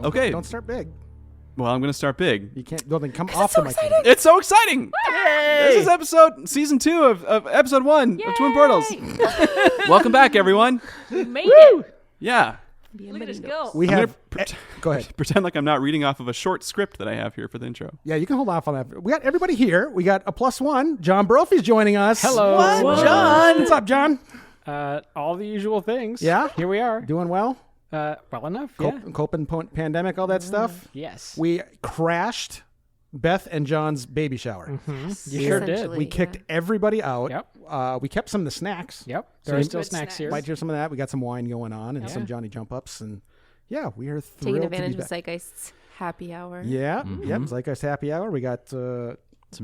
Don't start big. Well, I'm going to start big. You can't. Then come off the mic. It's so exciting! This is season 2 of episode 1 of Twin Portals. Welcome back, everyone. We made it. Yeah. Look at us go. We have. Go ahead. Pretend like I'm not reading off of a short script that I have here for the intro. Yeah, you can hold off on that. We got everybody here. We got a +1. John Brophy's joining us. Hello. What? John. What's up, John? All the usual things. Yeah? Here we are. Doing well? Well enough, yeah. Coping pandemic, all that stuff? Yes. We crashed Beth and John's baby shower. Mm-hmm. You sure did. We kicked everybody out. Yep. We kept some of the snacks. Yep. So There are still snacks here. Might hear some of that. We got some wine going on and some Johnny jump ups. And yeah, we are thrilled taking advantage to be of Zeitgeist's happy hour. Yeah. Yep. Zeitgeist happy hour. We got some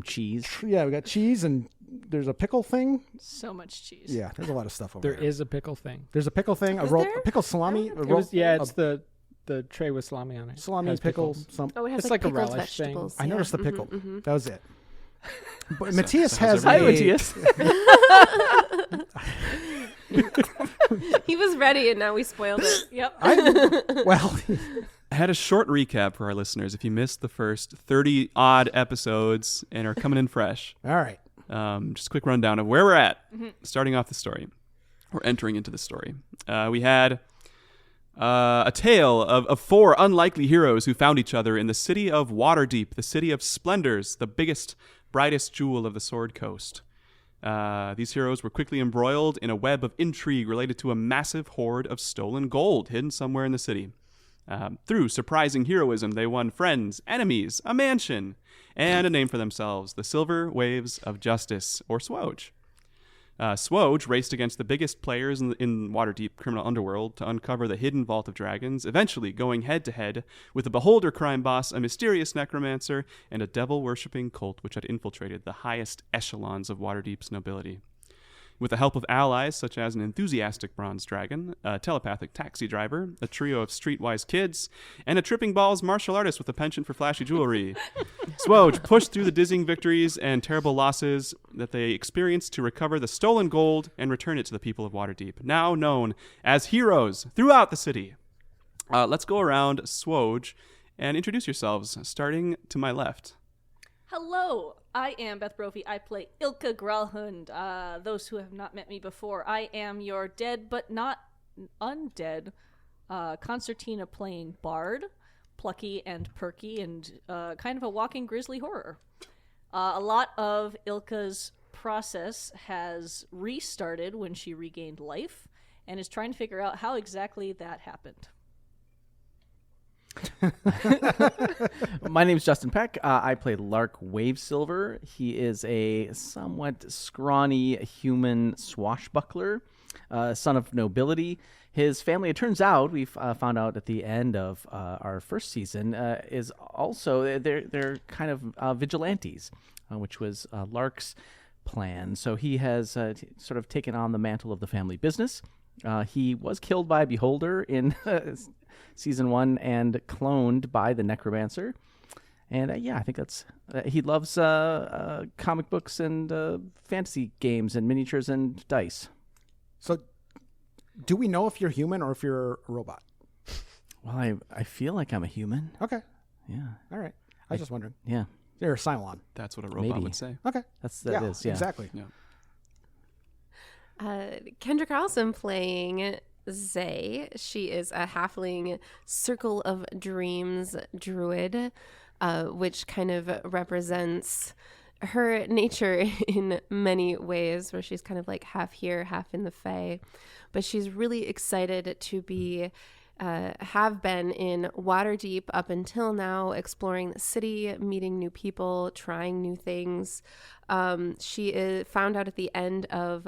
cheese. Yeah, we got cheese and there's a pickle thing. So much cheese. Yeah, there's a lot of stuff over there. There is a pickle thing. There's a pickle thing. A pickle salami. It's the tray with salami on it. Salami, pickles. It has it's like a relish vegetables. thing. I noticed the pickle. That was it. But Matthias has Hi, Matthias. He was ready, and now we spoiled it. Yep. I had a short recap for our listeners if you missed the first 30-odd episodes and are coming in fresh. All right. Just a quick rundown of where we're at. Starting off the story. We're entering into the story. We had a tale of 4 unlikely heroes who found each other in the city of Waterdeep, the city of splendors, the biggest, brightest jewel of the Sword Coast. These heroes were quickly embroiled in a web of intrigue related to a massive hoard of stolen gold hidden somewhere in the city. Through surprising heroism, they won friends, enemies, a mansion, and a name for themselves, the Silver Waves of Justice, or SWOJ. SWOJ raced against the biggest players in Waterdeep criminal underworld to uncover the hidden Vault of Dragons, eventually going head-to-head with a beholder crime boss, a mysterious necromancer, and a devil-worshipping cult which had infiltrated the highest echelons of Waterdeep's nobility. With the help of allies such as an enthusiastic bronze dragon, a telepathic taxi driver, a trio of streetwise kids, and a tripping balls martial artist with a penchant for flashy jewelry, SWOJ pushed through the dizzying victories and terrible losses that they experienced to recover the stolen gold and return it to the people of Waterdeep, now known as heroes throughout the city. Let's go around SWOJ and introduce yourselves, starting to my left. Hello, I am Beth Brophy. I play Ilka Gralhund. Those who have not met me before, I am your dead but not undead concertina playing bard, plucky and perky, and kind of a walking grisly horror. A lot of Ilka's process has restarted when she regained life and is trying to figure out how exactly that happened. My name is Justin Peck. I play Lark Wavesilver. He is a somewhat scrawny human swashbuckler, son of nobility. His family, it turns out, we've found out at the end of our first season, is also, they're kind of vigilantes, which was Lark's plan. So he has sort of taken on the mantle of the family business. He was killed by a beholder in Season 1 and cloned by the necromancer. And I think that's... he loves comic books and fantasy games and miniatures and dice. So do we know if you're human or if you're a robot? Well, I feel like I'm a human. Okay. Yeah. All right. I was just wondering. Yeah. You're a Cylon. That's what a robot would say. Okay. That is, yeah. Exactly. Yeah. Kendra Carlson playing Zay. She is a halfling Circle of Dreams druid, which kind of represents her nature in many ways, where she's kind of like half here, half in the Fae. But she's really excited to be have been in Waterdeep up until now, exploring the city, meeting new people, trying new things. She found out at the end of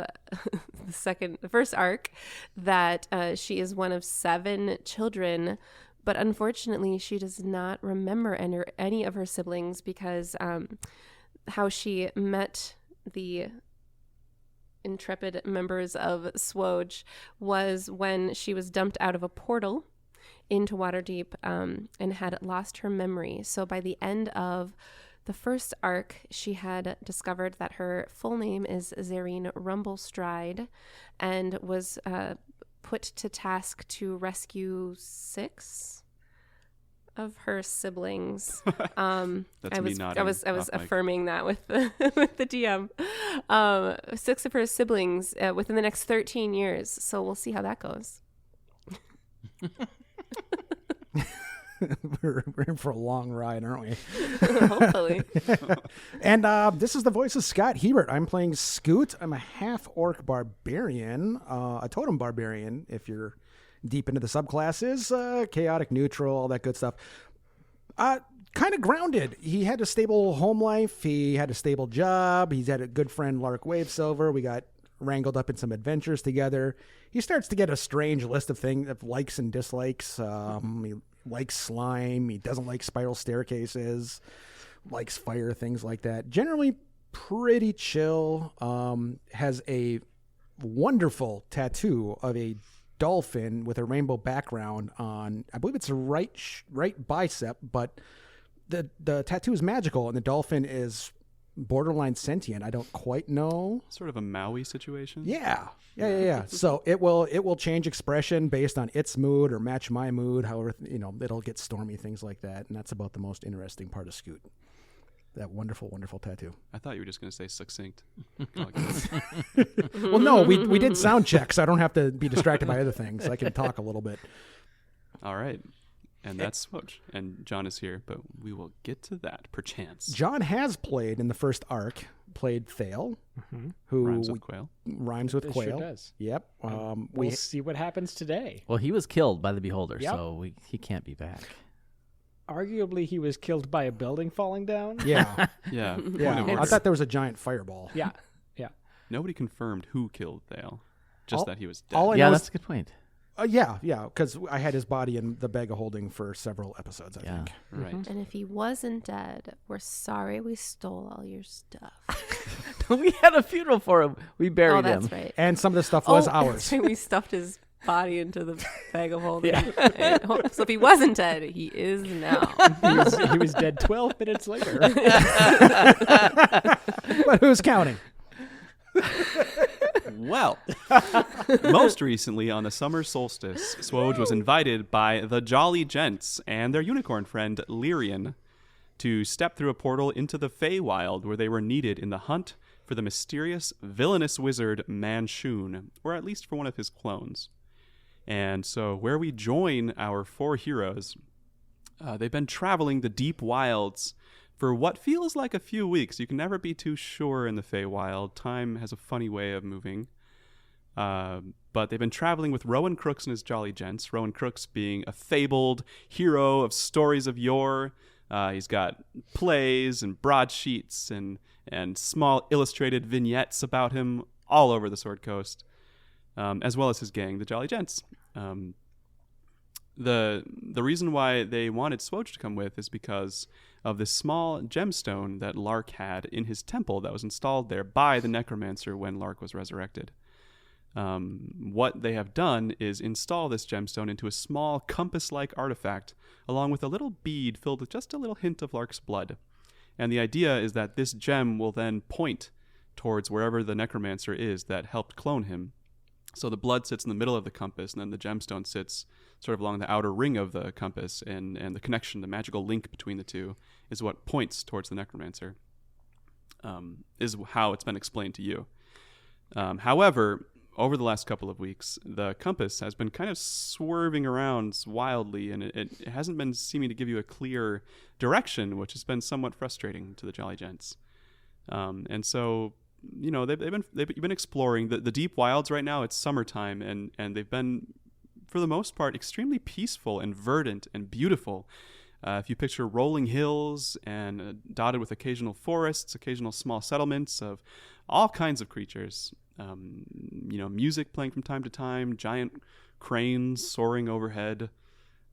the first arc that she is one of 7 children, but unfortunately she does not remember any of her siblings because how she met the intrepid members of SWOJ was when she was dumped out of a portal into Waterdeep and had lost her memory. So by the end of the first arc, she had discovered that her full name is Zarine Rumblestride and was put to task to rescue 6 of her siblings. That's I me was nodding I was off mic. affirming that with the with the DM. 6 of her siblings within the next 13 years. So we'll see how that goes. We're in for a long ride, aren't we? Hopefully. And this is the voice of Scott Hebert. I'm playing Scoot. I'm a half-orc barbarian, a totem barbarian, if you're deep into the subclasses, chaotic, neutral, all that good stuff. Kind of grounded. He had a stable home life. He had a stable job. He's had a good friend, Lark Wavesilver. We got wrangled up in some adventures together. He starts to get a strange list of things, of likes and dislikes. He likes slime. He doesn't like spiral staircases, likes fire, things like that. Generally pretty chill. Has a wonderful tattoo of a dolphin with a rainbow background on, I believe it's a right bicep, but the tattoo is magical and the dolphin is borderline sentient. I don't quite know. Sort of a Maui situation. Yeah. So it will change expression based on its mood or match my mood. However, it'll get stormy, things like that. And that's about the most interesting part of Scoot. That wonderful, wonderful tattoo. I thought you were just going to say succinct. Well, no, we did sound check, so I don't have to be distracted by other things. I can talk a little bit. All right. And that's SWOJ. And John is here, but we will get to that perchance. John has played in the first arc, played Thale, who Rhymes with quail. Rhymes with It quail. sure does. Yep. We'll see what happens today. Well, he was killed by the Beholder, Yep. so he can't be back. Arguably, he was killed by a building falling down. Yeah. Yeah. Yeah. Point of order. I thought there was a giant fireball. Yeah. Nobody confirmed who killed Thale. Just that he was dead. all I Yeah, know that's is, a good point. yeah, because I had his body in the bag of holding for several episodes, I Yeah. think. Right. And if he wasn't dead, we're sorry we stole all your stuff. We had a funeral for him. We buried Oh, that's him. right. And some of the stuff was that's ours. right. We stuffed his body into the bag of holding. So if he wasn't dead, he is now. He was dead 12 minutes later. But who's counting? Well, most recently on the summer solstice, SWOJ was invited by the Jolly Gents and their unicorn friend Lyrian to step through a portal into the Feywild, where they were needed in the hunt for the mysterious, villainous wizard Manchun, or at least for one of his clones. And so where we join our 4 heroes, they've been traveling the deep wilds for what feels like a few weeks. You can never be too sure in the Feywild. Time has a funny way of moving. But they've been traveling with Rowan Crooks and his Jolly Gents. Rowan Crooks being a fabled hero of stories of yore. He's got plays and broadsheets and small illustrated vignettes about him all over the Sword Coast, as well as his gang, the Jolly Gents. The reason why they wanted SWOJ to come with is because of this small gemstone that Lark had in his temple that was installed there by the necromancer when Lark was resurrected. What they have done is install this gemstone into a small compass-like artifact along with a little bead filled with just a little hint of Lark's blood. And the idea is that this gem will then point towards wherever the necromancer is that helped clone him. So the blood sits in the middle of the compass, and then the gemstone sits sort of along the outer ring of the compass, and the connection, the magical link between the two, is what points towards the necromancer, is how it's been explained to you. However, over the last couple of weeks, the compass has been kind of swerving around wildly, and it hasn't been seeming to give you a clear direction, which has been somewhat frustrating to the Jolly Gents. And so, they've been exploring the deep wilds right now. It's summertime, and they've been, for the most part, extremely peaceful and verdant and beautiful. If you picture rolling hills and dotted with occasional forests, occasional small settlements of all kinds of creatures, music playing from time to time, giant cranes soaring overhead.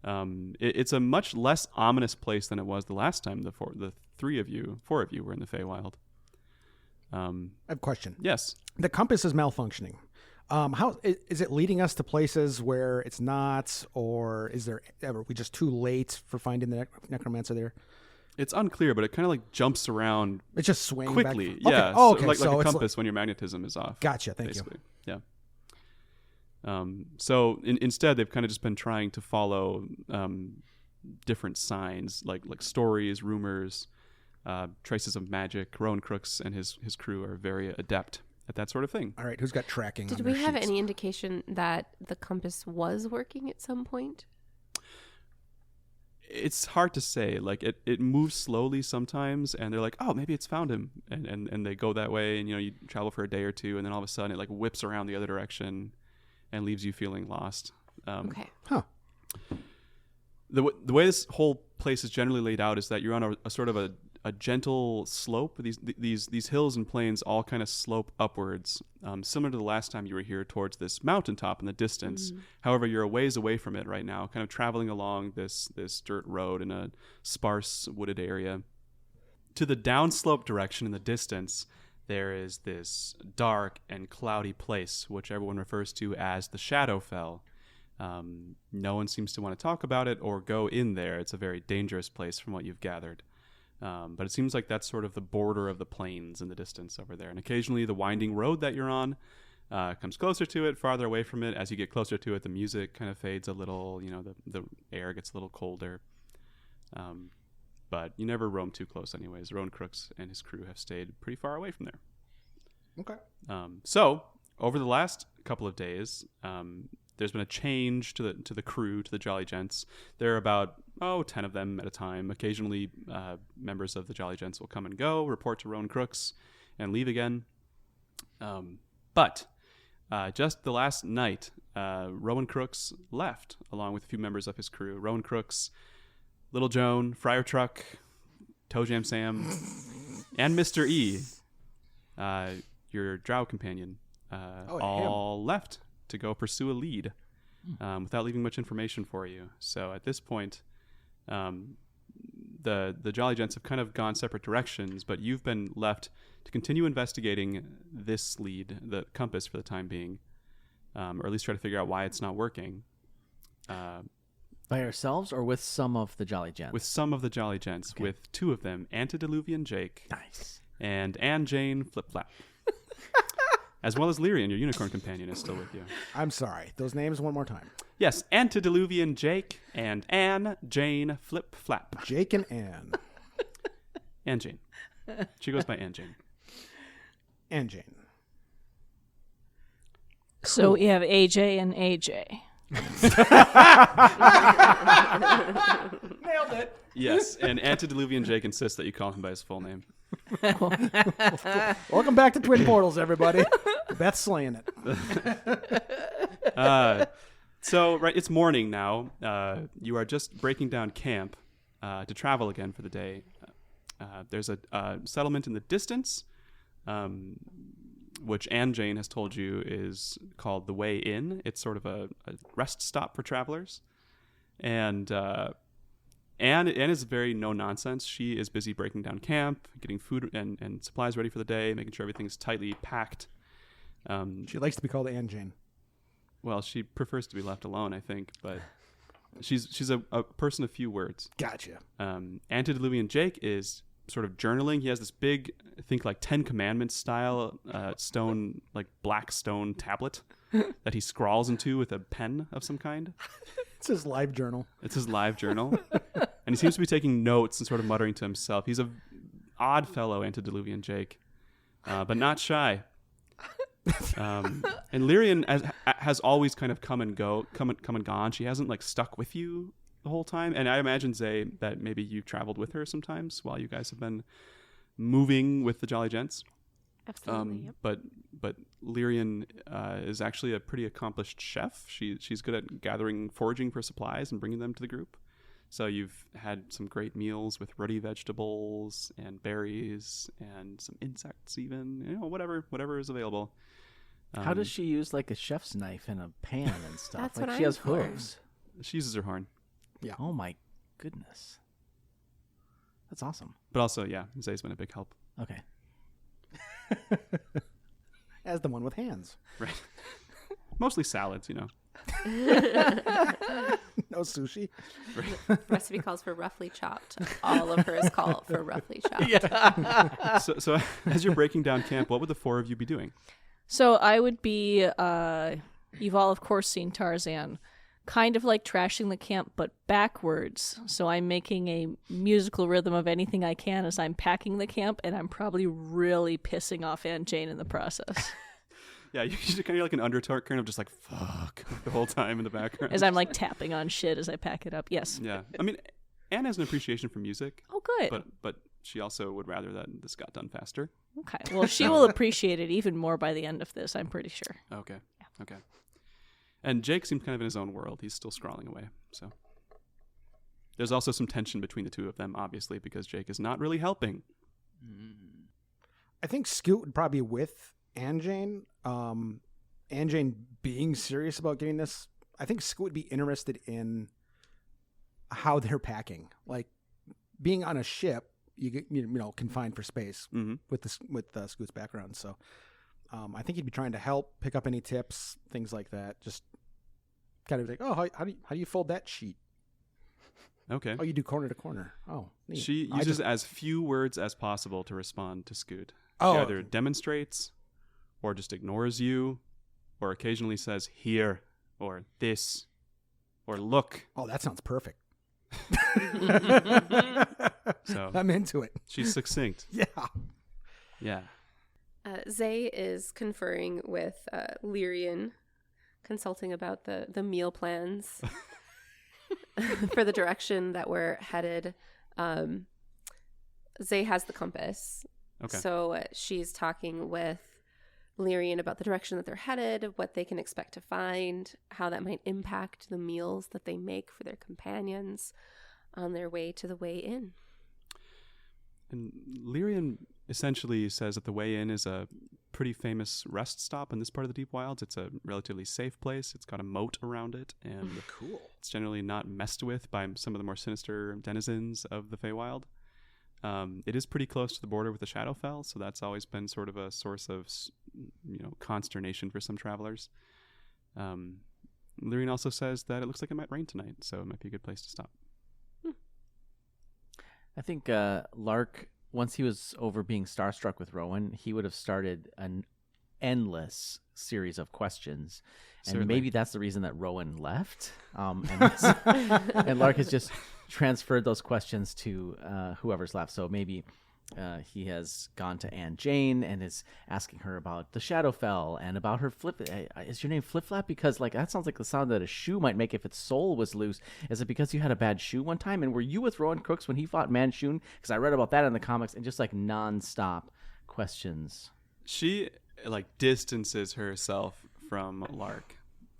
It's a much less ominous place than it was the last time the 4 of you were in the Feywild. I have a question. Yes. The compass is malfunctioning. How is it leading us to places where it's not, or are we just too late for finding the necromancer there? It's unclear, but it kind of like jumps around It's just swaying quickly. back. Yeah. Okay. Oh, okay. Like So a it's compass when your magnetism is off. Gotcha. Thank Basically. Yeah. So instead, they've kind of just been trying to follow different signs, like stories, rumors, traces of magic. Rowan Crooks and his crew are very adept at that sort of thing. All right, who's got tracking? Did on we their have sheets? any indication that the compass was working at some point? It's hard to say. Like it moves slowly sometimes, and they're like, oh, maybe it's found him, and they go that way, and you travel for a day or two, and then all of a sudden it like whips around the other direction and leaves you feeling lost. Okay. Huh. The way this whole place is generally laid out is that you're on a sort of a gentle slope. These hills and plains all kind of slope upwards, similar to the last time you were here, towards this mountaintop in the distance. However, you're a ways away from it right now, kind of traveling along this dirt road in a sparse wooded area. To the downslope direction in the distance, there is this dark and cloudy place, which everyone refers to as the Shadowfell. No one seems to want to talk about it or go in there. It's a very dangerous place from what you've gathered. But it seems like that's sort of the border of the plains in the distance over there. And occasionally the winding road that you're on comes closer to it, farther away from it. As you get closer to it, the music kind of fades a little, the air gets a little colder. But you never roam too close anyways. Rowan Crooks and his crew have stayed pretty far away from there. Okay. So over the last couple of days, there's been a change to the crew, to the Jolly Gents. There are about 10 of them at a time. Occasionally, members of the Jolly Gents will come and go, report to Rowan Crooks, and leave again. But just the last night, Rowan Crooks left along with a few members of his crew. Rowan Crooks, Little Joan, Friar Truck, Toe Jam Sam, and Mr. E, your drow companion, all left to go pursue a lead without leaving much information for you. So at this point, the Jolly Gents have kind of gone separate directions, but you've been left to continue investigating this lead, the compass, for the time being, or at least try to figure out why it's not working. By ourselves or with some of the Jolly Gents? With some of the Jolly Gents, with two of them, Antediluvian Jake Nice. and Anne Jane Flip Flap. As well as Lyrian, your unicorn companion, is still with you. I'm sorry. Those names one more time. Yes, Antediluvian Jake and Anne Jane Flip Flap. Jake and Anne. Anne Jane. She goes by Anne Jane. And Jane. So we have AJ and AJ. Nailed it. Yes, and Antediluvian Jake insists that you call him by his full name. Welcome back to Twin Portals, everybody. Beth's slaying it. So, right, it's morning now. You are just breaking down camp to travel again for the day. There's a settlement in the distance, which Anne Jane has told you is called the Way Inn. It's sort of a rest stop for travelers. And Anne is very no-nonsense. She is busy breaking down camp, getting food and supplies ready for the day, making sure everything's tightly packed. She likes to be called Anne Jane. Well, she prefers to be left alone, I think, but she's a person of few words. Gotcha. Antediluvian Jake is sort of journaling. He has this big, I think like 10 Commandments style stone, like black stone tablet that he scrawls into with a pen of some kind. It's his live journal. It's his live journal. And he seems to be taking notes and sort of muttering to himself. He's a odd fellow, Antediluvian Jake, but not shy. And Lyrian has always kind of come and gone. She hasn't like stuck with you the whole time. And I imagine, Zay, that maybe you traveled with her sometimes while you guys have been moving with the Jolly Gents. Absolutely. But Lyrian is actually a pretty accomplished chef. She's good at gathering, foraging for supplies and bringing them to the group. So you've had some great meals with ruddy vegetables and berries and some insects, even whatever is available. How does she use like a chef's knife and a pan and stuff? That's like what she I'm has for. hooves. She uses her horn. Yeah. Oh my goodness. That's awesome. But also, yeah, Zay's been a big help. Okay. As the one with hands. Right. Mostly salads, No sushi. Recipe calls for roughly chopped. All of hers call for roughly chopped. So as you're breaking down camp, what would the four of you be doing? So I would be, you've all of course seen Tarzan. kind of like trashing the camp, but backwards. So I'm making a musical rhythm of anything I can as I'm packing the camp, and I'm probably really pissing off Aunt Jane in the process. Yeah, you should kind of like an undertone of just like, fuck, the whole time in the background. As I'm like tapping on shit as I pack it up. Yes. Yeah. I mean, Anne has an appreciation for music. Oh, good. But she also would rather that this got done faster. Okay. Well, she will appreciate it even more by the end of this, I'm pretty sure. Okay. Yeah. Okay. And Jake seems kind of in his own world. He's still scrawling away. So there's also some tension between the two of them, obviously, because Jake is not really helping. I think Scoot would probably be with Anjane. Anjane being serious about getting this, I think Scoot would be interested in how they're packing. Like being on a ship, you get confined for space with Scoot's background. So I think he'd be trying to help pick up any tips, things like that. Just kind of like, oh, how do you fold that sheet? Okay. Oh, you do corner to corner. Oh, neat. She uses as few words as possible to respond to Scoot. Oh. She either demonstrates or just ignores you or occasionally says here or this or look. Oh, that sounds perfect. So I'm into it. She's succinct. Yeah. Yeah. Zay is conferring with Lyrian, consulting about the meal plans for the direction that we're headed. Zay has the compass. Okay. So she's talking with Lyrian about the direction that they're headed, what they can expect to find, how that might impact the meals that they make for their companions on their way to the way in. And Lyrian essentially says that the way in is a pretty famous rest stop in this part of the Deep Wilds. It's a relatively safe place. It's got a moat around it, and Cool. it's generally not messed with by some of the more sinister denizens of the Feywild. It is pretty close to the border with the Shadowfell, so that's always been sort of a source of, consternation for some travelers. Lyrian also says that it looks like it might rain tonight, so it might be a good place to stop. I think Lark, once he was over being starstruck with Rowan, he would have started an endless series of questions. And Certainly. maybe that's the reason that Rowan left. And Lark has just transferred those questions to whoever's left. So maybe he has gone to Aunt Jane and is asking her about the Shadowfell and about her flip. Is your name Flip Flap? Because that sounds like the sound that a shoe might make if its sole was loose. Is it because you had a bad shoe one time? And were you with Rowan Crooks when he fought Manchun? Because I read about that in the comics, and just nonstop questions. She distances herself from Lark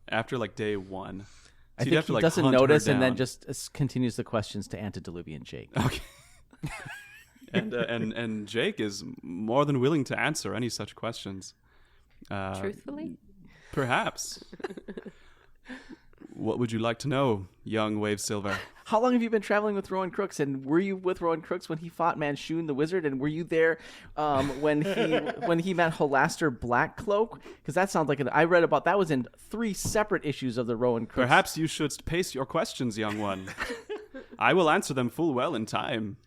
after day one. I So you'd think have to, he doesn't hunt her notice and then down. just continues the questions to Antediluvian Jake. Okay. and Jake is more than willing to answer any such questions. Truthfully? Perhaps. What would you like to know, young Wave Silver? How long have you been traveling with Rowan Crooks? And were you with Rowan Crooks when he fought Manchun the Wizard? And were you there when he met Holaster Blackcloak? Because that sounds like I read about that was in 3 separate issues of the Rowan Crooks. Perhaps you should pace your questions, young one. I will answer them full well in time.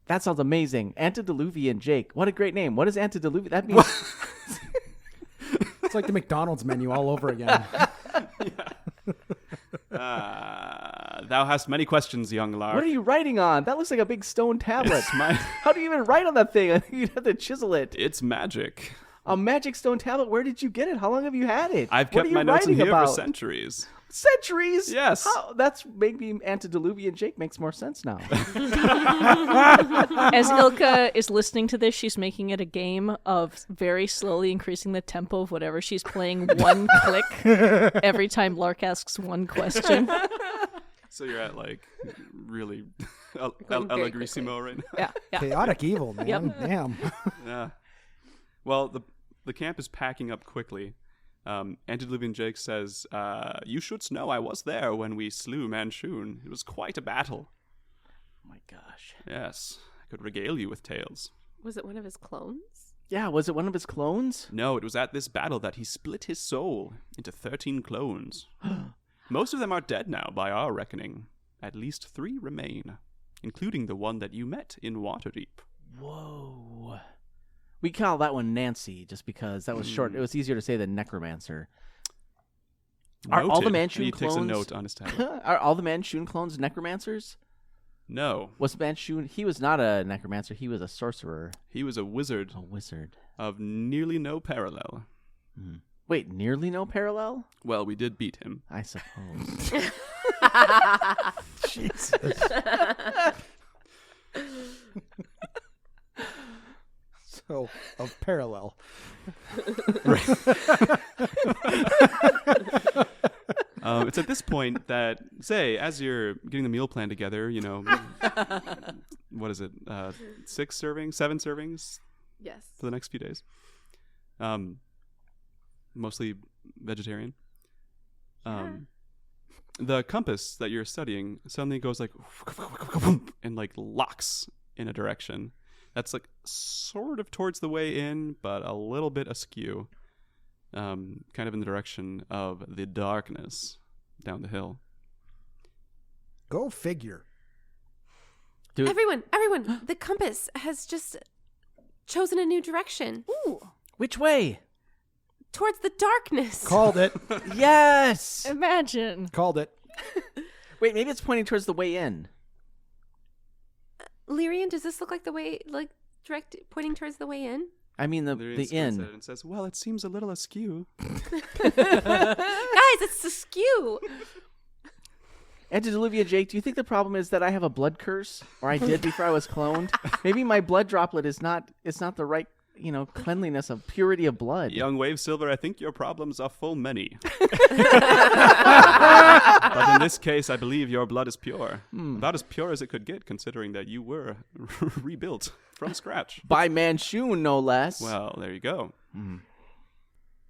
That sounds amazing. Antediluvian Jake. What a great name. What is Antediluvian? That means It's like the McDonald's menu all over again. Thou hast many questions, young Lark. what are you writing on? That looks like a big stone tablet. How do you even write on that thing? I think you'd have to chisel it. It's magic. A magic stone tablet? Where did you get it? How long have you had it? I've What kept are you my notes in writing here about? for centuries. Centuries? Yes. That's maybe Antediluvian Jake makes more sense now. As Ilka is listening to this, she's making it a game of very slowly increasing the tempo of whatever she's playing, one click every time Lark asks one question. So you're at really Going very Allegrissimo right now. Yeah. Chaotic evil, man. Yep. Damn. Yeah. Well, the camp is packing up quickly. Antediluvian Jake says, you should know I was there when we slew Manchun. It was quite a battle. Oh my gosh. Yes, I could regale you with tales. Was it one of his clones? Yeah, was it one of his clones? No, it was at this battle that he split his soul into 13 clones. Most of them are dead now, by our reckoning. At least 3 remain, including the one that you met in Waterdeep. Whoa. We call that one Nancy just because that was short. It was easier to say than necromancer. Are all the Noted. Manchun He takes a clones- note on his tablet. Are all the Manchun clones necromancers? No, Was Manchun? He was not a necromancer. He was a sorcerer, he was a wizard a wizard. of nearly no parallel. Wait, nearly no parallel? Well, we did beat him. I suppose. Jesus. So, of parallel. It's at this point that, say, as you're getting the meal plan together, you know, what is it? 6 servings, 7 servings Yes. for the next few days. Mostly vegetarian. The compass that you're studying suddenly goes like and like locks in a direction that's like sort of towards the way in, but a little bit askew, kind of in the direction of the darkness down the hill. Go figure. Dude, Everyone, the compass has just chosen a new direction. Ooh. which way? Towards the darkness. Called it. Yes. Imagine. Called it. Wait, maybe it's pointing towards the way in. Lyrian, does this look like the way, like, direct, pointing towards the way in? I mean the Lyrian squints at inn. it and says, "Well, it seems a little askew." Guys, it's askew. Antediluvian Jake, do you think the problem is that I have a blood curse, or I did before I was cloned? Maybe my blood droplet is not the right, cleanliness of purity of blood. Young Wave Silver, I think your problems are full many. But in this case, I believe your blood is pure. About as pure as it could get, considering that you were rebuilt from scratch. By Manchun, no less. Well, there you go.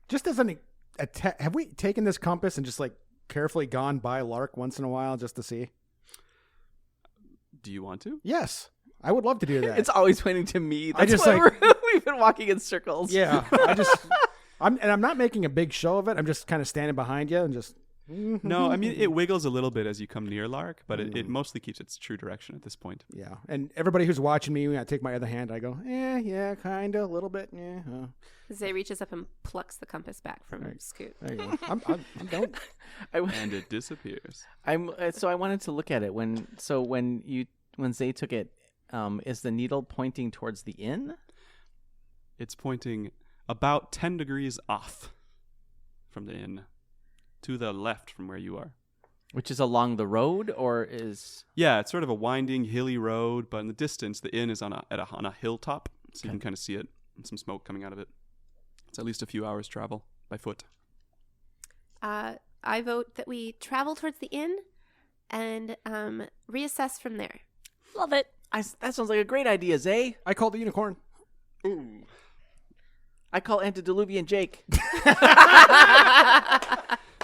Just as an have we taken this compass and just like carefully gone by Lark once in a while just to see? Do you want to? Yes. I would love to do that. It's always pointing to me. I That's just, why like- we've been walking in circles. Yeah. I'm not making a big show of it. I'm just kind of standing behind you and just No, I mean, it wiggles a little bit as you come near Lark, but it mostly keeps its true direction at this point. yeah. And everybody who's watching me, when I take my other hand, I go, yeah, kind of, a little bit, yeah. Zay reaches up and plucks the compass back from Scoot. There you go. I'm done. And it disappears. So I wanted to look at it when Zay took it. Is the needle pointing towards the inn? It's pointing about 10 degrees off from the inn, to the left from where you are. Which is along the road, or is... Yeah, it's sort of a winding, hilly road, but in the distance, the inn is on a hilltop, so you can kind of see it and some smoke coming out of it. It's at least a few hours travel by foot. I vote that we travel towards the inn and reassess from there. Love it. That sounds like a great idea, Zay. I called the unicorn. I call Antediluvian Jake.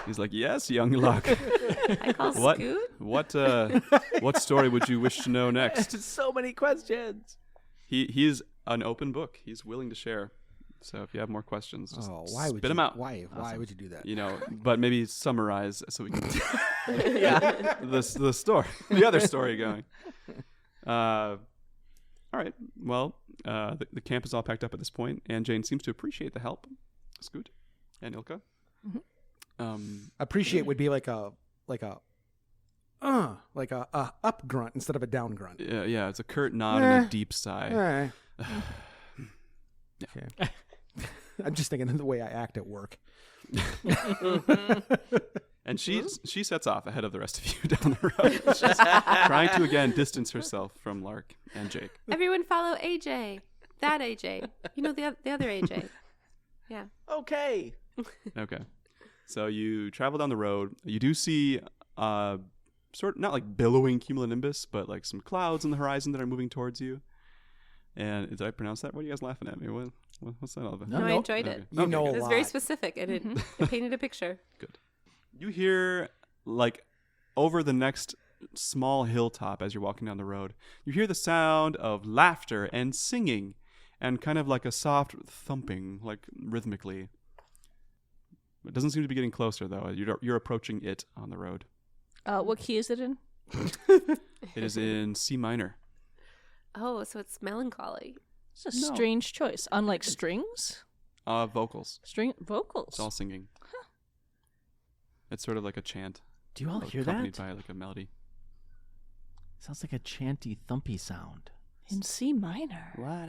He's like, yes, young Luck. I call What? Scoot. What story would you wish to know next? So many questions. He's an open book. He's willing to share. So if you have more questions, just Why would spit you? them out. Why would you do that? But maybe summarize so we can Yeah. the story, the other story going. All right. Well, the camp is all packed up at this point, and Jane seems to appreciate the help. Scoot and Ilka. Appreciate would be like a up grunt instead of a down grunt. Yeah, it's a curt nod and a deep sigh. Okay. I'm just thinking of the way I act at work. And she sets off ahead of the rest of you down the road, just trying to again distance herself from Lark and Jake. Everyone follow AJ. That AJ. You know the other AJ. Yeah. Okay. Okay. So you travel down the road. You do see sort of not like billowing cumulonimbus, but like some clouds on the horizon that are moving towards you. And did I pronounce that? What are you guys laughing at me? What's that all about? No, I enjoyed it. You know It a was lot. very specific and it painted a picture. Good. You hear, like, over the next small hilltop as you're walking down the road, you hear the sound of laughter and singing and kind of like a soft thumping, like rhythmically. It doesn't seem to be getting closer, though. You're approaching it on the road. What key is it in? It is in C minor. Oh, so it's melancholy. It's a strange choice. Unlike strings, Vocals. vocals. It's all singing. It's sort of like a chant. Do you all hear that? Accompanied by like a melody. Sounds like a chanty, thumpy sound. In C minor. But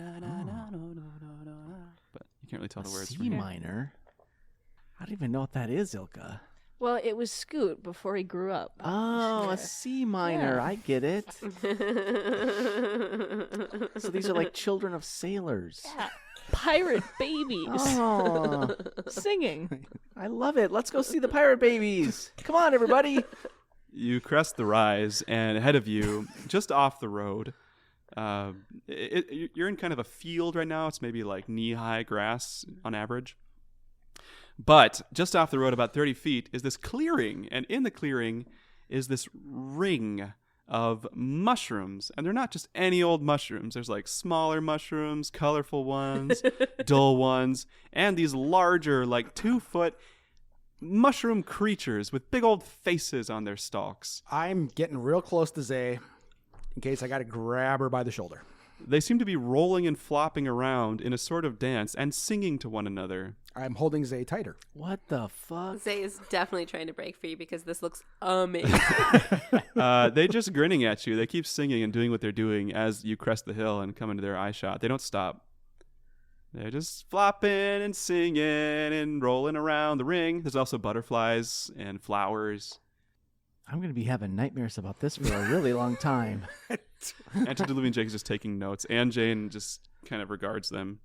you can't really tell the words. C minor? I don't even know what that is, Ilka. Well, it was Scoot before he grew up. Oh, a C minor. Yeah. I get it. So these are like children of sailors. Yeah. Pirate babies Oh, singing. I love it. Let's go see the pirate babies. Come on, everybody. You crest the rise, and ahead of you, just off the road, you're in kind of a field right now. It's maybe like knee-high grass on average. But just off the road, about 30 feet, is this clearing. And in the clearing is this ring of mushrooms. And they're not just any old mushrooms. There's like smaller mushrooms, colorful ones, dull ones, and these larger, like 2-foot mushroom creatures with big old faces on their stalks. I'm getting real close to Zay in case I got to grab her by the shoulder. They seem to be rolling and flopping around in a sort of dance and singing to one another. I'm holding Zay tighter. What the fuck? Zay is definitely trying to break free because this looks amazing. They just grinning at you. They keep singing and doing what they're doing as you crest the hill and come into their eye shot. They don't stop. They're just flopping and singing and rolling around the ring. There's also butterflies and flowers. I'm going to be having nightmares about this for a really long time. Antediluvian Jake is just taking notes, and Jane just kind of regards them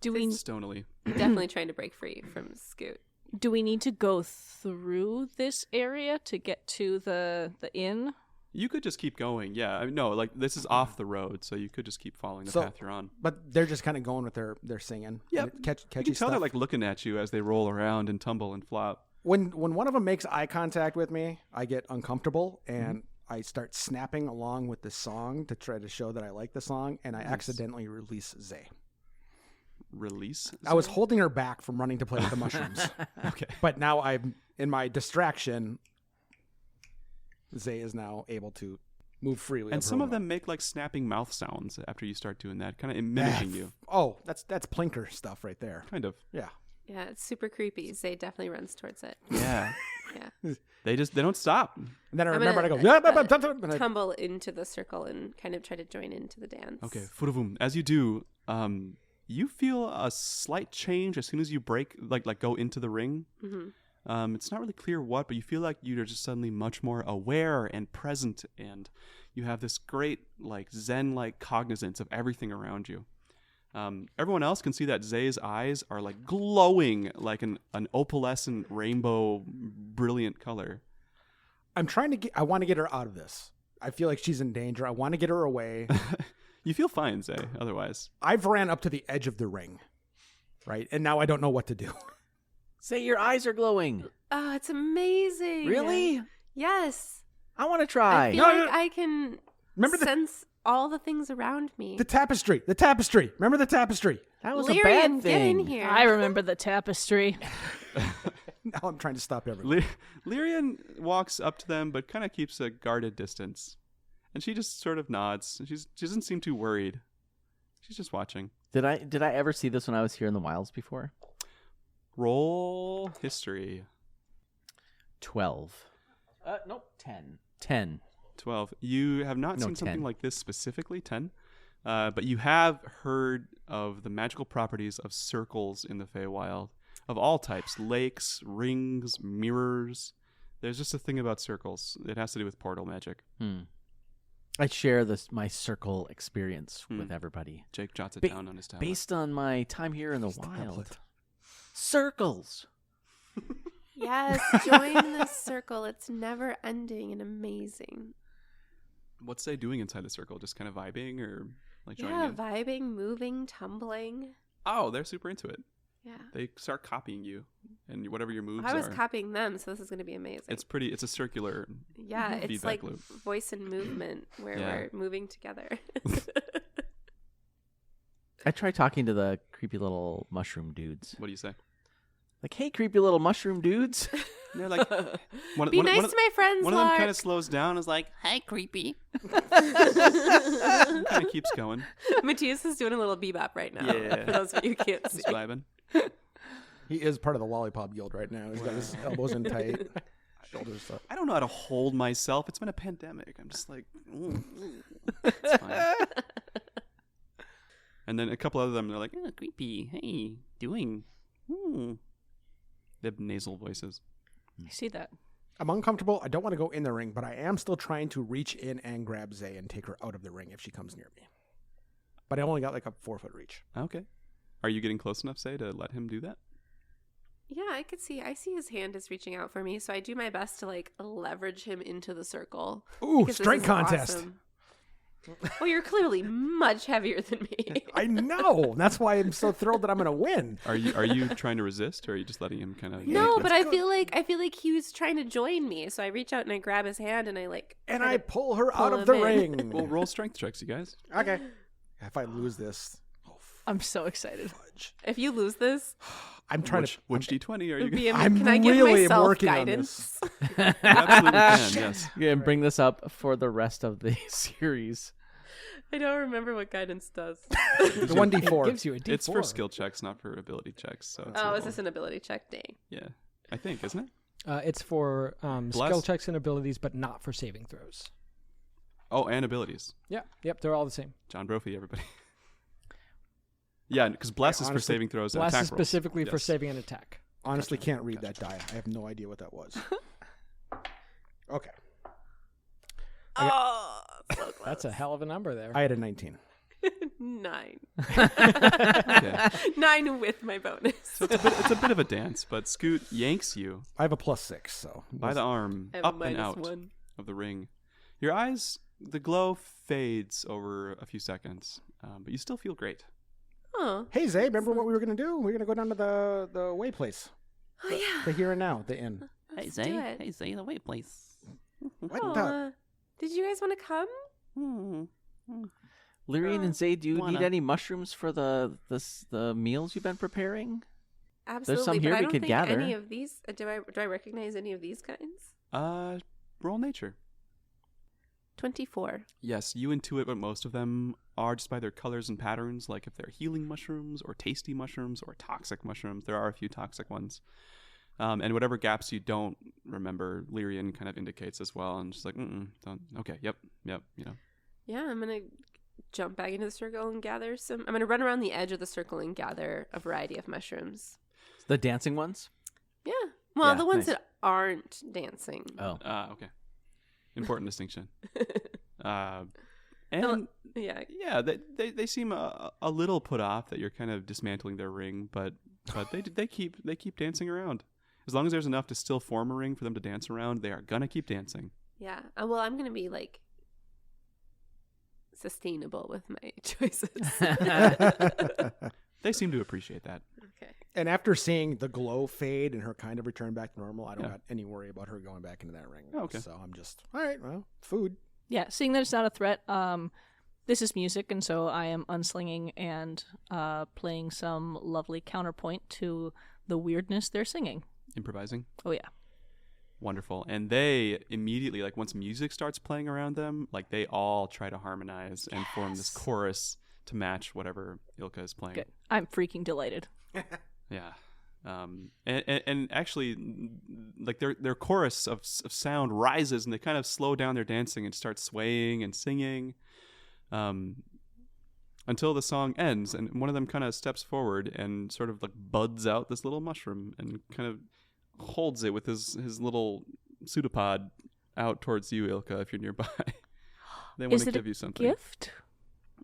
Do we stonily. Definitely trying to break free from Scoot. do we need to go through this area to get to the inn? You could just keep going. Yeah, I mean, no, like this is off the road, so you could just keep following the path you're on. But they're just kind of going with their singing. Yep. Catchy You can tell stuff. they're like looking at you as they roll around and tumble and flop. When one of them makes eye contact with me, I get uncomfortable and I start snapping along with the song to try to show that I like the song, and I accidentally release Zay. Release? I was holding her back from running to play with the mushrooms. Okay. But now I'm in my distraction. Zay is now able to move freely. And some of them make like snapping mouth sounds after you start doing that, kind of mimicking you. Oh, that's Plinker stuff right there. Kind of. Yeah. Yeah, it's super creepy. Zay definitely runs towards it. Yeah. Yeah. They don't stop. And then I I'm remember, gonna, and I go, and I tumble into the circle and kind of try to join into the dance. Okay, furuvum. As you do, you feel a slight change as soon as you break, like go into the ring. Mm-hmm. It's not really clear what, but you feel like you're just suddenly much more aware and present, and you have this great like Zen-like cognizance of everything around you. Everyone else can see that Zay's eyes are like glowing like an opalescent rainbow, brilliant color. I'm trying to I want to get her out of this. I feel like she's in danger. I want to get her away. You feel fine, Zay, otherwise. I've ran up to the edge of the ring, right? And now I don't know what to do. Say your eyes are glowing. Oh, it's amazing. Really? Yes. I want to try. I feel like I can Remember sense all the things around me. The tapestry. The tapestry. Remember the tapestry. That was Lyrian, a bad get in thing. here. I remember the tapestry. Now I'm trying to stop everything. Lyrian walks up to them, but kind of keeps a guarded distance. And she just sort of nods. She doesn't seem too worried. She's just watching. Did I ever see this when I was here in the wilds before? Roll history. 12. Nope. 10. 10. 12. You have not No, seen something 10. like this specifically, 10. But you have heard of the magical properties of circles in the Feywild. Of all types. Lakes, rings, mirrors. There's just a thing about circles. It has to do with portal magic. I share my circle experience with everybody. Jake jots it Ba- down on his tablet. Based on my time here in the wild. Circles. Yes, join this circle. It's never ending and amazing. What's they doing inside the circle? Just kind of vibing or like joining Yeah, in? vibing, moving, tumbling. Oh, they're super into it. Yeah. They start copying you and whatever your moves I was are. copying them, so this is going to be amazing. It's a circular yeah, it's feedback like loop. voice and movement where Yeah. we're moving together. I tried talking to the creepy little mushroom dudes. What do you say? Like, hey, creepy little mushroom dudes. And they're like, Be nice to my friends, One of them kind Lark. of slows down and is like, Hi, creepy. kind of keeps going. Matthias is doing a little bebop right now. Yeah. For those of you who can't He's see. vibing. He is part of the Lollipop Guild right now. He's got his elbows in tight, shoulders up. I don't know how to hold myself. It's been a pandemic. I'm just like, it's fine. And then a couple of them, they're like, creepy. Hey, doing? They have nasal voices. I see that. I'm uncomfortable. I don't want to go in the ring, but I am still trying to reach in and grab Zay and take her out of the ring if she comes near me. But I only got like a 4-foot reach. Okay. Are you getting close enough, say, to let him do that? Yeah, I see his hand is reaching out for me, so I do my best to like leverage him into the circle. Ooh, because this strength is contest. awesome. Well, you're clearly much heavier than me. I know. That's why I'm so thrilled that I'm going to win. Are you trying to resist, or are you just letting him kind of? No, but I feel like he was trying to join me, so I reach out and I grab his hand and I I pull her pull out of him the in. ring. We'll roll strength checks, you guys. Okay. If I lose this, I'm so excited. If you lose this, I'm trying Which D20 are you? can I give really myself working on guidance? You absolutely can. Yes. You're going to bring this up for the rest of the series. I don't remember what guidance does. the 1d4. Gives you a D4. It's for skill checks, not for ability checks. So it's a Oh, is little- this an ability check? Dang. Yeah, I think, isn't it? It's for skill Bless. checks and abilities, but not for saving throws. Oh, and abilities. Yeah, yep, they're all the same. John Brophy, everybody. Yeah, because bless is for honestly, saving throws and Blast attack is rolls. specifically for Yes. saving an attack. Honestly, can't read that die. I have no idea what that was. Okay. Oh, so close. That's a hell of a number there. I had a 19. 9. Okay. 9 with my bonus. So it's a bit of a dance, but Scoot yanks you I have a +6, so. by the arm I have a up and out -1. of the ring. Your eyes, the glow fades over a few seconds, but you still feel great. Oh, Hey, Zay, remember what we were going to do? We were going to go down to the way place. oh yeah. The here and now, the inn. Let's do it. Hey Zay, the way place. What the? Aw. Did you guys want to come? Lyrian and Zay, do you need Wanna- any mushrooms for the meals you've been preparing? Absolutely. some here but I we don't could think gather. any of these. Do I recognize any of these kinds? Roll nature. 24. Yes, you intuit what most of them are just by their colors and patterns, like if they're healing mushrooms or tasty mushrooms or toxic mushrooms. There are a few toxic ones. And whatever gaps you don't remember, Lyrian kind of indicates as well. And just like, don't, okay, yep, you know. Yeah, I'm gonna jump back into the circle and gather some. I'm gonna run around the edge of the circle and gather a variety of mushrooms. The dancing ones? Yeah. Well, Yeah, the ones nice. that aren't dancing. Oh. Okay. Important distinction. And Yeah. they seem a little put off that you're kind of dismantling their ring, but they keep dancing around. As long as there's enough to still form a ring for them to dance around, they are gonna keep dancing. Yeah. Well, I'm gonna be like sustainable with my choices. They seem to appreciate that. Okay. And after seeing the glow fade and her kind of return back to normal, I don't Yeah. got any worry about her going back into that ring. Oh, okay. So I'm just, all right, well, food. Yeah, seeing that it's not a threat, this is music, and so I am unslinging and playing some lovely counterpoint to the weirdness they're singing. Improvising. Oh, yeah. Wonderful. And they immediately, like once music starts playing around them, like they all try to harmonize and form this chorus to match whatever Ilka is playing. Good. I'm freaking delighted. Yeah. And actually, like their chorus of sound rises, and they kind of slow down their dancing and start swaying and singing, until the song ends, and one of them kind of steps forward and sort of like buds out this little mushroom and kind of holds it with his little pseudopod out towards you, Ilka, if you're nearby. They want Is to it a give you something. gift?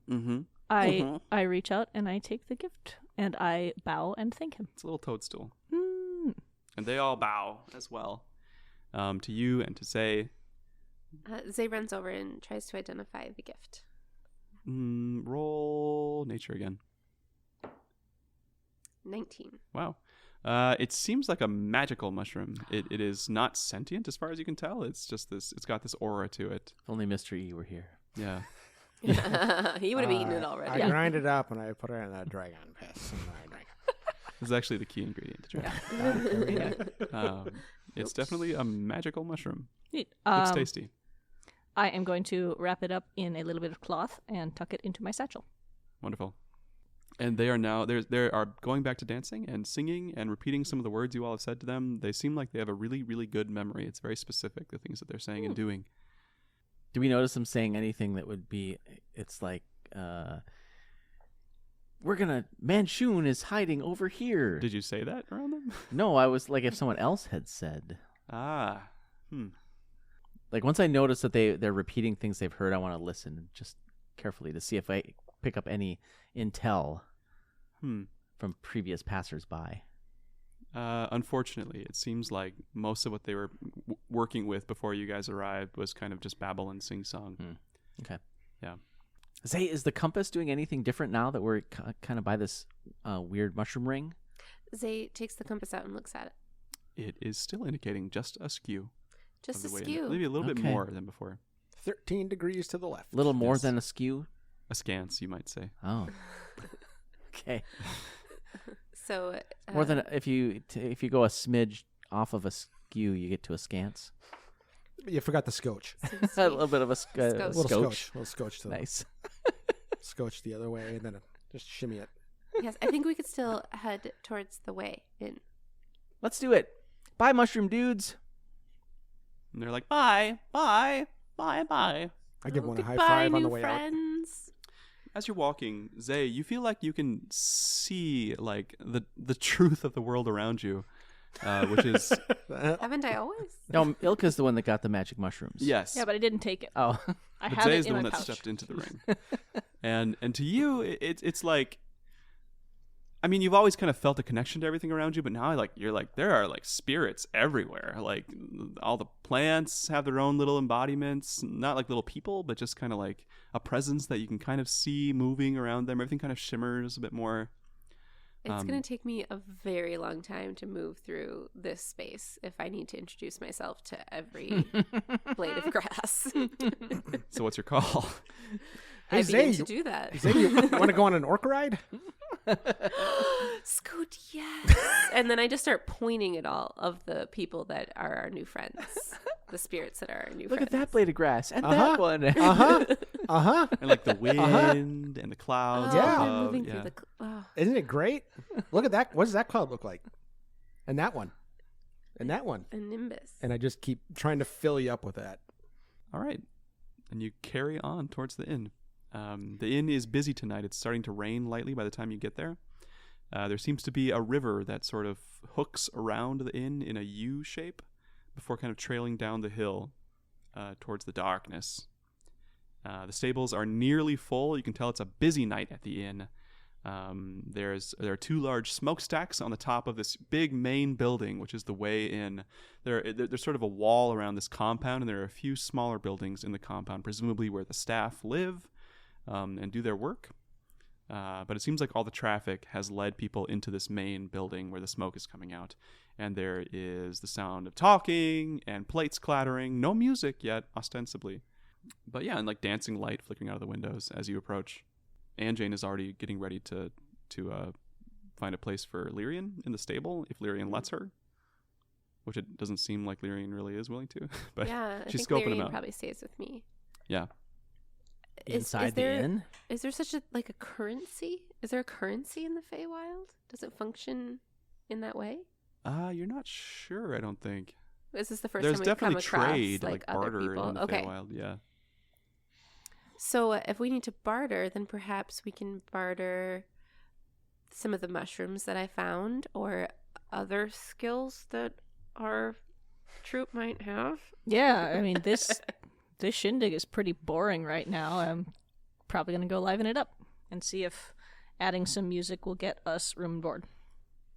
Mm-hmm. I reach out and I take the gift, and I bow and thank him. It's a little toadstool. Mm. And they all bow as well, to you and to Zay. Zay runs over and tries to identify the gift. Roll nature again. 19. Wow. It seems like a magical mushroom. It is not sentient as far as you can tell. It's just this. It's got this aura to it. If only Mystery you were here. Yeah. He would have eaten it already. I grind it up and I put it in that dragon piss. And I drink it. This is actually the key ingredient to drink. It's definitely a magical mushroom. Neat. It's tasty. I am going to wrap it up in a little bit of cloth and tuck it into my satchel. Wonderful. And they are now they are going back to dancing and singing and repeating some of the words you all have said to them. They seem like they have a really, really good memory. It's very specific, the things that they're saying and doing. Do we notice them saying anything that would be? It's like, Manchun is hiding over here. Did you say that around them? No, I was like, if someone else had said. Like once I notice that they're repeating things they've heard, I want to listen just carefully to see if I pick up any intel from previous passersby. Unfortunately, it seems like most of what they were working with before you guys arrived was kind of just babble and sing-song. Okay. Yeah. Say, is the compass doing anything different now that we're kind of by this weird mushroom ring? Zay takes the compass out and looks at it. It is still indicating just askew. Just of the way in. askew. Maybe a little bit Okay. more than before. 13 degrees to the left. A little more Yes. than askew? Askance, you might say. Oh. Okay. So More than if you go a smidge off of askew, you get to askance. You forgot the scotch. A little bit of a Scotch. Little scotch. Little scotch to the Nice. scotch the other way, and then just shimmy it. yes, I think we could still head towards the way in. Let's do it. Bye, mushroom dudes. And they're like, bye, bye, bye, bye. I give one a high Goodbye, five on new the way out. friends. As you're walking, Zay, you feel like you can see like the truth of the world around you, which is Haven't I always? No, Ilka's the one that got the magic mushrooms. yes. Yeah, but I didn't take it. Oh. I But have Zay it is the in one my that pouch. stepped into the ring, and to you, it's like, I mean, you've always kind of felt a connection to everything around you, but now you're like there are like spirits everywhere. Like all the plants have their own little embodiments, not like little people, but just kind of like a presence that you can kind of see moving around them. Everything kind of shimmers a bit more. It's going to take me a very long time to move through this space if I need to introduce myself to every blade of grass. So what's your call? Hey, I begin Zay, to do that. Zay, you want to go on an orc ride? Scoot, yes. And then I just start pointing at all of the people that are our new friends, the spirits that are our new Look friends. at that blade of grass and Uh-huh. that one. Uh-huh. And like the wind and the clouds. Oh, Yeah. they're above, moving yeah. through the. Oh. Isn't it great? Look at that. What does that cloud look like? And that one. And that one. A nimbus. And I just keep trying to fill you up with that. All right. And you carry on towards the inn. The inn is busy tonight. It's starting to rain lightly by the time you get there. There seems to be a river that sort of hooks around the inn in a U shape before kind of trailing down the hill towards the darkness. The stables are nearly full. You can tell it's a busy night at the inn. There are two large smokestacks on the top of this big main building, which is the way in. There's sort of a wall around this compound, and there are a few smaller buildings in the compound, presumably where the staff live and do their work. But it seems like all the traffic has led people into this main building where the smoke is coming out. And there is the sound of talking and plates clattering. No music yet, ostensibly. But yeah, and like dancing light flickering out of the windows as you approach. And Jane is already getting ready to find a place for Lyrian in the stable, if Lyrian lets her. Which it doesn't seem like Lyrian really is willing to. But Yeah, I she's think scoping him Lyrian out. probably stays with me. Yeah. Inside there, the inn? Is there such a currency? Is there a currency in the Feywild? Does it function in that way? You're not sure, I don't think. Is this the first There's time we've come definitely across trade, like like other barter people? in the Okay, Feywild, yeah. so if we need to barter, then perhaps we can barter some of the mushrooms that I found, or other skills that our troop might have. Yeah, I mean this shindig is pretty boring right now. I'm probably gonna go liven it up and see if adding some music will get us room and board.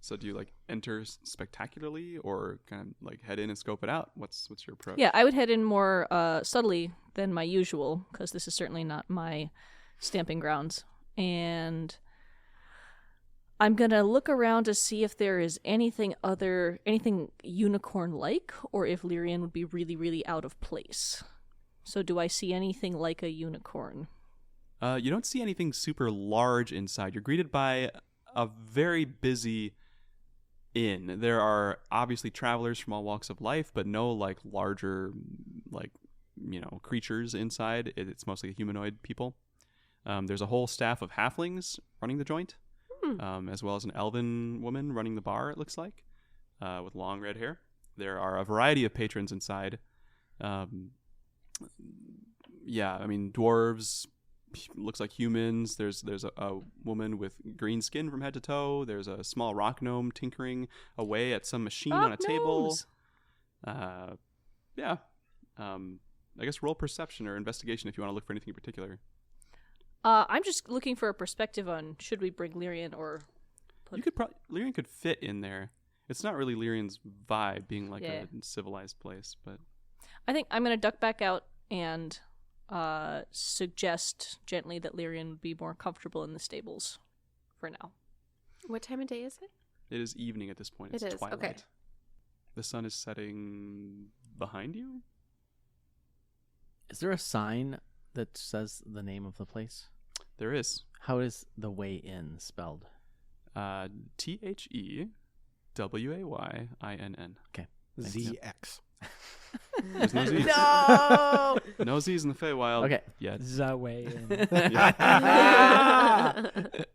So do you like enter spectacularly or kind of like head in and scope it out? What's your approach? Yeah, I would head in more subtly than my usual because this is certainly not my stamping grounds. And I'm going to look around to see if there is anything unicorn-like, or if Lyrian would be really, really out of place. So do I see anything like a unicorn? You don't see anything super large inside. You're greeted by a very busy inn. There are obviously travelers from all walks of life, but no like larger creatures inside. It's mostly humanoid people. There's a whole staff of halflings running the joint. as well as an elven woman running the bar, it looks like, with long red hair. There are a variety of patrons inside. Dwarves, looks like humans. There's a woman with green skin from head to toe. There's a small rock gnome tinkering away at some machine on a table. I guess roll perception or investigation if you want to look for anything in particular. I'm just looking for a perspective on should we bring Lyrian or Lyrian could fit in there. It's not really Lyrian's vibe being like a civilized place, but I think I'm going to duck back out and suggest gently that Lyrian would be more comfortable in the stables for now. What time of day is it? it is evening at this point. It's twilight. Okay. The sun is setting behind you? Is there a sign that says the name of the place? There is. How is the way in spelled? TheWayinn. Okay. ZX. There's no Z's. No! No Z's in the Feywild. Okay. Yet. The way in.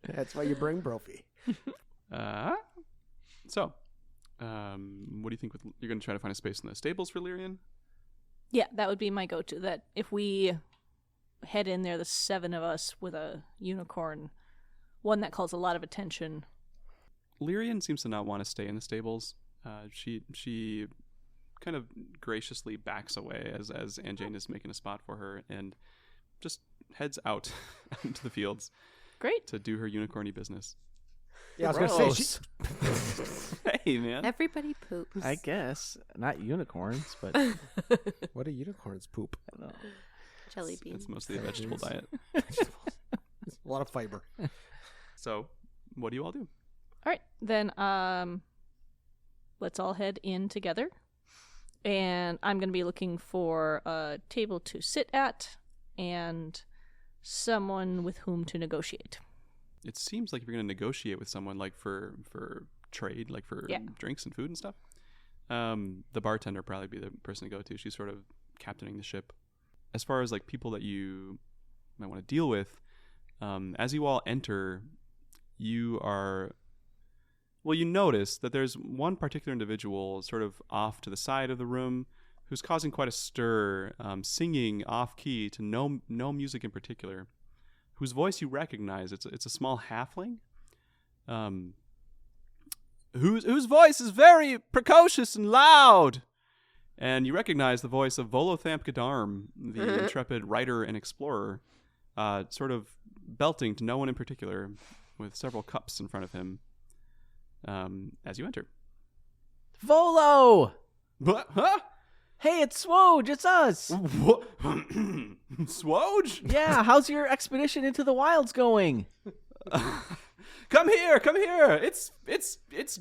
That's why you bring Brophy. So, what do you think? You're going to try to find a space in the stables for Lyrian? Yeah, that would be my go-to. That if we head in there, the 7 of us with a unicorn, one that calls a lot of attention. Lyrian seems to not want to stay in the stables. She kind of graciously backs away as Anjane is making a spot for her and just heads out into the fields. Great. To do her unicorny business. Yeah, I was going to say, Hey, man. Everybody poops. I guess. Not unicorns, but... what do unicorns poop? I don't know. Jelly beans. It's mostly a vegetable diet. A lot of fiber. So, what do you all do? All right, then let's all head in together. And I'm going to be looking for a table to sit at and someone with whom to negotiate. It seems like if you're going to negotiate with someone, like for trade, like for drinks and food and stuff, the bartender probably be the person to go to. She's sort of captaining the ship. As far as like people that you might want to deal with, as you all enter, you notice that there's one particular individual sort of off to the side of the room who's causing quite a stir, singing off key to no music in particular, whose voice you recognize. It's a small halfling, whose voice is very precocious and loud. And you recognize the voice of Volothamp Gadarm, the intrepid writer and explorer, sort of belting to no one in particular, with several cups in front of him. As you enter. Volo! What? Huh? Hey, it's SWOJ! It's us! What? SWOJ? Yeah, how's your expedition into the wilds going? Come here! It's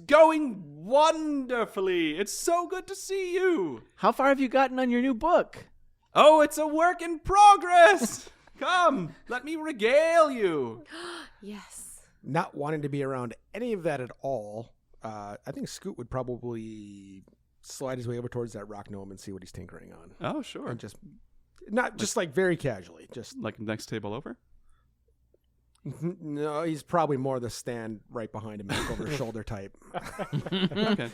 going wonderfully. It's so good to see you. How far have you gotten on your new book? Oh, it's a work in progress. Come, let me regale you. Yes. Not wanting to be around any of that at all, I think Scoot would probably slide his way over towards that rock gnome and see what he's tinkering on. Oh, sure. And just like very casually, just like next table over. No, he's probably more the stand right behind him, look over his shoulder type. Okay.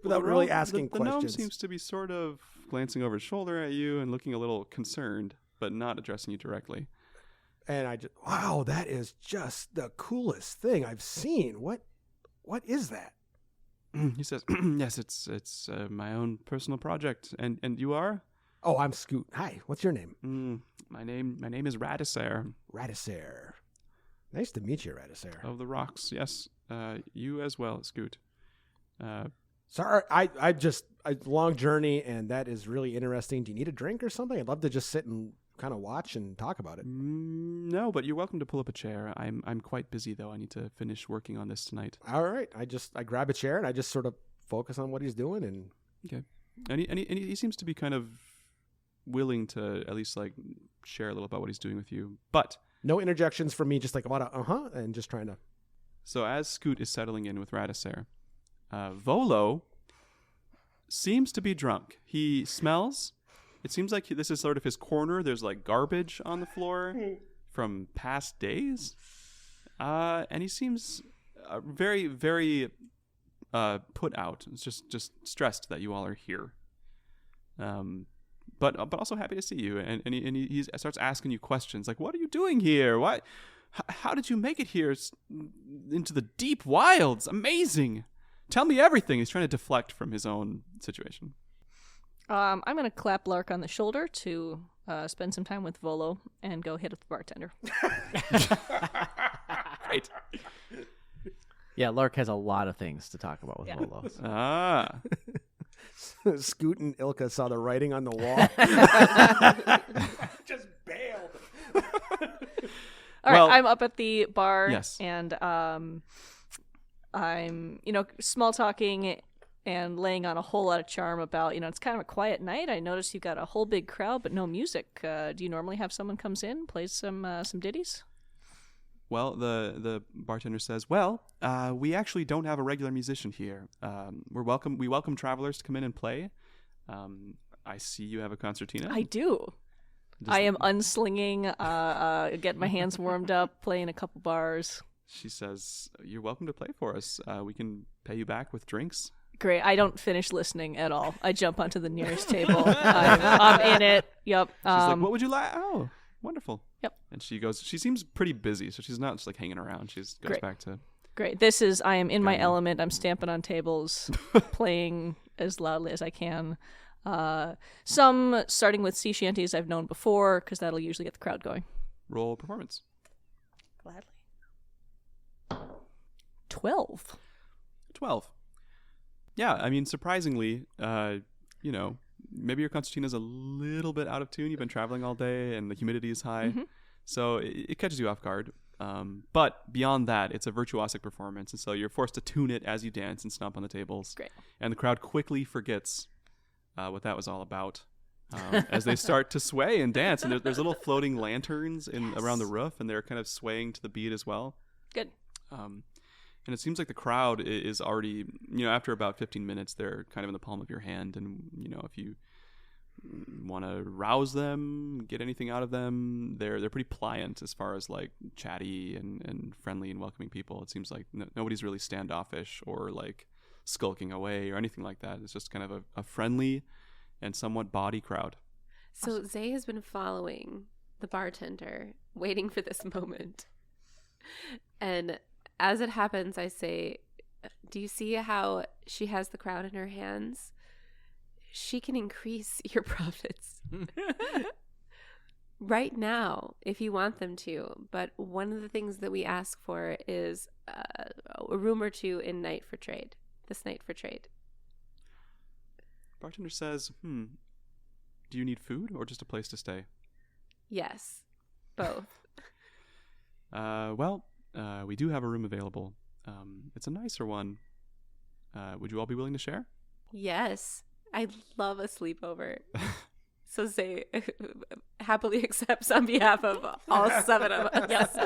Without really asking the gnome questions. seems to be sort of glancing over his shoulder at you and looking a little concerned, but not addressing you directly. And I just, wow, that is just the coolest thing I've seen. What is that? He says, yes, it's my own personal project. And you are? Oh, I'm Scoot. Hi, what's your name? My name is Radisair. Radisair. Nice to meet you, Radisair. Of the Rocks, yes. You as well, Scoot. Sorry, long journey, and that is really interesting. Do you need a drink or something? I'd love to just sit and kind of watch and talk about it. No, but you're welcome to pull up a chair. I'm quite busy though. I need to finish working on this tonight. All right. I grab a chair and I just sort of focus on what he's doing and okay. And he seems to be kind of willing to at least like share a little about what he's doing with you. But no interjections from me, just like a lot of and just trying to. So as Scoot is settling in with Radisair, Volo seems to be drunk. He smells. It seems like this is sort of his corner. There's like garbage on the floor from past days. And he seems very, very put out. It's just stressed that you all are here. But also happy to see you. And he starts asking you questions like, "What are you doing here? Why? How did you make it here into the deep wilds? Amazing! Tell me everything." He's trying to deflect from his own situation. I'm going to clap Lark on the shoulder to spend some time with Volo and go hit up the bartender. Great. Yeah, Lark has a lot of things to talk about with Volo. So. Ah. Scoot and Ilka saw the writing on the wall. Just bailed. All right, I'm up at the bar. Yes. And I'm, small talking and laying on a whole lot of charm about, it's kind of a quiet night. I noticed you got a whole big crowd, but no music. Do you normally have someone comes in, plays some ditties? Well, the bartender says, "Well, we actually don't have a regular musician here. We welcome travelers to come in and play. I see you have a concertina." I do. I am unslinging, getting my hands warmed up, playing a couple bars. She says, "You're welcome to play for us. We can pay you back with drinks." Great. I don't finish listening at all. I jump onto the nearest table. I'm in it. Yep. She's like, "What would you like?" "Oh, wonderful." Yep. And she seems pretty busy, so she's not just like hanging around. She goes Great. back to... Great. I am in my element. I'm stamping on tables, playing as loudly as I can. Some starting with sea shanties I've known before, because that'll usually get the crowd going. Roll performance. Gladly. 12. 12. Yeah, I mean, surprisingly, maybe your concertina's a little bit out of tune. You've been traveling all day and the humidity is high. Mm-hmm. So it catches you off guard. But beyond that, it's a virtuosic performance. And so you're forced to tune it as you dance and stomp on the tables. Great. And the crowd quickly forgets what that was all about as they start to sway and dance. And there's little floating lanterns around the roof, and they're kind of swaying to the beat as well. Good. And it seems like the crowd is already, after about 15 minutes, they're kind of in the palm of your hand. And, if you want to rouse them, get anything out of them, they're pretty pliant as far as like chatty and friendly and welcoming people. It seems like nobody's really standoffish or like skulking away or anything like that. It's just kind of a friendly and somewhat bawdy crowd. So Zay has been following the bartender, waiting for this moment. And as it happens, I say, "Do you see how she has the crowd in her hands? She can increase your profits right now if you want them to. But one of the things that we ask for is a room or two in this night for trade." Bartender says, "Do you need food or just a place to stay?" Yes, both. We do have a room available. It's a nicer one. Would you all be willing to share? Yes, I love a sleepover. So Zay happily accepts on behalf of all 7 of us. Yes.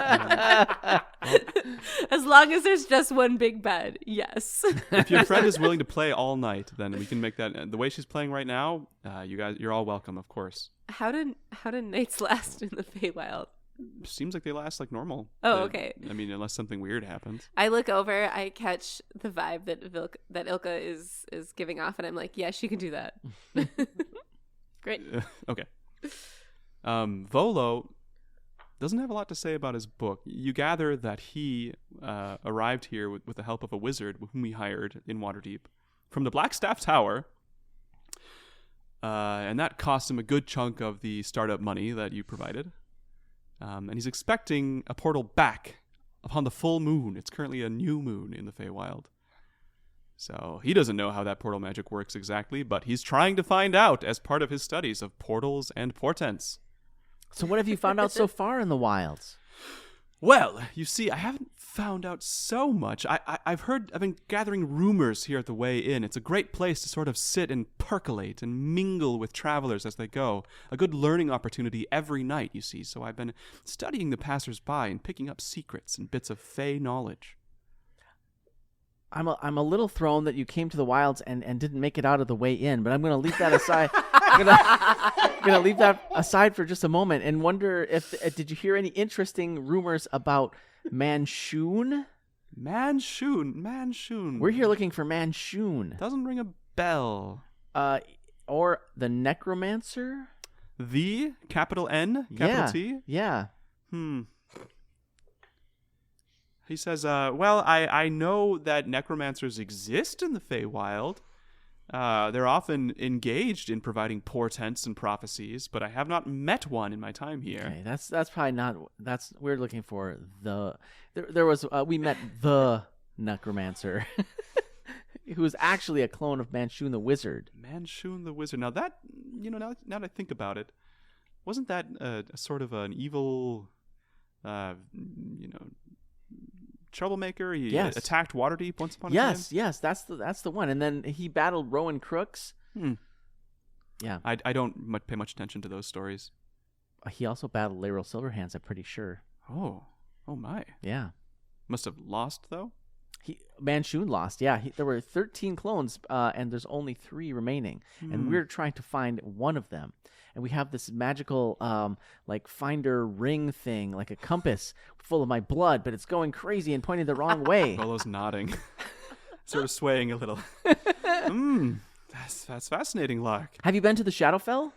As long as there's just one big bed, yes. If your friend is willing to play all night, then we can make that. The way she's playing right now, you're all welcome, of course. How do nights last in the Feywild? Seems like they last like normal. Oh, okay. I mean, unless something weird happens. I look over, I catch the vibe that Ilka is giving off, and I'm like, yeah, she can do that. Great. Okay. Volo doesn't have a lot to say about his book. You gather that he arrived here with the help of a wizard whom we hired in Waterdeep from the Blackstaff Tower. And that cost him a good chunk of the startup money that you provided. And he's expecting a portal back upon the full moon. It's currently a new moon in the Feywild. So he doesn't know how that portal magic works exactly, but he's trying to find out as part of his studies of portals and portents. So what have you found out so far in the wilds? Well, you see, I haven't found out so much. I've been gathering rumors here at the Way Inn. It's a great place to sort of sit and percolate and mingle with travelers as they go. A good learning opportunity every night, you see. So I've been studying the passers-by and picking up secrets and bits of Fey knowledge. I'm a little thrown that you came to the wilds and didn't make it out of the Way Inn, but I'm going to leave that aside. I'm going to leave that aside for just a moment and wonder if did you hear any interesting rumors about Manshoon? Manshoon. We're here looking for Manshoon. Doesn't ring a bell. Or the necromancer? The capital N, capital T? Yeah. He says, well, I know that necromancers exist in the Feywild. They're often engaged in providing portents and prophecies, but I have not met one in my time here. Okay, that's probably not. We're looking for the. There was we met the necromancer, who was actually a clone of Manshoon the wizard. Manshoon the wizard. Now that now that I think about it, wasn't that a sort of an evil, troublemaker? He attacked Waterdeep once upon a time. Yes, that's the one. And then he battled Rowan Crooks. Yeah, I don't pay much attention to those stories. He also battled Laeral Silverhands, I'm pretty sure. Oh my. Yeah, must have lost though. Manshoon lost. Yeah, there were 13 clones, and there's only 3 remaining, and we're trying to find one of them. And we have this magical, finder ring thing, like a compass full of my blood, but it's going crazy and pointing the wrong way. Volo's nodding, sort of swaying a little. That's fascinating, Lark. Have you been to the Shadowfell?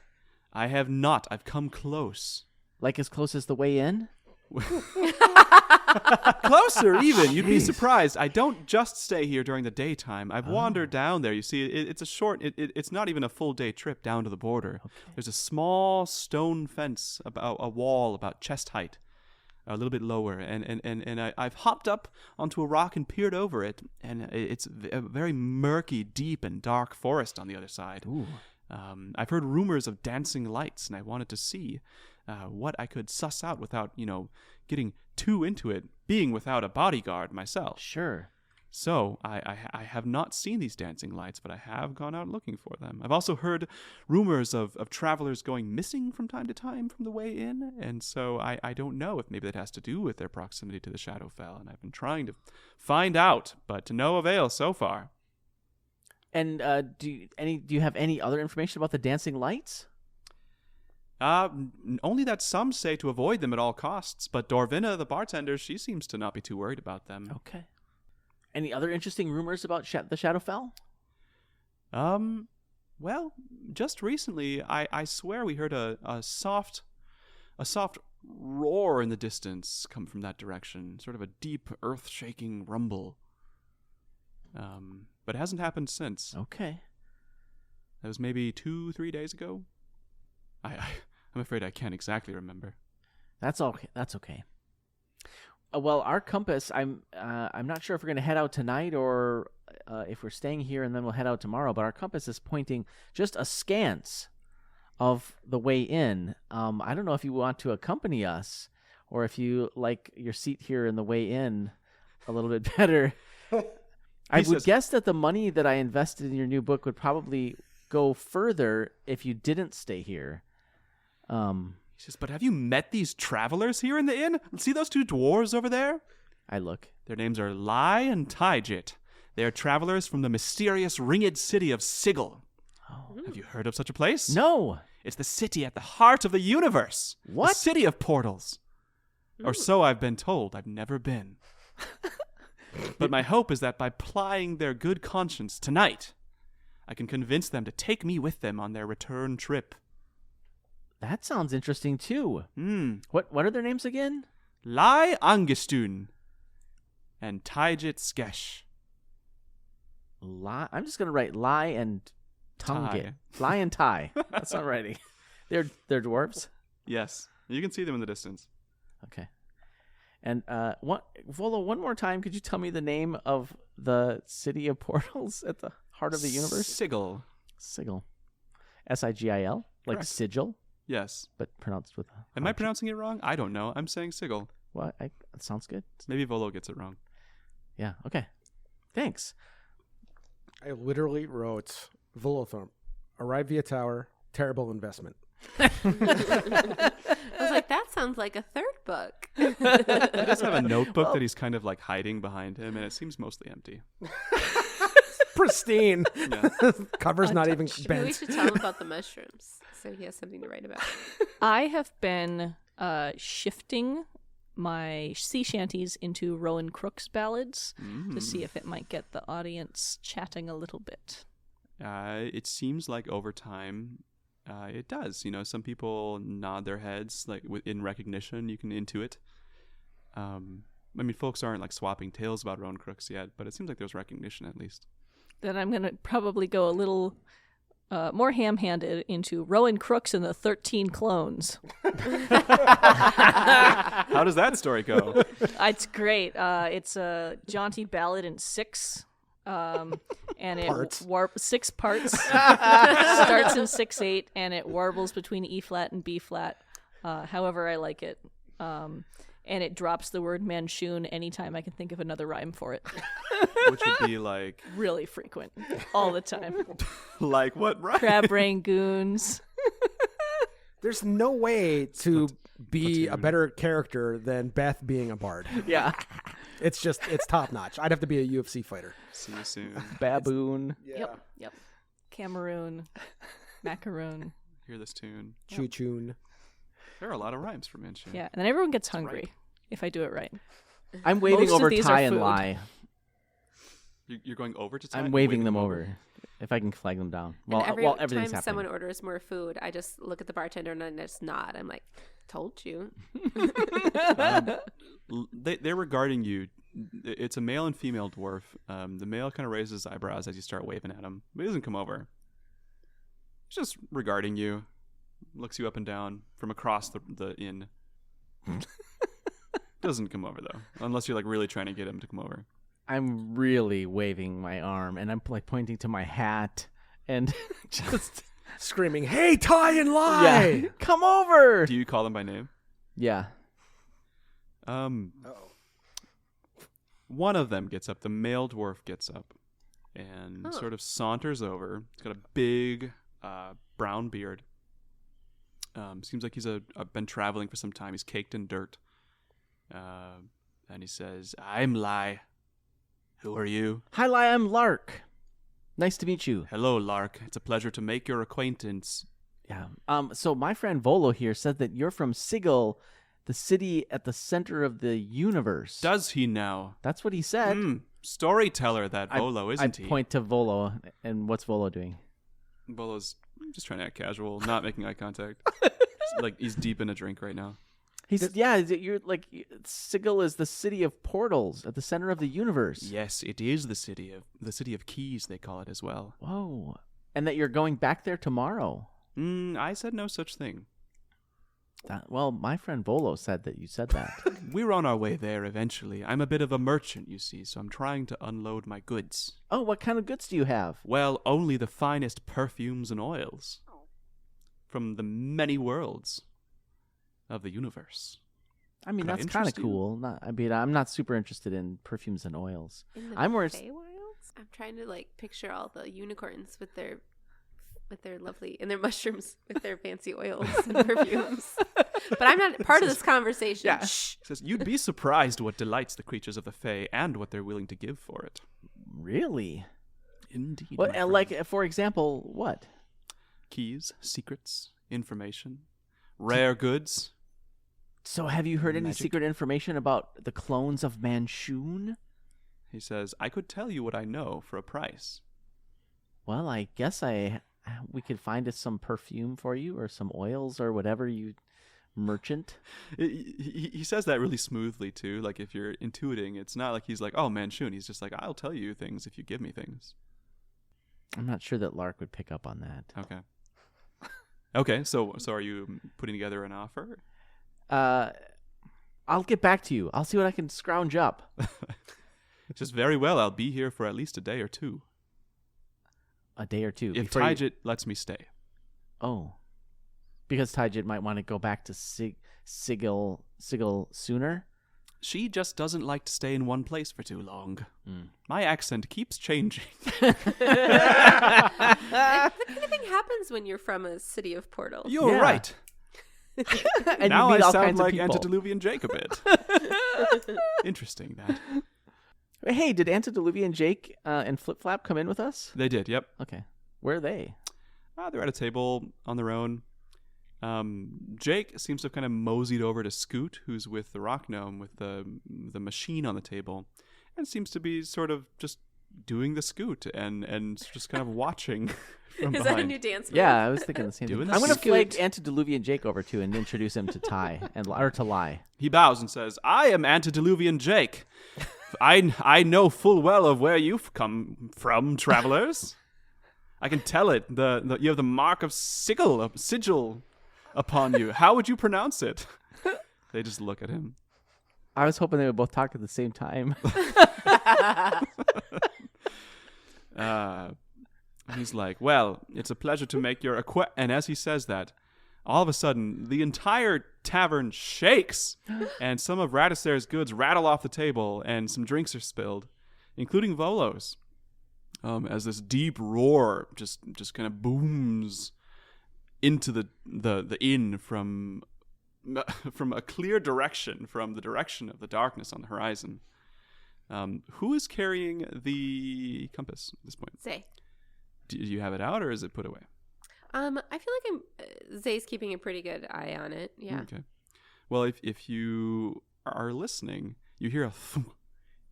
I have not. I've come close. Like as close as the way in? Closer even. You'd be surprised. I don't just stay here during the daytime. I've wandered down there. You see, it's a short, it's not even a full day trip down to the border. Okay. There's a small stone fence, about a wall about chest height, a little bit lower, and I've hopped up onto a rock and peered over it, and it's a very murky, deep, and dark forest on the other side. Ooh. I've heard rumors of dancing lights, and I wanted to see what I could suss out without, getting too into it, being without a bodyguard myself. Sure. So I have not seen these dancing lights, but I have gone out looking for them. I've also heard rumors of travelers going missing from time to time from the way in, and so I don't know if maybe that has to do with their proximity to the Shadowfell, and I've been trying to find out, but to no avail so far. And do you have any other information about the dancing lights? Only that some say to avoid them at all costs, but Dorvina, the bartender, she seems to not be too worried about them. Okay. Any other interesting rumors about the Shadowfell? Well, just recently, I swear we heard a soft roar in the distance come from that direction, sort of a deep, earth-shaking rumble. But it hasn't happened since. Okay. That was maybe 2-3 days ago. I'm afraid I can't exactly remember. That's okay. That's okay. Well, our compass, I'm not sure if we're going to head out tonight or if we're staying here and then we'll head out tomorrow, but our compass is pointing just askance of the way in. I don't know if you want to accompany us or if you like your seat here in the way in a little bit better. I would guess that the money that I invested in your new book would probably go further if you didn't stay here. He says, but have you met these travelers here in the inn? See those 2 dwarves over there? I look. Their names are Lai and Taijit. They are travelers from the mysterious ringed city of Sigil. Oh. Have you heard of such a place? No. It's the city at the heart of the universe. What? The city of portals. Or so I've been told. I've never been. But my hope is that by plying their good conscience tonight, I can convince them to take me with them on their return trip. That sounds interesting too. What are their names again? Lai Angistun and Taijit Skesh. I'm just gonna write Lai and Tungit. Lai and Tai. That's not writing. They're dwarves. Yes, you can see them in the distance. Okay. And Volo, one more time, could you tell me the name of the city of portals at the heart of the universe? Sigil. Sigil. S-I-G-I-L? Like Correct. sigil? Yes. But pronounced with a... Am I pronouncing it wrong? I don't know. I'm saying Sigil. What? That sounds good. Maybe Volo gets it wrong. Yeah, okay. Thanks. I literally wrote Volotherm. Arrived via tower. Terrible investment. I was like, that sounds like a third book. He does have a notebook that he's kind of like hiding behind him, and it seems mostly empty. Pristine. Yeah. Cover's not even Maybe we bent. should tell him about the mushrooms so he has something to write about. I have been shifting my sea shanties into Rowan Crook's ballads to see if it might get the audience chatting a little bit. It seems like over time, it does. You know, some people nod their heads like in recognition. You can intuit. I mean, folks aren't like swapping tales about Rowan Crooks yet, but it seems like there's recognition at least. Then I'm going to probably go a little more ham-handed into Rowan Crooks and the 13 Clones. How does that story go? It's great. It's a jaunty ballad in 6. And it Parts. 6 parts. Starts in 6/8 and it warbles between E flat and B flat. However I like it. And it drops the word Manchun anytime I can think of another rhyme for it. Which would be like Really frequent. All the time. like what, right? Crab rangoons. There's no way to be a platoon. better character than Beth being a bard. Yeah. It's top notch. I'd have to be a UFC fighter. See you soon. Baboon. Yep. Cameroon. Macaroon. Hear this tune. Choo choon. There are a lot of rhymes for Manchun. Yeah, and then everyone gets hungry if I do it right. I'm waving Most of over these Ty are and food. Lie. You're going over to Ty? I'm waving them over. If I can flag them down. Well, and every while time everything's happening. someone orders more food, I just look at the bartender and I just nod. I'm like, told you. They're regarding you. It's a male and female dwarf. The male kind of raises his eyebrows as you start waving at him, but he doesn't come over. He's just regarding you. Looks you up and down from across the inn. Doesn't come over though, unless you're like really trying to get him to come over. I'm really waving my arm, and I'm like pointing to my hat, and just Screaming, hey, Ty and Lie! yeah, come over. Do you call them by name? Yeah. One of them gets up. The male dwarf gets up and sort of saunters over. He's got a big brown beard. Seems like he's been traveling for some time. He's caked in dirt. And he says, I'm Lie. Who are you? Hi, Lie. I'm Lark. Nice to meet you. Hello, Lark. It's a pleasure to make your acquaintance. Yeah. So my friend Volo here said that you're from Sigil, the city at the center of the universe. Does he now? That's what he said. Storyteller, that Volo, isn't he? I point to Volo, and what's Volo doing? Volo's just trying to act casual, not making eye contact. Like he's deep in a drink right now. You're like Sigil is the city of portals at the center of the universe. Yes, it is the city of keys, they call it as well. Whoa. And that you're going back there tomorrow. I said no such thing. Well, my friend Volo said that you said that. We're on our way there eventually. I'm a bit of a merchant, you see, so I'm trying to unload my goods. Oh, what kind of goods do you have? Well, only the finest perfumes and oils from the many worlds of the universe. I mean, Could I that's kind of interest you? cool. I'm not super interested in perfumes and oils. In the I'm more. Feywilds? I'm trying to like picture all the unicorns with their lovely and their mushrooms with their fancy oils and perfumes. But I'm not part of this conversation. Yeah. Shh. It says, you'd be surprised what delights the creatures of the Fae and what they're willing to give for it. Really? Indeed. What? my friend. Like, for example, what? Keys, secrets, information, rare goods. So, have you heard any Magic. secret information about the clones of Manchun? He says, I could tell you what I know for a price. Well, I guess we could find us some perfume for you, or some oils, or whatever you merchant. He says that really smoothly, too. Like, if you're intuiting, it's not like he's like, oh, Manchun. He's just like, I'll tell you things if you give me things. I'm not sure that Lark would pick up on that. Okay. Okay, so are you putting together an offer? I'll get back to you. I'll see what I can scrounge up. Just very well. I'll be here for at least a day or two. A day or two. If before you- Taijit lets me stay. Oh. Because Taijit might want to go back to Sigil sooner? She just doesn't like to stay in one place for too long. Mm. My accent keeps changing. That kind of thing happens when you're from a city of portals. You're Yeah. right. And Now you I meet all sound kinds of like people. Antediluvian Jake a bit. Interesting, that. Hey, did Antediluvian Jake and Flip Flap come in with us? They did, yep. Okay. Where are they? They're at a table on their own. Jake seems to have kind of moseyed over to Scoot, who's with the rock gnome with the machine on the table, and seems to be sort of just doing the Scoot and just kind of watching from Is behind. that a new dance move? Yeah, I was thinking the same Doing thing. the I'm going to scoot. flag Antediluvian Jake over too and introduce him to Ty or to Lie. He bows and says, "I am Antediluvian Jake. I know full well of where you've come from, travelers. I can tell it. You have the mark of sigil upon you. How would you pronounce it?" They just look at him. I was hoping they would both talk at the same time. He's like, "Well, it's a pleasure to make your acquaintance." And as he says that, all of a sudden, the entire tavern shakes, and some of Radisair's goods rattle off the table, and some drinks are spilled, including Volo's. As this deep roar just kind of booms into the inn from a clear direction, from the direction of the darkness on the horizon. Who is carrying the compass at this point? Zay. Do you have it out, or is it put away? I feel like Zay's keeping a pretty good eye on it. Yeah. Okay. Well, if you are listening, you hear a thump,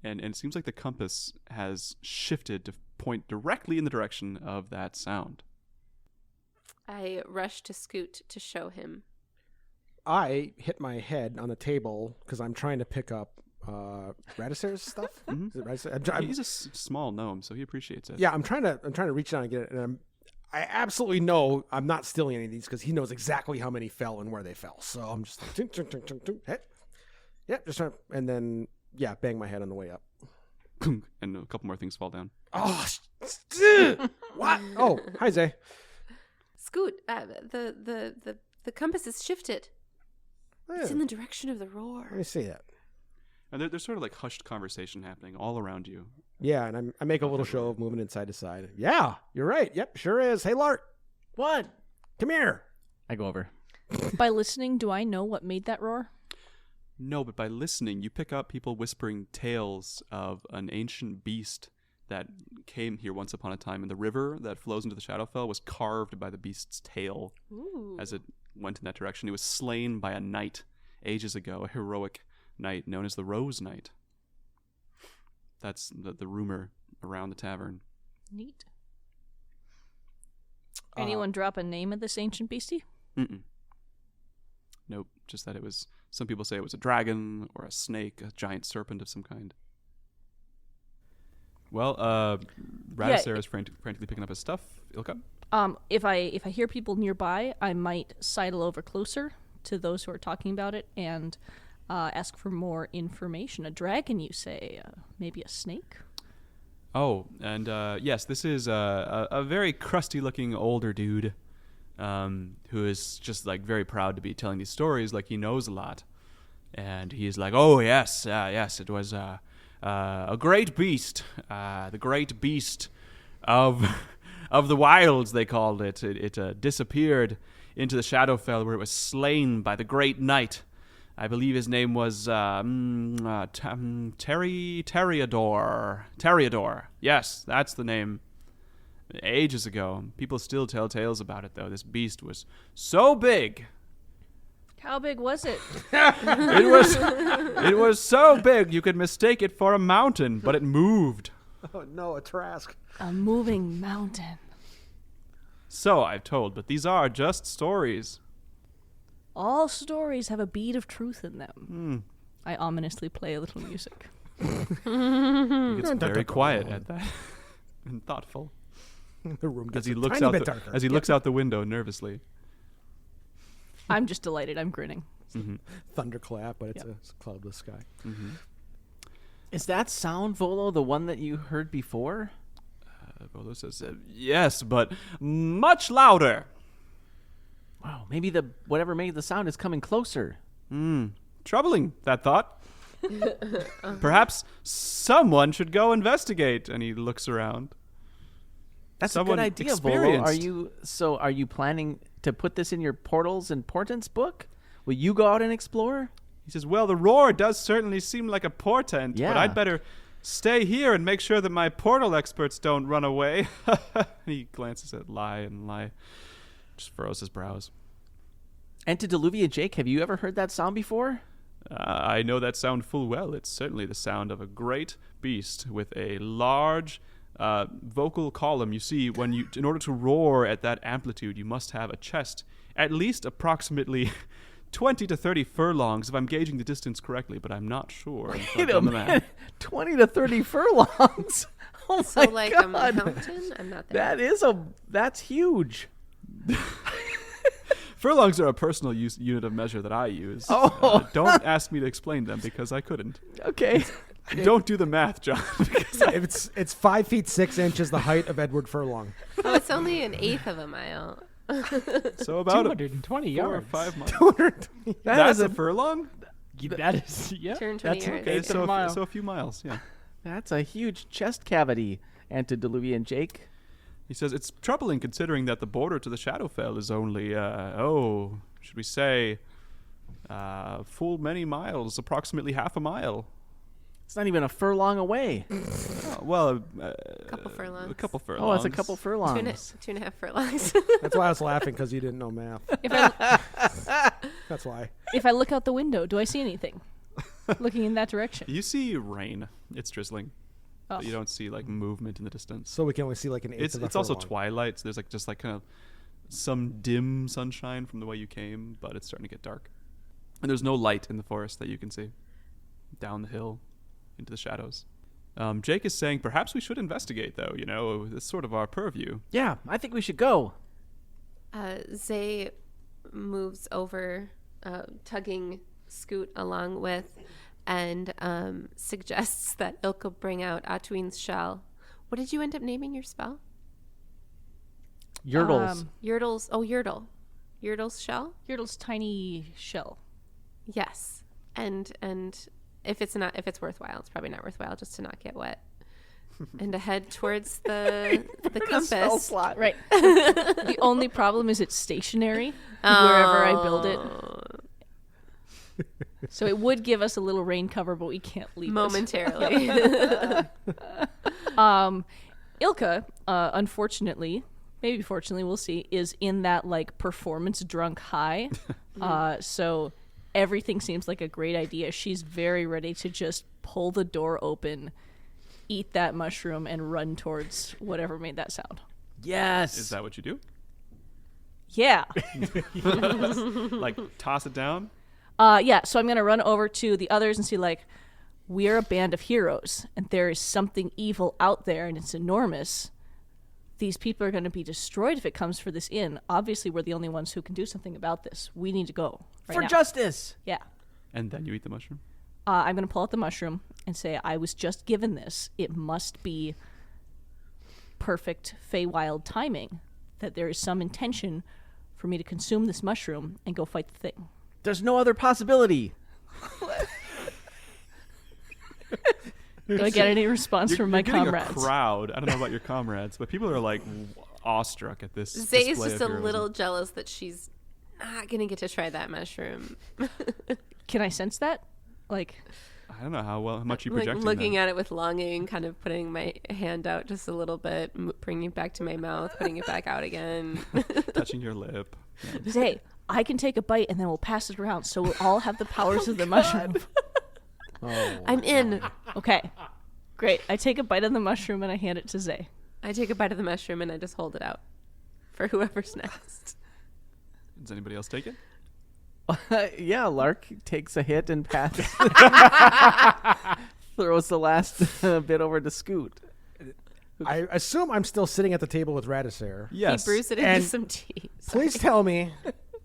and it seems like the compass has shifted to point directly in the direction of that sound. I rush to Scoot to show him. I hit my head on the table because I'm trying to pick up Radisair's stuff. Mhm. Is it Radisair? He's a small gnome, so he appreciates it. Yeah, I'm trying to reach down and get it, and I absolutely know I'm not stealing any of these because he knows exactly how many fell and where they fell. So I'm just like, tink, tink, tink, tink, tink, hey. Yeah, just trying, and then bang my head on the way up. And a couple more things fall down. Oh, what? Oh, hi Zay. Scoot, the compass is shifted. It's in the direction of the roar. Let me see that. And there's sort of like hushed conversation happening all around you. Yeah, and I make a little show of moving inside to side. Yeah, you're right. Yep, sure is. Hey, Lark. What? Come here. I go over. By listening, do I know what made that roar? No, but by listening, you pick up people whispering tales of an ancient beast that came here once upon a time, and the river that flows into the Shadowfell was carved by the beast's tail. Ooh. As it went in that direction. He was slain by a knight ages ago, a heroic knight known as the Rose Knight. That's the rumor around the tavern. Neat. Anyone drop a name of this ancient beastie? Mm-mm. Nope, just that it was, some people say it was a dragon or a snake, a giant serpent of some kind. Well, Radisair is frantically picking up his stuff. Ilka? If I hear people nearby, I might sidle over closer to those who are talking about it and ask for more information. A dragon, you say? Maybe a snake? Oh, and yes, this is a very crusty-looking older dude who is just like very proud to be telling these stories, like he knows a lot. And he's like, "Oh yes, yes, it was a great beast, the great beast of the wilds," they called it. It disappeared into the Shadowfell, where it was slain by the great knight. I believe his name was Teriador. Yes, that's the name. Ages ago. People still tell tales about it, though. This beast was so big. How big was it? It was so big you could mistake it for a mountain, but it moved. Oh no, a Trask. A moving mountain. So I've told, but these are just stories. All stories have a bead of truth in them. I ominously play a little music. He gets very quiet at that and thoughtful The room as gets he a looks tiny out bit darker. looks out the window nervously. I'm just delighted. I'm grinning. Thunderclap, but it's Yep. a cloudless sky. Is that sound, Volo, the one that you heard before? Volo says, "Yes, but much louder." Wow, maybe the whatever made the sound is coming closer. Troubling, that thought. Perhaps someone should go investigate. And he looks around. That's Someone a good idea, Volo. experienced. Are you planning to put this in your portals and portents book? Will you go out and explore? He says, "Well, the roar does certainly seem like a portent, Yeah. but I'd better stay here and make sure that my portal experts don't run away." He glances at Lai, and Lai just furrows his brows. Antediluvian Jake, have you ever heard that sound before? I know that sound full well. It's certainly the sound of a great beast with a large vocal column. You see, in order to roar at that amplitude, you must have a chest at least approximately 20 to 30 furlongs, if I'm gauging the distance correctly, but I'm not sure. Wait a minute. 20 to 30 furlongs. Oh So my like God. a mountain? I'm not there. That's huge. Furlongs are a personal unit of measure that I use. Oh. Don't ask me to explain them because I couldn't. Okay. Don't do the math, John. because It's 5 feet 6 inches, the height of Edward Furlong. Oh, it's only an eighth of a mile. So about 220 4 or yards. 5 miles. is That's a furlong? That is, yeah. 220 That's yards. Okay, eighth of a mile. so a few miles, yeah. That's a huge chest cavity, Antediluvian Jake. He says, it's troubling considering that the border to the Shadowfell is only, should we say, full many miles, approximately half a mile. It's not even a furlong away. Well, Couple furlongs. a couple furlongs. Oh, it's a couple Two and a, furlongs. 2.5 furlongs. That's why I was laughing, because you didn't know math. That's why. If I look out the window, do I see anything? Looking in that direction. You see rain. It's drizzling. Oh. But you don't see, like, movement in the distance. So we can only see like an eighth of a It's also furlong. twilight, so there's, like, just, like, kind of some dim sunshine from the way you came, but it's starting to get dark. And there's no light in the forest that you can see down the hill into the shadows. Jake is saying perhaps we should investigate, though. You know, it's sort of our purview. Yeah, I think we should go. Zay moves over, tugging Scoot along with, and suggests that Ilka bring out Atuin's shell. What did you end up naming your spell? Yurtles. Yurtle's. Oh, Yurtle. Yurtle's shell. Yurtle's tiny shell. Yes, and if it's worthwhile, it's probably not worthwhile just to not get wet, and to head towards the compass. slot. Right. The only problem is it's stationary wherever I build it. So it would give us a little rain cover, but we can't leave it. Momentarily. Ilka, unfortunately, maybe fortunately, we'll see, is in that like performance drunk high. So everything seems like a great idea. She's very ready to just pull the door open, eat that mushroom, and run towards whatever made that sound. Yes. Is that what you do? Yeah. Like, toss it down? Yeah, so I'm going to run over to the others and see, like, we're a band of heroes, and there is something evil out there, and it's enormous. These people are going to be destroyed if it comes for this inn. Obviously, we're the only ones who can do something about this. We need to go right For now. justice. Yeah. And then you eat the mushroom? I'm going to pull out the mushroom and say, I was just given this. It must be perfect Feywild timing, that there is some intention for me to consume this mushroom and go fight the thing. There's no other possibility. Do I get any response from my you're getting comrades? a crowd. I don't know about your comrades, but people are, like, awestruck at this Zay is display just of a heroism. little jealous that she's not gonna get to try that mushroom. Can I sense that? Like, I don't know how much you Like project. looking at it with longing, kind of putting my hand out just a little bit, bringing it back to my mouth, putting it back out again. touching your lip. Zay, I can take a bite and then we'll pass it around, so we'll all have the powers of the mushroom. I'm in. Okay, great. I take a bite of the mushroom and I hand it to Zay. I take a bite of the mushroom and I just hold it out for whoever's next. Does anybody else take it? Yeah, Lark takes a hit and passes. Throws the last bit over to Scoot. I assume I'm still sitting at the table with Radisare. Yes. He brews it into And some tea. Please tell me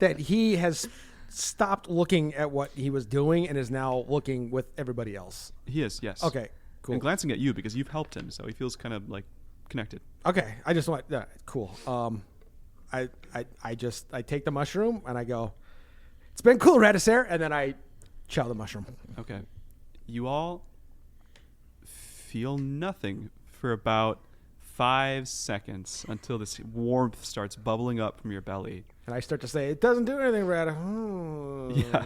that he has stopped looking at what he was doing and is now looking with everybody else. He is, yes. Okay, cool. And glancing at you because you've helped him, so he feels kind of, like, connected. Okay, I just want cool. I take the mushroom and I go, it's been cool, Radisare, and then I chow the mushroom. Okay. You all feel nothing for about 5 seconds until this warmth starts bubbling up from your belly. And I start to say, it doesn't do anything, Rad. Yeah.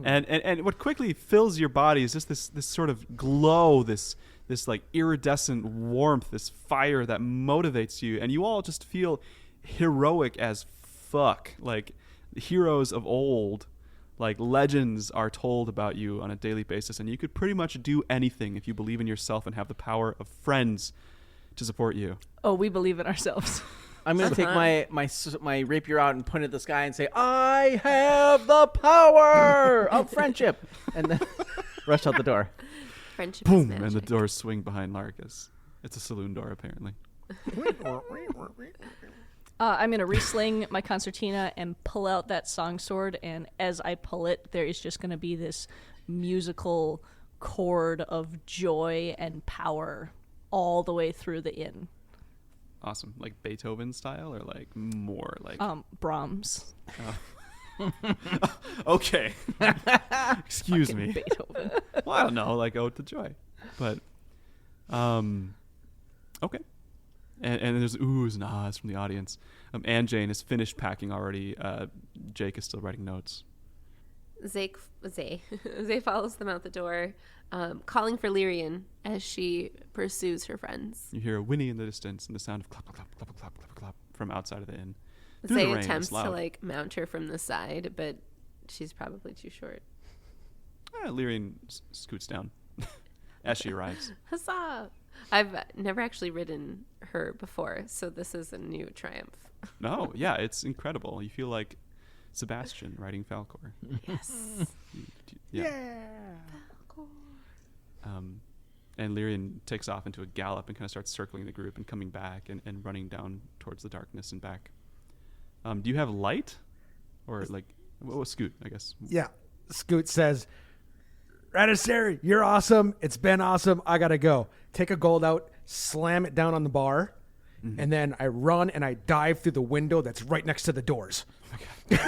And what quickly fills your body is just this sort of glow, this like iridescent warmth, this fire that motivates you, and you all just feel heroic as fuck. Like, heroes of old, like legends are told about you on a daily basis, and you could pretty much do anything if you believe in yourself and have the power of friends to support you. Oh, we believe in ourselves. I'm going to take my rapier out and point at the sky and say, I have the power of friendship. And then rush out the door. Friendship Boom! is magic. And the doors swing behind Larkus. It's a saloon door, apparently. I'm going to resling my concertina and pull out that song sword, and as I pull it, there is just going to be this musical chord of joy and power all the way through the inn. Awesome. Like Beethoven style, or like more like... Brahms. Okay. Excuse me. Beethoven. Well, I don't know, like Ode to Joy. But, okay. And there's oohs and ahs from the audience. And Jane is finished packing already. Jake is still writing notes. Zay follows them out the door, calling for Lyrian as she pursues her friends. You hear a whinny in the distance and the sound of clap, clap, clap, clap, clap, clap from outside of the inn. Through Zay the rain, it's attempts to loud. like mount her from the side, but she's probably too short. Lyrian scoots down as she arrives. Huzzah! I've never actually ridden her before, so this is a new triumph. No, yeah, it's incredible. You feel like Sebastian riding Falcor. Yes. Yeah. And Lyrian takes off into a gallop and kind of starts circling the group and coming back and running down towards the darkness and back. Do you have light? Or like, Scoot, I guess. Yeah. Scoot says, Radissari, you're awesome. It's been awesome. I got to go. Take a gold out, slam it down on the bar, and then I run and I dive through the window that's right next to the doors. He's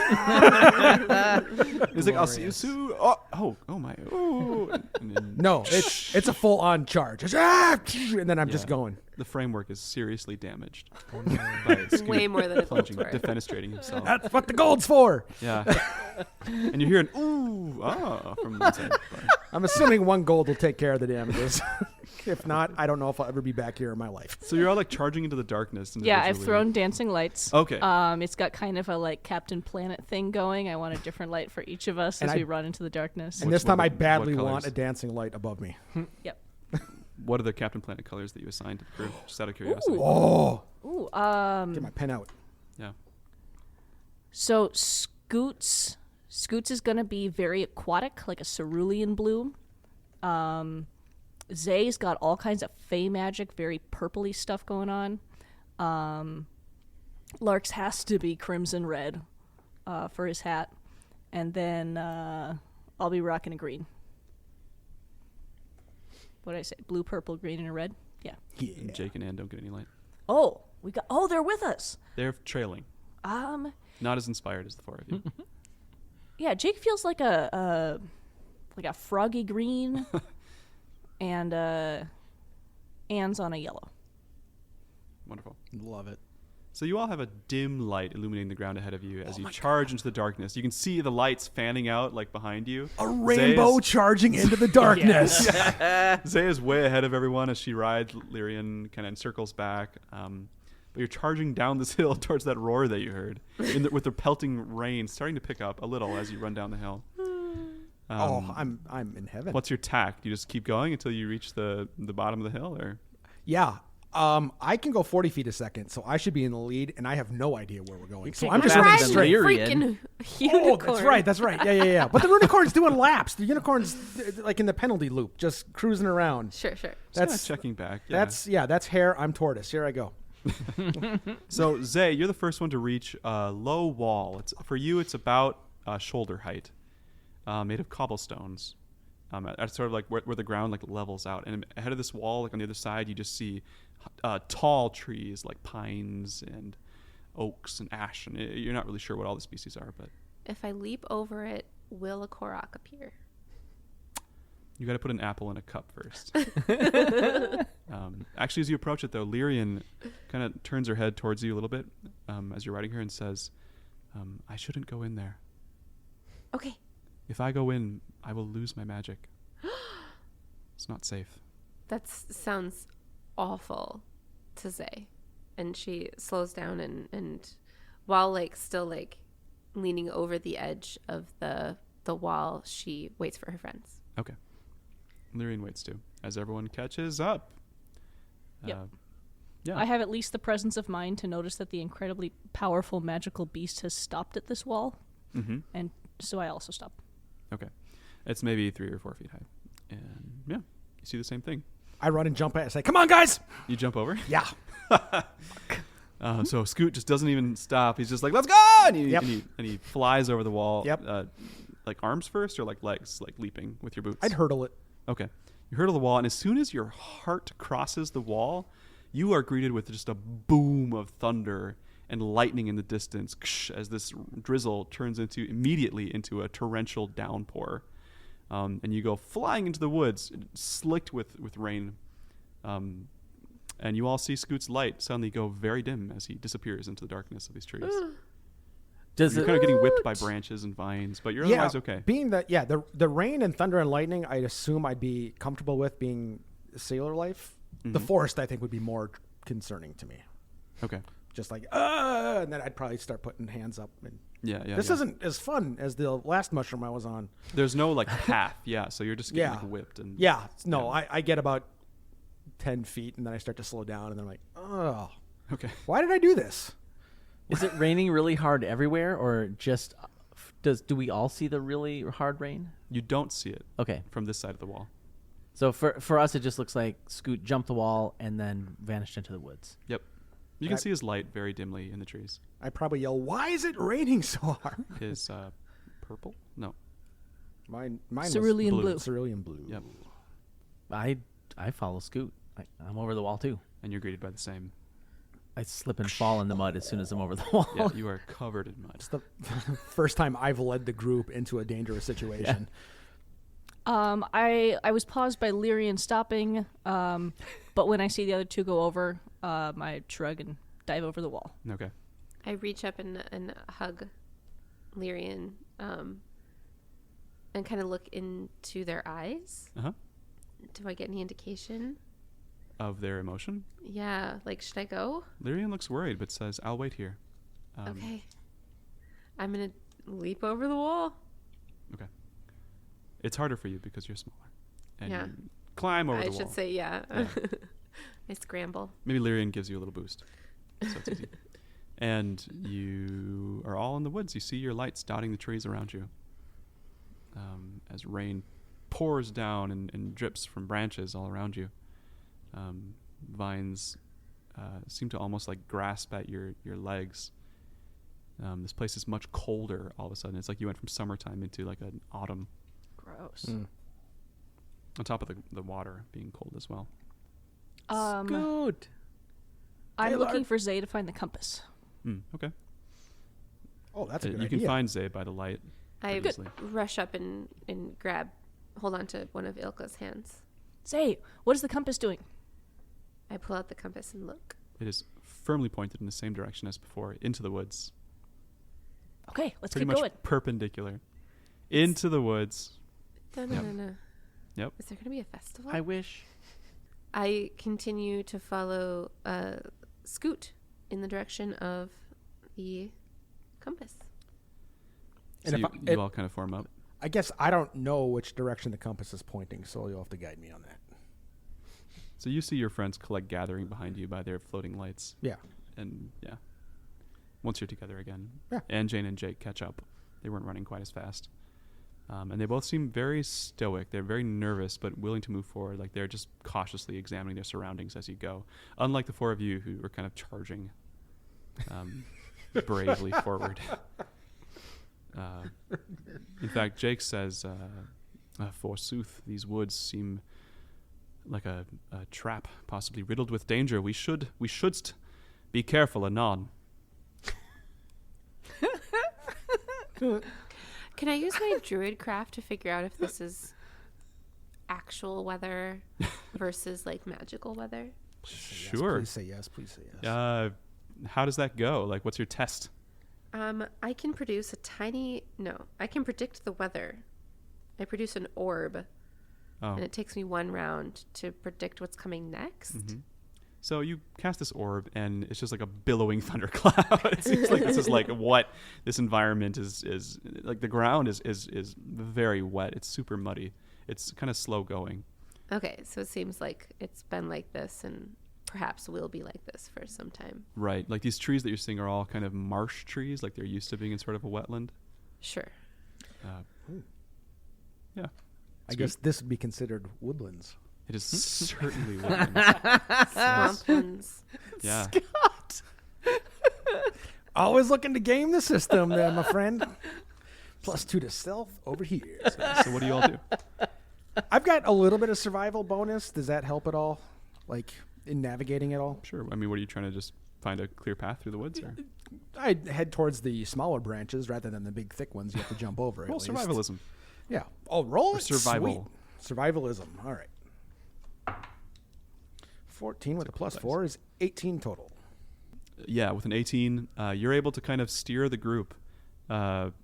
like, I'll see you soon. Oh my. Oh. And then No, it's a full-on charge. It's, and then I'm just going. the framework is seriously damaged by Scoot Way more than a gold plunging, for. defenestrating himself. That's what the gold's for. Yeah. And you're hearing, ooh, from inside the bar. I'm assuming one gold will take care of the damages. If not, I don't know if I'll ever be back here in my life. So you're all like charging into the darkness. Yeah, I've individually. thrown dancing lights. Okay. It's got kind of a like Captain Planet thing going. I want a different light for each of us And as I- we run into the darkness. And this time I what badly colors? want a dancing light above me. Yep. What are the Captain Planet colors that you assigned to the crew? Just out of curiosity. Oh, Ooh. get my pen out. Yeah. So Scoots is gonna be very aquatic, like a cerulean blue. Zay's got all kinds of fey magic, very purpley stuff going on. Lark's has to be crimson red for his hat, and then I'll be rocking a green. What did I say? Blue, purple, green, and a red. Yeah. And Jake and Ann don't get any light. Oh, they're with us. They're trailing. Not as inspired as the four of you. Yeah, Jake feels like a froggy green, and Anne's on a yellow. Wonderful. Love it. So you all have a dim light illuminating the ground ahead of you as you charge into the darkness. You can see the lights fanning out like behind you. A rainbow charging into the darkness. Zay is way ahead of everyone as she rides. Lyrian kind of circles back. But you're charging down this hill towards that roar that you heard with the pelting rain starting to pick up a little as you run down the hill. I'm in heaven. What's your tack? Do you just keep going until you reach the bottom of the hill, or? Yeah. I can go 40 feet a second, so I should be in the lead, and I I have no idea where we're going. So can't I'm go just faster running than straight. Lyrian. Freaking unicorn. Oh, that's right. Yeah. But the unicorn's doing laps. The unicorn's like in the penalty loop, just cruising around. Sure. Just That's checking back. Yeah. that's hare. I'm tortoise. Here I go. So Zay, you're the first one to reach a low wall. For you, it's about shoulder height, made of cobblestones. At sort of like where the ground like levels out, and ahead of this wall, like on the other side, you just see tall trees like pines and oaks and ash, and you're not really sure what all the species are, but If I leap over it, will a Korok appear? you got to put an apple in a cup first. Actually, as you approach it, though, Lyrian kind of turns her head towards you a little bit as you're riding her and says, I shouldn't go in there. Okay. If I go in, I will lose my magic. It's not safe. That sounds awful to Zay. And she slows down and while like still like leaning over the edge of the wall, she waits for her friends. Okay. Lyrian waits too, as everyone catches up. Yep. Yeah. I have at least the presence of mind to notice that the incredibly powerful magical beast has stopped at this wall, and so I also stop. Okay. It's maybe 3 or 4 feet high. And yeah, you see the same thing. I run and jump at it and say, come on, guys! You jump over. Yeah. So Scoot just doesn't even stop. He's just like, let's go! And he flies over the wall. Yep. Like arms first or like legs, like leaping with your boots? I'd hurdle it. Okay. You hurdle the wall, and as soon as your heart crosses the wall, you are greeted with just a boom of thunder and lightning in the distance as this drizzle turns immediately into a torrential downpour. And you go flying into the woods, slicked with rain. And you all see Scoot's light suddenly go very dim as he disappears into the darkness of these trees. You're kind of getting whipped by branches and vines, but you're otherwise okay. Being that, the rain and thunder and lightning, I'd assume I'd be comfortable with being sailor life. The forest, I think, would be more concerning to me. Okay. Just like, and then I'd probably start putting hands up. And this isn't as fun as the last mushroom I was on. There's no like path, so you're just getting like whipped. And I get about 10 feet, and then I start to slow down, and then I'm like, oh, okay. Why did I do this? Is it raining really hard everywhere, or just do we all see the really hard rain? You don't see it. Okay. From this side of the wall. So for us, it just looks like Scoot jumped the wall and then vanished into the woods. Yep. You can see his light very dimly in the trees. I probably yell, "Why is it raining so hard?" His purple? No. Mine Cerulean was blue. Cerulean blue. Yep. I follow Scoot. I'm over the wall too. And you're greeted by the same. I slip and fall in the mud as soon as I'm over the wall. Yeah, you are covered in mud. It's the first time I've led the group into a dangerous situation. I was paused by Lyrian stopping, but when I see the other two go over, I shrug and dive over the wall. Okay. I reach up and hug Lyrian, and kind of look into their eyes. Uh-huh. Do I get any indication? Of their emotion? Yeah, like, should I go? Lyrian looks worried, but says, I'll wait here. Okay. I'm going to leap over the wall. Okay. It's harder for you because you're smaller. And Yeah. you climb over the I wall. should say, yeah. Yeah. I scramble. Maybe Lyrian gives you a little boost. So it's easy. And you are all in the woods. You see your lights dotting the trees around you. As rain pours down and drips from branches all around you. Vines seem to almost like grasp at your legs. This place is much colder all of a sudden. It's like you went from summertime into like an autumn. Gross. On top of the water being cold as well. Scoot. I'm looking for Zay to find the compass. Okay. Oh, that's a good You idea. can find Zay by the light. I pretty easily. rush up and hold on to one of Ilka's hands. Zay, what is the compass doing? I pull out the compass and look. It is firmly pointed in the same direction as before, into the woods. Okay, let's Pretty keep much going. perpendicular. Into the woods. No. Yep. Is there going to be a festival? I wish. I continue to follow Scoot in the direction of the compass. So And you all kind of form up. I guess I don't know which direction the compass is pointing, so you'll have to guide me on that. So you see your friends gathering behind you by their floating lights. Yeah. And yeah. Once you're together again. Yeah. And Jane and Jake catch up. They weren't running quite as fast. And they both seem very stoic. They're very nervous, but willing to move forward. Like they're just cautiously examining their surroundings as you go. Unlike the four of you who are kind of charging bravely forward. In fact, Jake says, forsooth, these woods seem like a trap, possibly riddled with danger. We should be careful anon. Can I use my druid craft to figure out if this is actual weather versus like magical weather? Sure. Please say yes. Please say yes. How does that go? Like, what's your test? I can produce I can predict the weather. I produce an orb, and it takes me 1 round to predict what's coming next. Mm-hmm. So you cast this orb, and it's just like a billowing thundercloud. It seems like this is like what this environment is like. The ground is very wet. It's super muddy. It's kind of slow going. Okay, so it seems like it's been like this and perhaps will be like this for some time. Right. Like these trees that you're seeing are all kind of marsh trees, like they're used to being in sort of a wetland. Sure. Yeah. I guess this would be considered woodlands. It is certainly wetlands. Swamplands. Yeah. Always looking to game the system there, my friend. +2 to stealth over here. So what do you all do? I've got a little bit of survival bonus. Does that help at all? Like in navigating at all? Sure. I mean, what are you trying to just find a clear path through the woods? Or? I'd head towards the smaller branches rather than the big thick ones you have to jump over. Roll at least. survivalism. Yeah. Oh, roll Or it. survival. Sweet. Survivalism. All right. 14 with a +4 is 18 total. Yeah, with an 18, you're able to kind of steer the group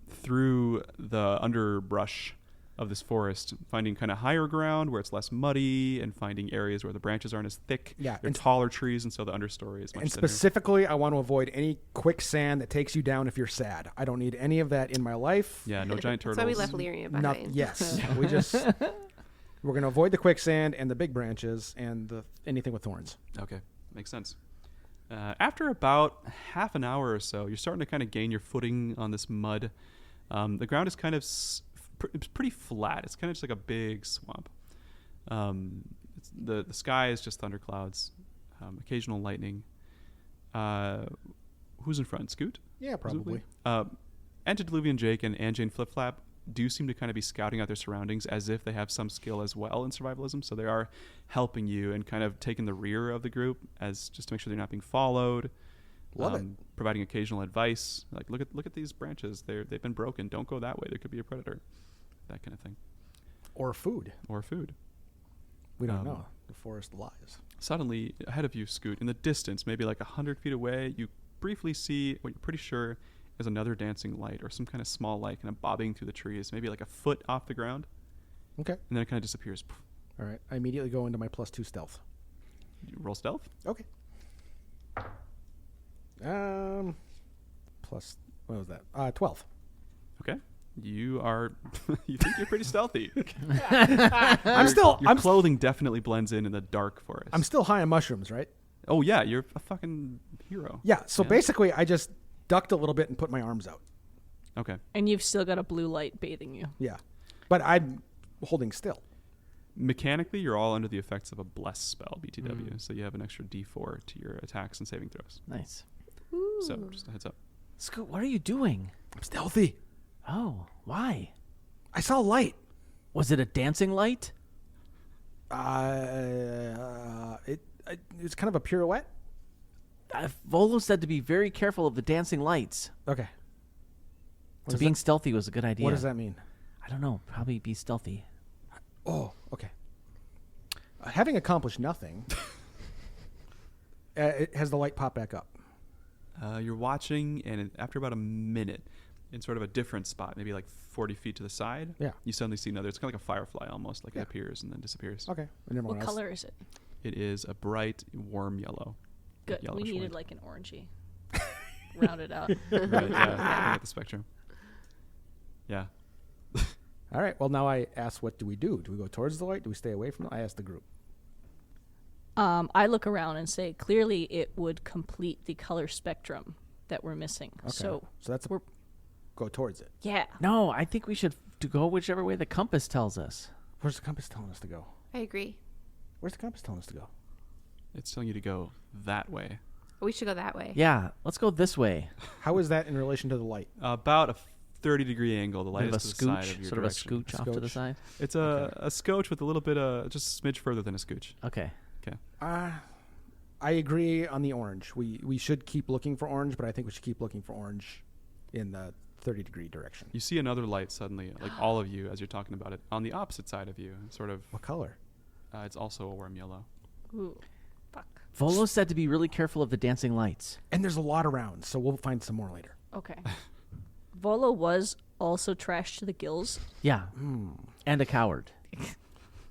through the underbrush of this forest, finding kind of higher ground where it's less muddy, and finding areas where the branches aren't as thick. Yeah, they're and taller trees, and so the understory is much And thinner. specifically, I want to avoid any quicksand that takes you down if you're sad. I don't need any of that in my life. Yeah, no giant turtles. That's why we left Lyrian Not- behind. yes. We're going to avoid the quicksand and the big branches and anything with thorns. Okay, makes sense. After about half an hour or so, you're starting to kind of gain your footing on this mud. The ground is kind of it's pretty flat. It's kind of just like a big swamp. The sky is just thunderclouds, occasional lightning. Who's in front? Scoot? Yeah, probably. Antediluvian Jake and Anjane Flipflap do seem to kind of be scouting out their surroundings as if they have some skill as well in survivalism. So they are helping you and kind of taking the rear of the group as just to make sure they're not being followed. Love it. Providing occasional advice, like look at these branches. They've been broken. Don't go that way. There could be a predator. That kind of thing. Or food. Or food. We don't know. The forest lies. Suddenly, ahead of you, Scoot, in the distance, maybe like 100 feet away, you briefly see what you're pretty sure is another dancing light or some kind of small light kind of bobbing through the trees, maybe like a foot off the ground, Okay. and then it kind of disappears. All right. I immediately go into my +2 stealth. You roll stealth. Okay. Plus, what was that? 12. Okay. You are, you think you're pretty stealthy. Your clothing definitely blends in the dark forest. I'm still high on mushrooms, right? Oh yeah, you're a fucking hero. Yeah. So basically, I just ducked a little bit and put my arms out. Okay. And you've still got a blue light bathing you. Yeah. But I'm holding still. Mechanically, you're all under the effects of a bless spell, BTW, so you have an extra D4 to your attacks and saving throws. Nice. So just a heads up. Scoot, what are you doing? I'm stealthy. Oh, why? I saw light. Was it a dancing light? It's kind of a pirouette. Volo said to be very careful of the dancing lights. Okay. So being stealthy was a good idea. What does that mean? I don't know. Probably be stealthy. Oh, okay. Having accomplished nothing, has the light pop back up? You're watching, and after about a minute, in sort of a different spot, maybe like 40 feet to the side, you suddenly see another. It's kind of like a firefly almost, like it appears and then disappears. Okay. And everyone What else. color is it? It is a bright, warm yellow. Good. We Yellowish needed white. like an orangey. Round it out. Right, yeah, at the spectrum. Yeah. All right. Well, now I ask, what do we do? Do we go towards the light? Do we stay away from it? I ask the group. I look around and say, clearly it would complete the color spectrum that we're missing. Okay. So that's we're go towards it. yeah. No, I think we should go whichever way the compass tells us. Where's the compass telling us to go? I agree. Where's the compass telling us to go? It's telling you to go that way. We should go that way. Yeah, let's go this way. How is that in relation to the light? About a 30-degree angle. The light Bit of is a to the side scooch, of your sort direction. of a scooch off to the Scooch. side. It's a scotch with a little bit of just a smidge further than a scooch. Okay. Okay. I agree on the orange. We should keep looking for orange, but I think we should keep looking for orange in the 30-degree direction. You see another light suddenly, like all of you, as you're talking about it, on the opposite side of you. Sort of. What color? It's also a warm yellow. Ooh. Fuck. Volo said to be really careful of the dancing lights. And there's a lot around, so we'll find some more later. Okay. Volo was also trashed to the gills. Yeah. And a coward.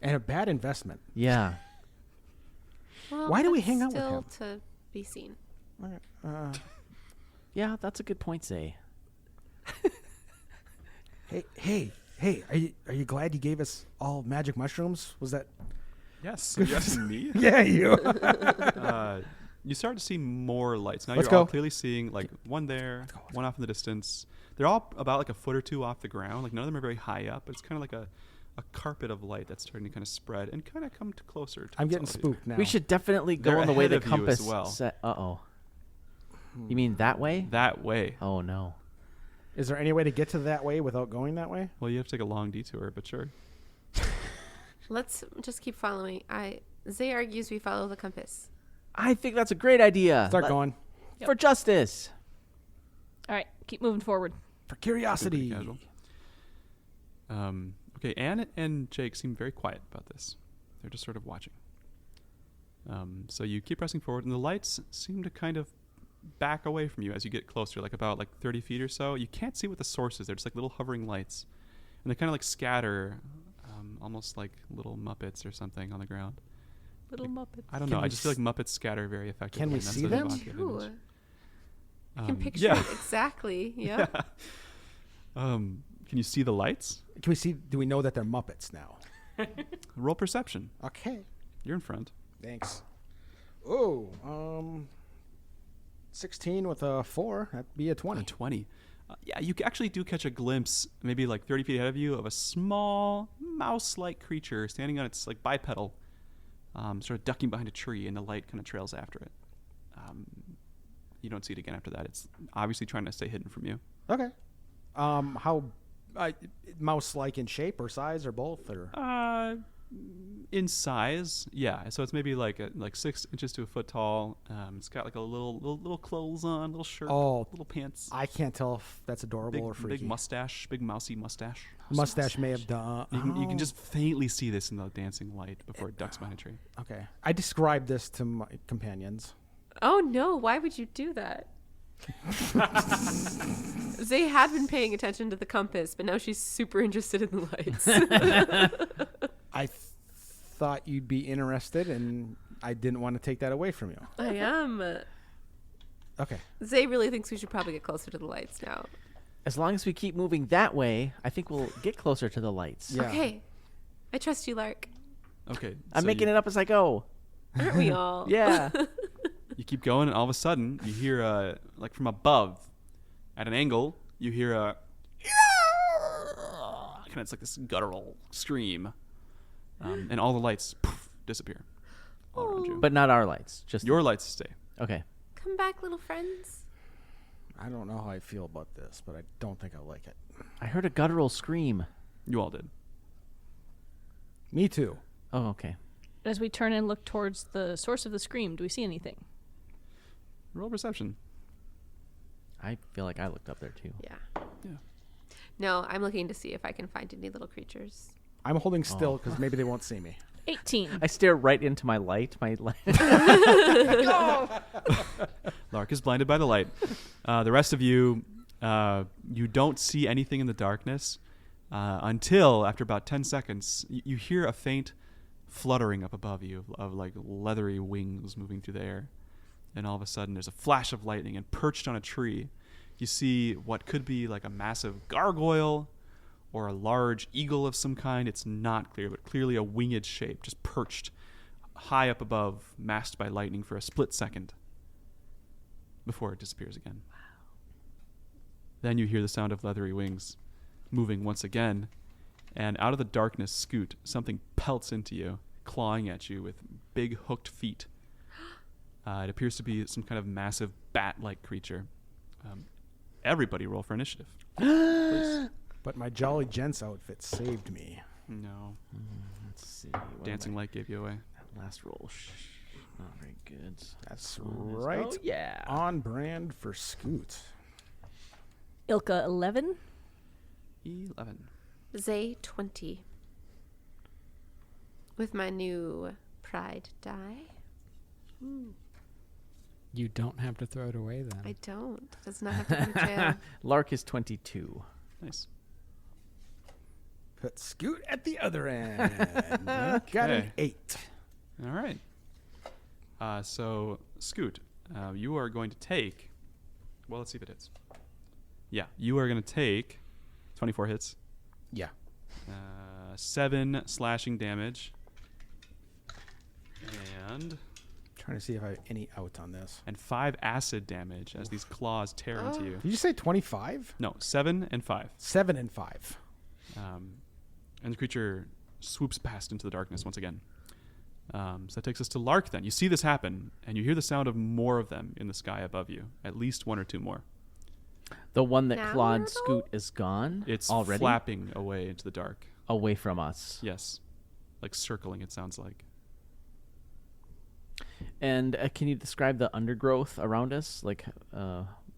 And a bad investment. Yeah. Well, Why do we that's hang out with still him? to be seen. Yeah, that's a good point, Zay. Hey! Are you glad you gave us all magic mushrooms? Was that? Yes. Are you asking me? Yeah, you. You start to see more lights. Now Let's you're all go. clearly seeing like one there, one off in the distance. They're all about like a foot or two off the ground. Like none of them are very high up, but it's kind of like a carpet of light that's starting to kind of spread and kind of come to closer. I'm getting towards all of you. spooked now. We should definitely go They're on the way ahead the of you as compass well. said. Uh-oh. You mean that way? That way. Oh, no. Is there any way to get to that way without going that way? Well, you have to take a long detour, but sure. Let's just keep following. Zay argues we follow the compass. I think that's a great idea. Start going For justice. All right, keep moving forward. for Pretty curiosity. casual. Okay, Anne and Jake seem very quiet about this. They're just sort of watching. So you keep pressing forward, and the lights seem to kind of back away from you as you get closer, like about 30 feet or so. You can't see what the source is. They're just like little hovering lights, and they kind of like scatter, almost like little Muppets or something on the ground. Little Muppet. I don't Can know. we I just feel like Muppets scatter very effectively. Can we and that's see an them? evocative Ooh, image. I can picture yeah. it exactly. Yeah. Can you see the lights? Can we see? Do we know that they're Muppets now? Roll perception. Okay. You're in front. Thanks. Oh, 16 with a 4. That'd be a 20. A 20. Yeah, you actually do catch a glimpse, maybe 30 feet ahead of you, of a small mouse-like creature standing on its bipedal, sort of ducking behind a tree, and the light kind of trails after it. You don't see it again after that. It's obviously trying to stay hidden from you. Okay. How mouse-like in shape or size or both? Or In size, yeah. So it's maybe like 6 inches to a foot tall. It's got a little clothes on, little shirt, little pants. I can't tell if that's adorable or freaky. Big mustache, big mousy mustache. Mustache may have done. You can just faintly see this in the dancing light before it ducks behind a tree. Okay. I described this to my companions. Oh no! Why would you do that? Zay had been paying attention to the compass, but now she's super interested in the lights. I thought you'd be interested, and I didn't want to take that away from you. I am. Okay. Zay really thinks we should probably get closer to the lights now. As long as we keep moving that way, I think we'll get closer to the lights. Yeah. Okay. I trust you, Lark. Okay. I'm making it up as I go. Aren't we all? Yeah. You keep going, and all of a sudden, you hear from above, at an angle, you hear a kind of it's like this guttural scream, and all the lights disappear all around you. But not our lights. Just Your lights stay. Okay. Come back, little friends. I don't know how I feel about this, but I don't think I'll like it. I heard a guttural scream. You all did. Me too. Oh, okay. As we turn and look towards the source of the scream, do we see anything? Roll perception. I feel like I looked up there too. Yeah. Yeah. No, I'm looking to see if I can find any little creatures. I'm holding still because maybe they won't see me. 18. I stare right into my light. Lark is blinded by the light. The rest of you, you don't see anything in the darkness until, after about 10 seconds, you hear a faint fluttering up above you of leathery wings moving through the air. And all of a sudden, there's a flash of lightning, and perched on a tree, you see what could be a massive gargoyle or a large eagle of some kind. It's not clear, but clearly a winged shape, just perched high up above, masked by lightning for a split second before it disappears again. Wow. Then you hear the sound of leathery wings moving once again, and out of the darkness, Scoot, something pelts into you, clawing at you with big hooked feet. It appears to be some kind of massive bat-like creature. Everybody roll for initiative. Please. But my Jolly Gents outfit saved me. No. Let's see. Dancing light gave you away. That last roll. Not very good. That's This one is- right. Oh, yeah. On brand for Scoot. Ilka 11. 11. Zay 20. With my new pride die. You don't have to throw it away then. I don't. It does not have to go to jail. Lark is 22. Nice. Put Scoot at the other end. Got an 8. All right. So, Scoot, you are going to take... Well, let's see if it hits. Yeah, you are going to take 24 hits. Yeah. 7 slashing damage. And... Trying to see if I have any out on this. And 5 acid damage as these claws tear into you. Did you say 25? No, 7 and 5. 7 and 5. And the creature swoops past into the darkness once again. So that takes us to Lark then. You see this happen, and you hear the sound of more of them in the sky above you. At least 1 or 2 more. The one that Now clawed we're Scoot is gone. It's already flapping away into the dark. away from us. Yes. Like circling, it sounds like. And can you describe the undergrowth around us? Like,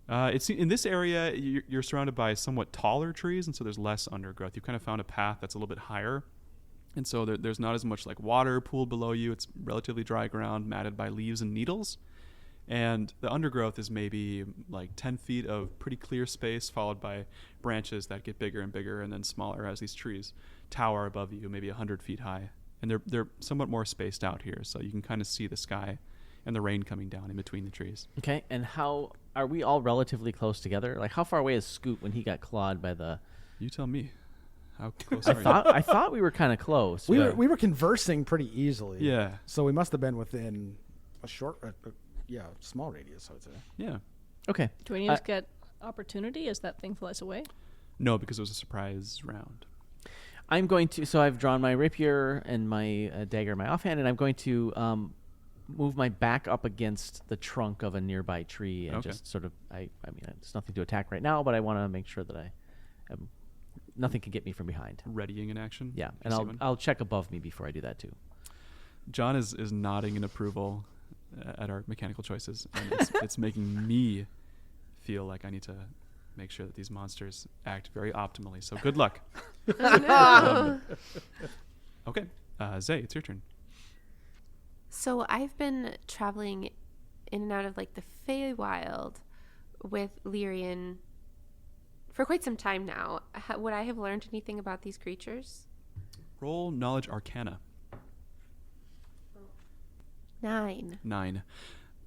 It's in this area. You're surrounded by somewhat taller trees, and so there's less undergrowth. You kind of found a path that's a little bit higher, and so there's not as much like water pooled below you. It's relatively dry ground, matted by leaves and needles, and the undergrowth is maybe like 10 feet of pretty clear space, followed by branches that get bigger and bigger, and then smaller as these trees tower above you, maybe 100 feet high. And they're somewhat more spaced out here, so you can kind of see the sky and the rain coming down in between the trees. okay, and how are we all relatively close together? Like, how far away is Scoot when he got clawed by the? You tell me. How close I are thought we were kind of close. We but- were conversing pretty easily. Yeah. So we must have been within a short, small radius, I would say. you? Yeah. Okay. Do any of us get opportunity as that thing flies away? No, because it was a surprise round. I'm going to. So I've drawn my rapier and my dagger in my offhand, and I'm going to move my back up against the trunk of a nearby tree and Okay. just sort of. I mean, there's nothing to attack right now, but I want to make sure that nothing can get me from behind. Readying in action. Yeah, I and see one. I'll check above me before I do that too. John is nodding in approval at our mechanical choices, and it's making me feel like I need to make sure that these monsters act very optimally. So good luck. Okay, Zay, it's your turn. So I've been traveling in and out of like the Feywild with Lyrian for quite some time now. Would I have learned anything about these creatures? Roll Knowledge Arcana. 9. 9.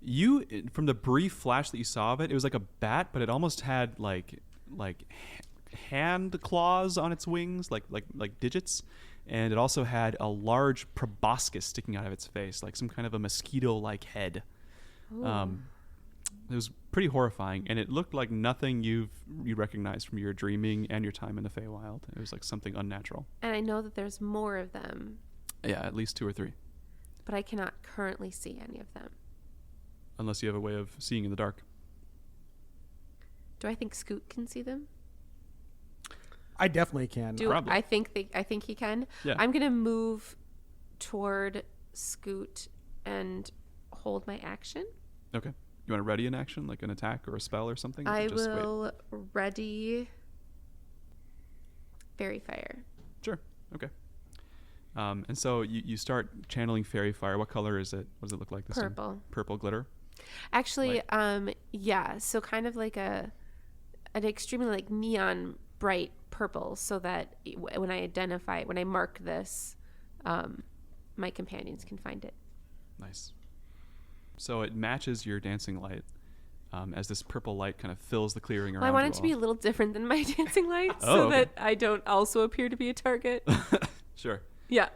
You, from the brief flash that you saw of it, it was like a bat, but it almost had like hand claws on its wings, like digits, and it also had a large proboscis sticking out of its face, like some kind of a mosquito-like head. It was pretty horrifying, and it looked like nothing you recognize from your dreaming and your time in the Feywild. It was like something unnatural. And I know that there's more of them, Yeah, at least 2 or 3, but I cannot currently see any of them. unless you have a way of seeing in the dark. Do I think Scoot can see them? I definitely can. Probably. I think he can. Yeah. I'm gonna move toward Scoot and hold my action. Okay. You want to ready an action, like an attack or a spell or something? Or I just wait? will ready Fairy Fire. Sure. Okay. And so you start channeling fairy fire. What color is it? What does it look like this time? Purple. Purple glitter. Actually, yeah. So kind of like an extremely like neon bright purple, so that when I mark this, my companions can find it. Nice. So it matches your dancing light, as this purple light kind of fills the clearing around Well, I want you it to be a all. little different than my dancing light, Oh, so okay. that I don't also appear to be a target. Sure. Yeah.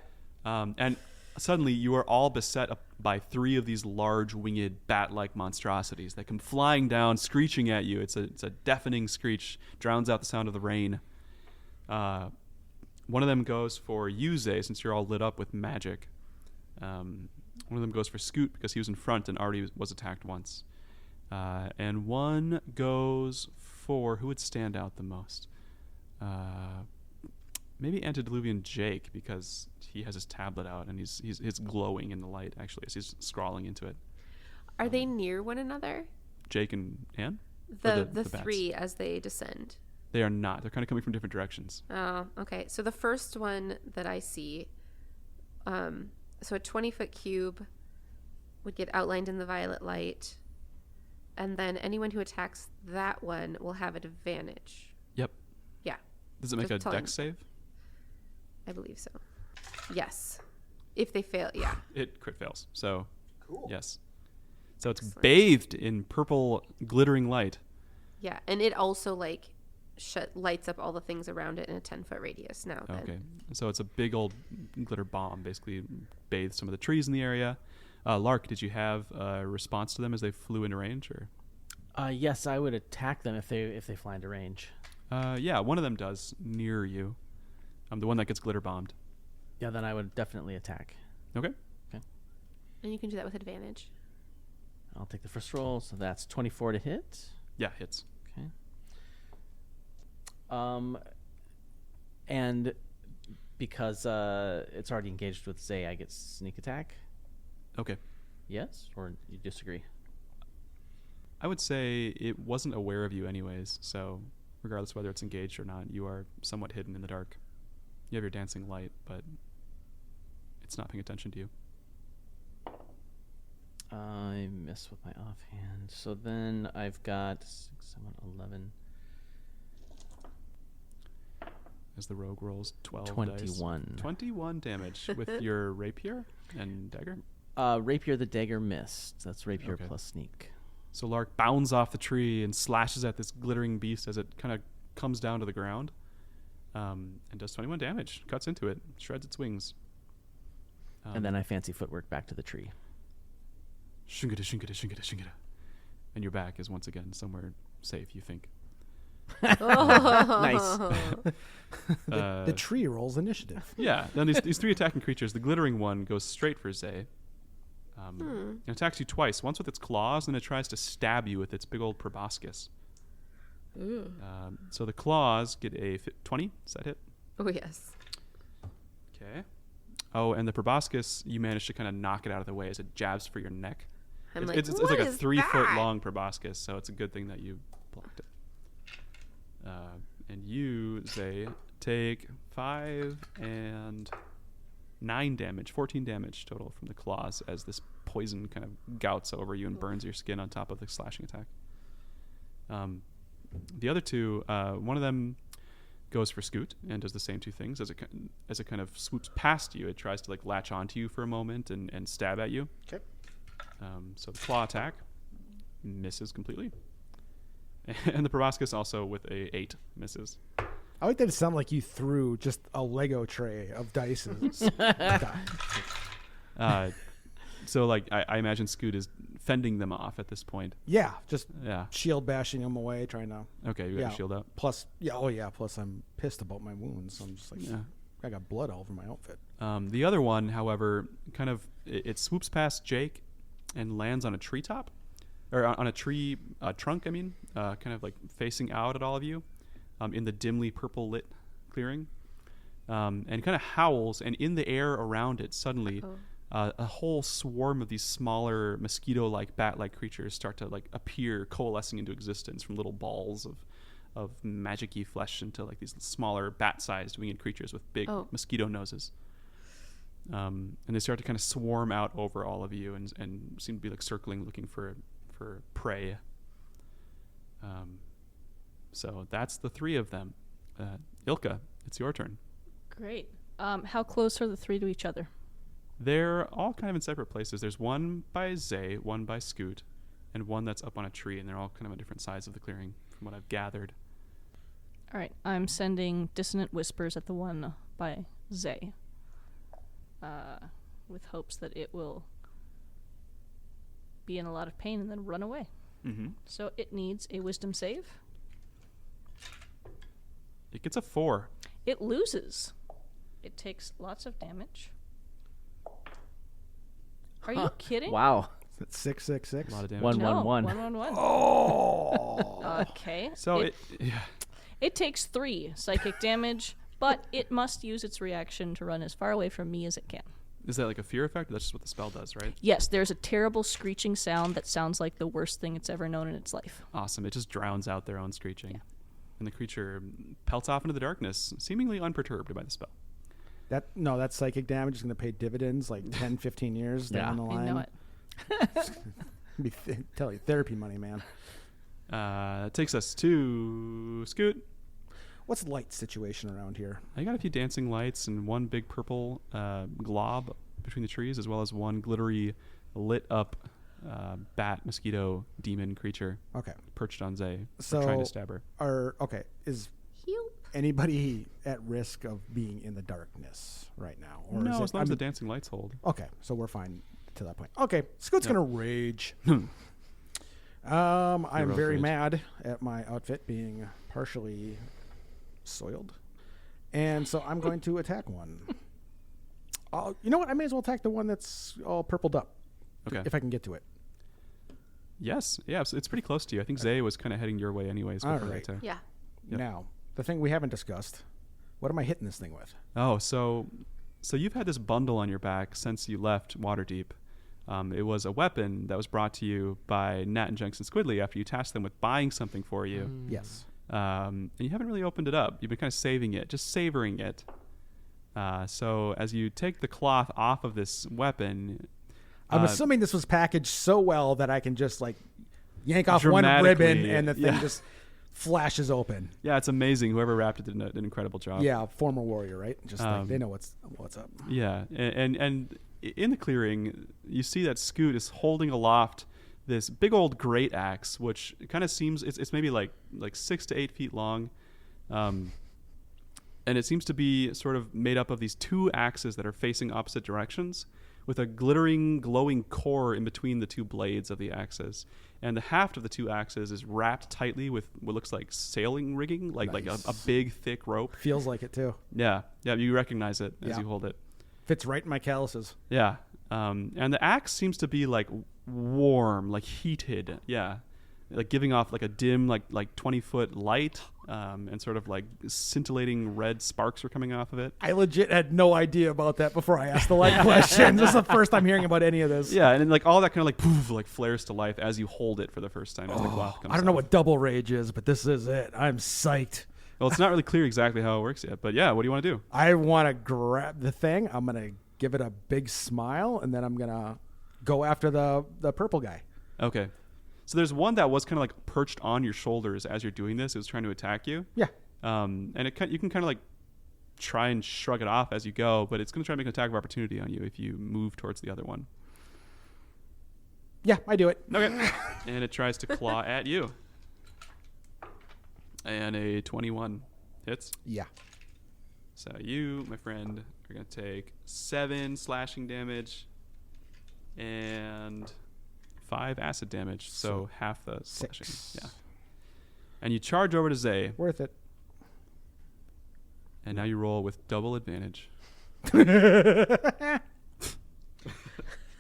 And suddenly you are all beset up by 3 of these large winged bat-like monstrosities that come flying down, screeching at you. It's a deafening screech, drowns out the sound of the rain. One of them goes for you, Zay, since you're all lit up with magic. One of them goes for Scoot because he was in front and already was attacked once. And one goes for, who would stand out the most? Maybe Antediluvian Jake, because he has his tablet out and he's glowing in the light, actually, as he's scrawling into it. Are they near one another? Jake and Anne? The Or bats? 3 as they descend. They are not. They're kind of coming from different directions. Oh, okay. So the first one that I see, so a 20-foot cube would get outlined in the violet light, and then anyone who attacks that one will have advantage. Yep. Yeah, Does it make Just a telling- dex save? I believe so. Yes. If they fail, yeah. It crit fails. So, yes. So it's Excellent. bathed in purple glittering light. Yeah, and it also like lights up all the things around it in a 10-foot radius now. Then. Okay. So it's a big old glitter bomb, basically bathed some of the trees in the area. Lark, did you have a response to them as they flew into range? Or Yes, I would attack them if they fly into range. yeah, one of them does near you. The one that gets glitter bombed. Yeah, then I would definitely attack. Okay. And you can do that with advantage. I'll take the first roll, so that's 24 to hit. Yeah, hits. Okay. And because it's already engaged with Zay, I get sneak attack. Okay. Yes, or you disagree? I would say it wasn't aware of you anyways, so regardless whether it's engaged or not, you are somewhat hidden in the dark. You have your dancing light, but it's not paying attention to you. I miss with my offhand. So then I've got 6, 7, 11. As the rogue rolls 12 21. dice. 21 damage with your rapier and dagger. Rapier the dagger missed. That's rapier Okay. plus sneak. So Lark bounds off the tree and slashes at this glittering beast as it kind of comes down to the ground, and does 21 damage. Cuts into it, shreds its wings. And then I fancy footwork back to the tree. Shingada, shingada, shingada, shingada. And your back is once again somewhere safe, you think. Nice. The tree rolls initiative. Yeah. Then these three attacking creatures, the glittering one goes straight for Zay. And attacks you twice. Once with its claws, and it tries to stab you with its big old proboscis. So the claws get a 20. Does that hit? Oh, yes. Okay. Oh, and the proboscis, you manage to kind of knock it out of the way as it jabs for your neck. I'm It's what like a is 3-foot that? long proboscis, so it's a good thing that you blocked it. And you, Zay, take 5 and 9 damage, 14 damage total from the claws as this poison kind of gouts over you and burns your skin on top of the slashing attack. The other two, one of them goes for Scoot and does the same two things. As it kind of swoops past you, it tries to like latch onto you for a moment and stab at you. Okay. So the claw attack misses completely. And the proboscis also with a 8 misses. I like that it sounded like you threw just a Lego tray of dice. So like I imagine Scoot is fending them off at this point. Yeah, just Yeah. shield bashing them away, trying to. Okay, you got Yeah. your shield up. Plus, plus I'm pissed about my wounds. So I'm just like, Yeah. I got blood all over my outfit. The other one, however, kind of it swoops past Jake and lands on a treetop, or on a tree trunk. I mean, kind of like facing out at all of you, in the dimly purple lit clearing, and kind of howls. And in the air around it, suddenly, a whole swarm of these smaller mosquito-like, bat-like creatures start to like appear, coalescing into existence from little balls of magic-y flesh into like these smaller bat-sized winged creatures with big mosquito noses. And they start to kind of swarm out over all of you and seem to be like circling, looking for prey. So that's the 3 of them. Ilka, it's your turn. Great. How close are the 3 to each other? They're all kind of in separate places. There's one by Zay, one by Scoot, and one that's up on a tree, and they're all kind of on different sides of the clearing from what I've gathered. All right. I'm sending dissonant whispers at the one by Zay, with hopes that it will be in a lot of pain and then run away. Mm-hmm. So it needs a wisdom save. It gets a 4. It loses. It takes lots of damage. Are you kidding? Wow. That's 666. A lot of damage. 1, No, 1, 1. 1, 1, 1. Oh. Okay. So It takes 3 psychic damage, but it must use its reaction to run as far away from me as it can. is that like a fear effect? That's just what the spell does, right? Yes, there's a terrible screeching sound that sounds like the worst thing it's ever known in its life. Awesome. It just drowns out their own screeching. And the creature pelts off into the darkness, seemingly unperturbed by the spell. That psychic damage is going to pay dividends like 10, 15 years down the line. I know it. Tell you, therapy money, man. That takes us to Scoot. What's the light situation around here? I got a few dancing lights and one big purple glob between the trees, as well as one glittery lit up bat, mosquito, demon creature Okay. perched on Zay, So trying to stab her. Is Help. anybody at risk of being in the darkness right now? Or No, is as long as the dancing lights hold. Okay, so we're fine to that point. Okay, Scoot's gonna rage. I'm Heroic very rage. mad at my outfit being partially soiled, and so I'm going to attack one. You know what? I may as well attack the one that's all purpled up, Okay. if I can get to it. Yes. Yeah. So it's pretty close to you. I think Zay was kind of heading your way anyways. Before Alright. that, Yeah. Yep. Now, the thing we haven't discussed. What am I hitting this thing with? Oh, so you've had this bundle on your back since you left Waterdeep. It was a weapon that was brought to you by Nat and Jenks and Squidly after you tasked them with buying something for you. Yes. And you haven't really opened it up. You've been kind of saving it, just savoring it. So as you take the cloth off of this weapon, I'm assuming this was packaged so well that I can just like yank off one ribbon Dramatically, and the thing yeah. just flashes open. yeah, it's amazing. Whoever wrapped it did an incredible job. Yeah, former warrior, right? Just like they know what's up. Yeah, and in the clearing, you see that Scoot is holding aloft this big old great axe, which kind of seems it's maybe like 6 to 8 feet long, and it seems to be sort of made up of these two axes that are facing opposite directions, with a glittering, glowing core in between the two blades of the axes. And the haft of the two axes is wrapped tightly with what looks like sailing rigging, like Nice. a big, thick rope. Feels like it too. Yeah, you recognize it as Yeah. you hold it. Fits right in my calluses. Yeah. And the axe seems to be like warm, like heated. Yeah. Like giving off like a dim, like 20-foot light, and sort of like scintillating red sparks are coming off of it. I legit had no idea about that before I asked the light question. This is the first I'm hearing about any of this. Yeah. And then like all that kind of like poof, like flares to life as you hold it for the first time as the cloth comes I don't know off. what double rage is, but this is it. I'm psyched. Well, it's not really clear exactly how it works yet, but yeah, what do you want to do? I want to grab the thing. I'm going to give it a big smile, and then I'm going to go after the purple guy. Okay. So there's one that was kind of like perched on your shoulders as you're doing this. It was trying to attack you. Yeah. And you can kind of like try and shrug it off as you go, but it's going to try to make an attack of opportunity on you if you move towards the other one. Yeah, I do it. Okay. And it tries to claw at you. And a 21 hits. Yeah. So you, my friend, are going to take 7 slashing damage and 5 acid damage. So half the slashing. 6. Yeah. And you charge over to Zay, Worth it. and now you roll with double advantage.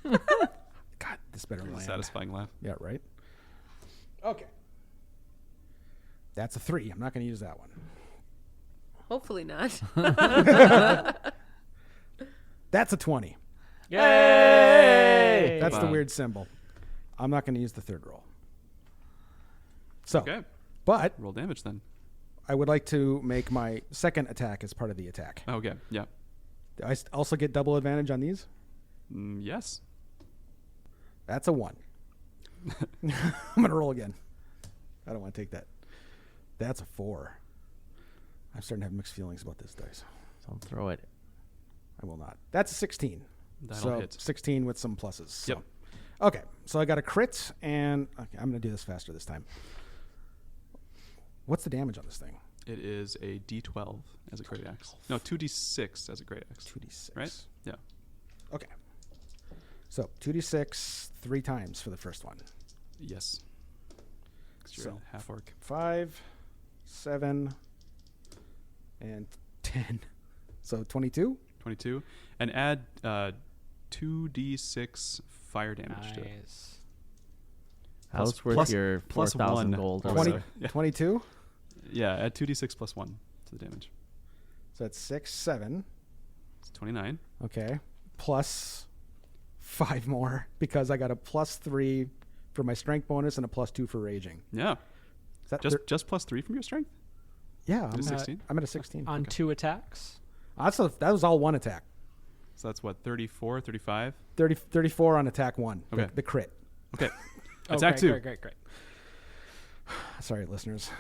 God, this better land. Satisfying laugh. Yeah, right? Okay. That's a 3. I'm not going to use that one. Hopefully not. That's a 20. Yay! That's the Wow. weird symbol. I'm not going to use the third roll. So, Okay. but Roll damage then. I would like to make my second attack as part of the attack. Okay. Yeah. Do I also get double advantage on these? Yes. That's a 1. I'm going to roll again. I don't want to take that. That's a 4. I'm starting to have mixed feelings about this dice. Don't throw it. I will not. That's a 16. That'll so hit. 16 with some pluses. So. Yep. Okay, so I got a crit, and okay, I'm going to do this faster this time. What's the damage on this thing? It is a D12 as a great axe. No, 2D6 as a great axe. 2d6. Right? Yeah. Okay. So 2d6 3 times for the first one. Yes. 'Cause you're So, a half orc. 5, 7, and 10. So 22? 22. And add 2d6 fire damage to it. Nice. How's worth plus- your plus 4,000 1. gold? or 20, whatever. Yeah. 22? Yeah, add 2d6 plus 1 to the damage. So that's 6, 7. It's 29. Okay. Plus 5 more because I got a plus 3 for my strength bonus and a plus 2 for raging. Yeah. Is that Just plus 3 from your strength? yeah, Is it 16? I'm at a 16. On 2 attacks. That was all one attack. So that's what, 34, 35? 34 on attack 1. Okay. The crit. Okay. Oh, Attack great, 2. Great. Sorry, listeners.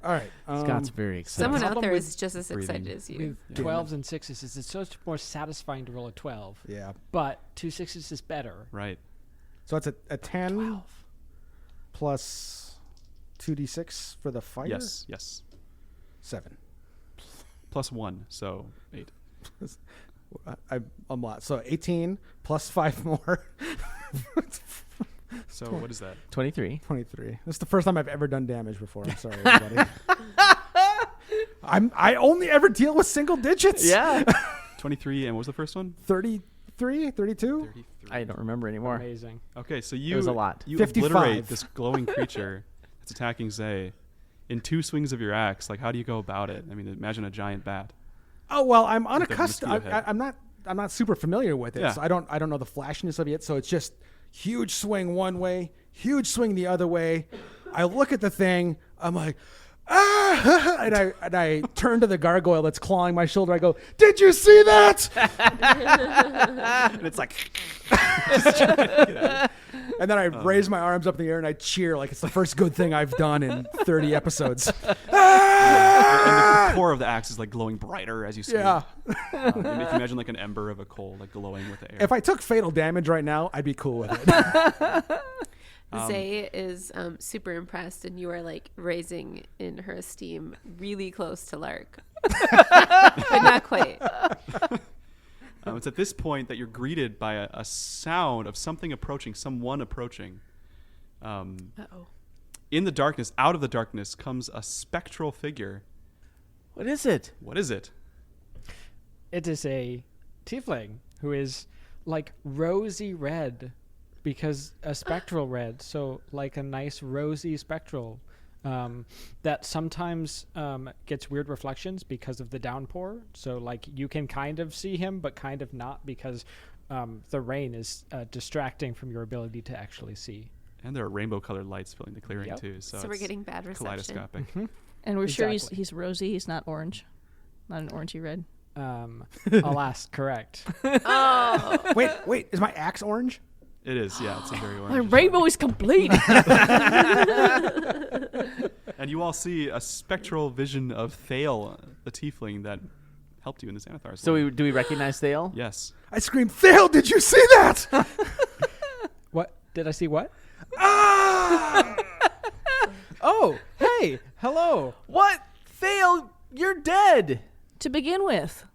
All right. Scott's very excited. Someone out Problem there with is just as excited breathing. as you. With 12s and 6s, it's so much more satisfying to roll a 12. Yeah. But 2 6s is better. Right. So it's a 10 plus 2d6 for the fighter? Yes. 7. Plus 1, so 8. I'm a lot. So 18 plus 5 more. So what is that? 23. 23. This is the first time I've ever done damage before. I'm sorry, everybody. I only ever deal with single digits. Yeah. 23, and what was the first one? 33, 32. 33. I don't remember anymore. Amazing. Okay, so It was a lot. You 55. obliterate this glowing creature that's attacking Zay in 2 swings of your axe. Like, how do you go about it? I mean, imagine a giant bat. Oh well, I'm a unaccustomed. mosquito head. I'm not super familiar with it, Yeah. so I don't know the flashiness of it. So it's just huge swing one way, huge swing the other way. I look at the thing. I'm like, ah! and I turn to the gargoyle that's clawing my shoulder. I go, "Did you see that?" And it's like, And then I raise my arms up in the air and I cheer like it's the first good thing I've done in 30 episodes. and the core of the axe is like glowing brighter as you swing. Yeah. You can imagine like an ember of a coal like glowing with the air. If I took fatal damage right now, I'd be cool with it. Zay is super impressed, and you are like raising in her esteem really close to Lark. But not quite. It's at this point that you're greeted by a sound of something approaching, someone approaching. Uh-oh. In the darkness, out of the darkness, comes a spectral figure. What is it? What is it? It is a tiefling who is like rosy red, because a spectral red, so like a nice rosy spectral that sometimes gets weird reflections because of the downpour. So like you can kind of see him, but kind of not, because the rain is distracting from your ability to actually see. And there are rainbow-colored lights filling the clearing Yep. too. So So we're it's getting bad reception. kaleidoscopic. And we're sure Exactly. he's rosy. He's not orange. Not an orangey red. Alas, correct. Oh. Wait, is my axe orange? It is, yeah. It's a very My orange. rainbow is complete. And you all see a spectral vision of Thale, the tiefling that helped you in this Anathar's. So do we recognize Thale? Yes. I screamed, "Thale, did you see that?" What? Did I see what? Ah! Oh, hey, hello. What? Thale, you're dead. To begin with.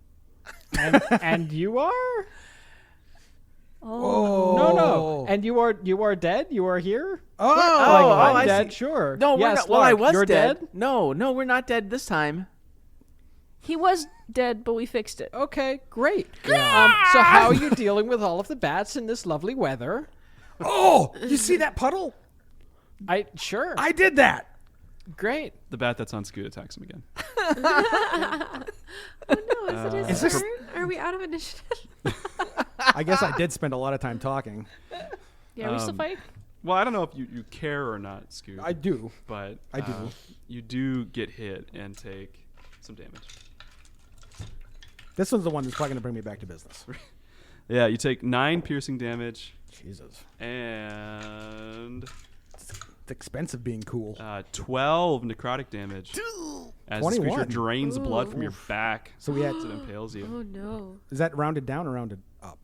And you are? Oh. No. And you are dead? You are here? Oh, I'm I dead, see. sure. No, we're Yes, not. Well, I Lark, was you're dead. dead. No, we're not dead this time. He was dead, but we fixed it. Okay, great. So how are you dealing with all of the bats in this lovely weather? oh, you see that puddle? Sure. I did that. Great. The bat that's on Scoot attacks him again. Oh no, is it his this- turn? Are we out of initiative? I guess I did spend a lot of time talking. Yeah, are we still Um, fighting? Well, I don't know if you care or not, Scoot. I do. But I do. You do get hit and take some damage. This one's the one that's probably going to bring me back to business. Yeah, you take 9 piercing damage Jesus. and It's expensive being cool. 12 necrotic damage. As this creature 21. drains blood from your Oof. back So we had, as it impales you. Oh no. is that rounded down or rounded up?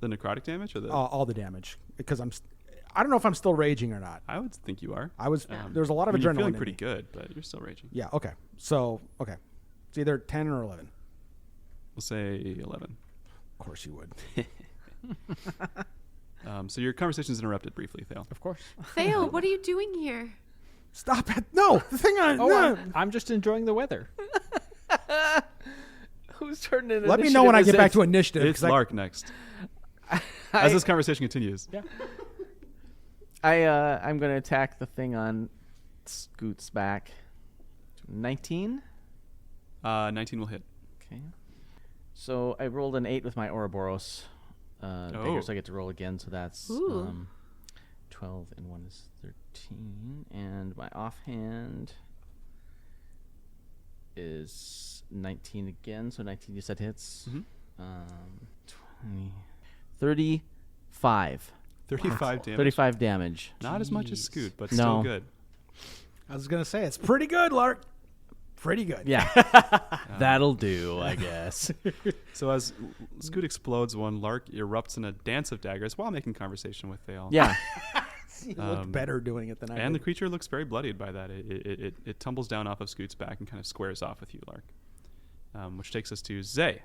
The necrotic damage or the? All the damage. Because I don't know if I'm still raging or not. I would think you are. I was, there was a lot of I mean, you're adrenaline feeling in pretty me. good, but you're still raging. Yeah, okay. So, okay. It's either 10 or 11. We'll say 11. Of course you would. So your conversation is interrupted briefly, Thale. Of course. Thale, what are you doing here? Stop it. No, the thing on. Oh, no. I'm just enjoying the weather. Who's turning in Let me know when I get back to initiative. It's 'cause Lark next. As this conversation continues. Yeah. I'm going to attack the thing on Scoot's back. 19. 19 will hit. Okay. So I rolled an 8 with my Ouroboros. Dagger, so I get to roll again. So that's Ooh. 12 and 1 is 13. And my offhand is 19 again. So 19 you said hits. Mhm. 20, 35. 35 damage. 35 damage. Not as much as Scoot, but No. still good. I was going to say, it's pretty good, Lark. Pretty good. Yeah. That'll do, I guess. So as Scoot explodes, one Lark erupts in a dance of daggers while making conversation with Thale. Yeah. You looked better doing it than I And the did. creature looks very bloodied by that. It tumbles down off of Scoot's back and kind of squares off with you, Lark. Which takes us to Zay.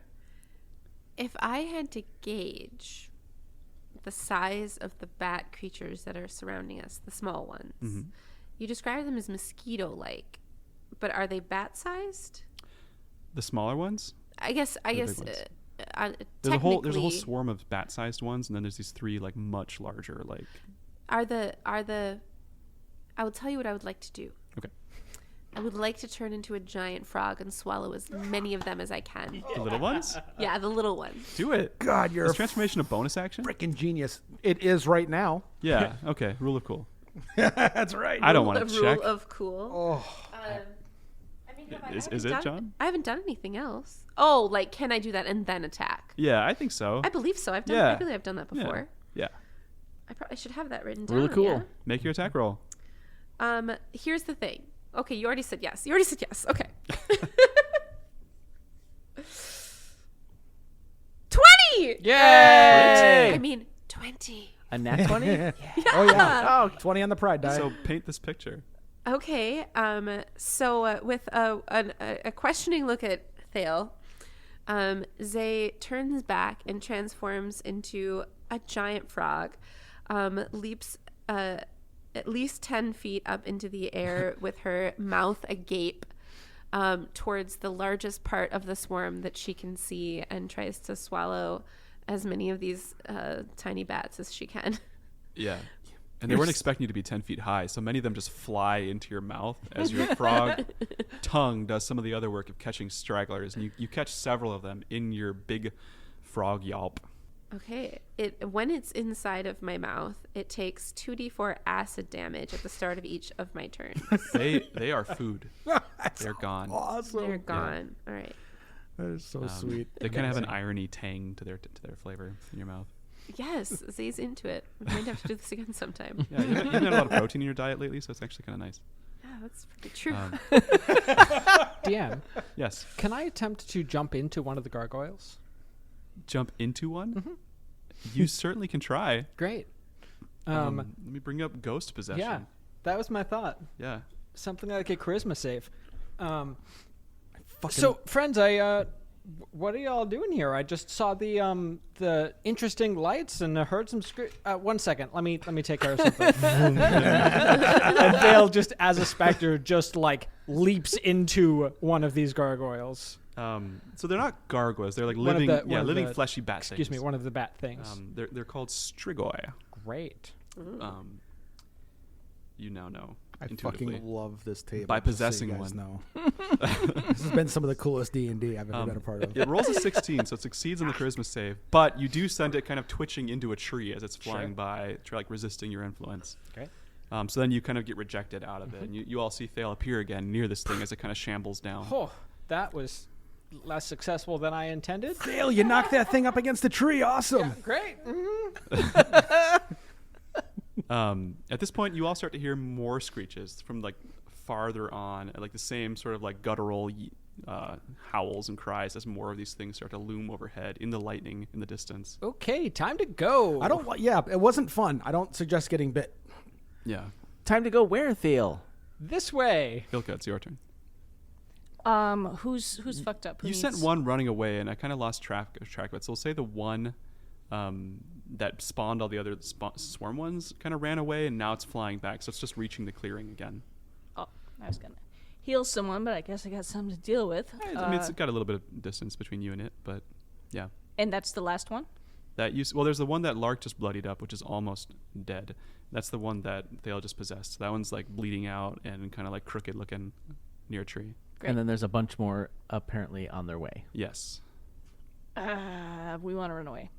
If I had to gauge the size of the bat creatures that are surrounding us, the small ones, you describe them as mosquito-like, but are they bat-sized? The smaller ones? I guess. big ones. There's a whole swarm of bat-sized ones, and then there's these 3 like much larger like. Are the? I will tell you what I would like to do. Okay. I would like to turn into a giant frog and swallow as many of them as I can. The little ones? Yeah, the little ones. Do it. God, you're Is a transformation a bonus action? freaking genius. It is right now. Yeah. Okay. Rule of cool. That's right. I don't The want to rule check. of cool. Oh, I mean, Is it, John? I haven't done anything else. Oh, like can I do that and then attack? Yeah, I think so. I believe so. I've done. Yeah. I feel like I've done that Yeah. before. Yeah. I probably should have that written down. Really cool. Yeah? Make your attack roll. Here's the thing. Okay, you already said yes. Okay. 20! Yay! I mean, 20. A nat 20? Oh, yeah. Oh, 20 on the pride die. So paint this picture. Okay. So with a questioning look at Thale, Zay turns back and transforms into a giant frog, leaps at least 10 feet up into the air with her mouth agape towards the largest part of the swarm that she can see, and tries to swallow as many of these tiny bats as she can. Yeah. And they weren't expecting you to be 10 feet high, so many of them just fly into your mouth as your frog tongue does some of the other work of catching stragglers. And you catch several of them in your big frog yelp. Okay. When it's inside of my mouth, it takes 2d4 acid damage at the start of each of my turns. They are food. They're gone. awesome. They're gone. All right. That is so sweet. They kind of have an irony tang to their flavor in your mouth. Yes, Zay's into it. We might have to do this again sometime. Yeah, you haven't had a lot of protein in your diet lately, so it's actually kind of nice. Yeah, that's pretty true. DM, Yes. can I attempt to jump into one of the gargoyles? Jump into one? You certainly can try. Great. Let me bring up ghost possession. Yeah, that was my thought. Yeah. Something like a charisma save. Fucking- So, friends, what are y'all doing here? I just saw the interesting lights and heard some. 1 second, let me take care of something. And Vale, just as a specter, just like leaps into one of these gargoyles. So they're not gargoyles. They're like One of living, the- one of living the- fleshy bat Excuse me, things. one of the bat things. They're called strigoi. Great. You now know I intuitively. fucking love this table. By just so possessing you guys one. know. This has been some of the coolest D&D I've ever been a part of. It rolls a 16, so it succeeds on the charisma save, but you do send it kind of twitching into a tree as it's flying by, like resisting your influence. Okay. So then you kind of get rejected out of it, and you all see Thale appear again near this thing as it kind of shambles down. Oh, that was less successful than I intended. Dale, you knocked that thing up against a tree. Awesome. Great. At this point, you all start to hear more screeches from like farther on, like the same sort of like guttural howls and cries as more of these things start to loom overhead in the lightning in the distance. Okay, time to go. I don't. Yeah, it wasn't fun. I don't suggest getting bit. Yeah. Time to go where, Thale? This way. Ilka, it's your turn. Who's fucked up? Who You needs- sent one running away, and I kind of lost track of it. So we'll say the one that spawned all the other swarm ones kind of ran away, and now it's flying back. So it's just reaching the clearing again. Oh, I was gonna heal someone, but I guess I got something to deal with. I mean, it's got a little bit of distance between you and it, but yeah. And that's the last one. Well, there's the one that Lark just bloodied up, which is almost dead. That's the one that Thale just possessed. That one's like bleeding out and kind of like crooked looking near a tree. Great. And then there's a bunch more apparently on their way. Yes. We want to run away.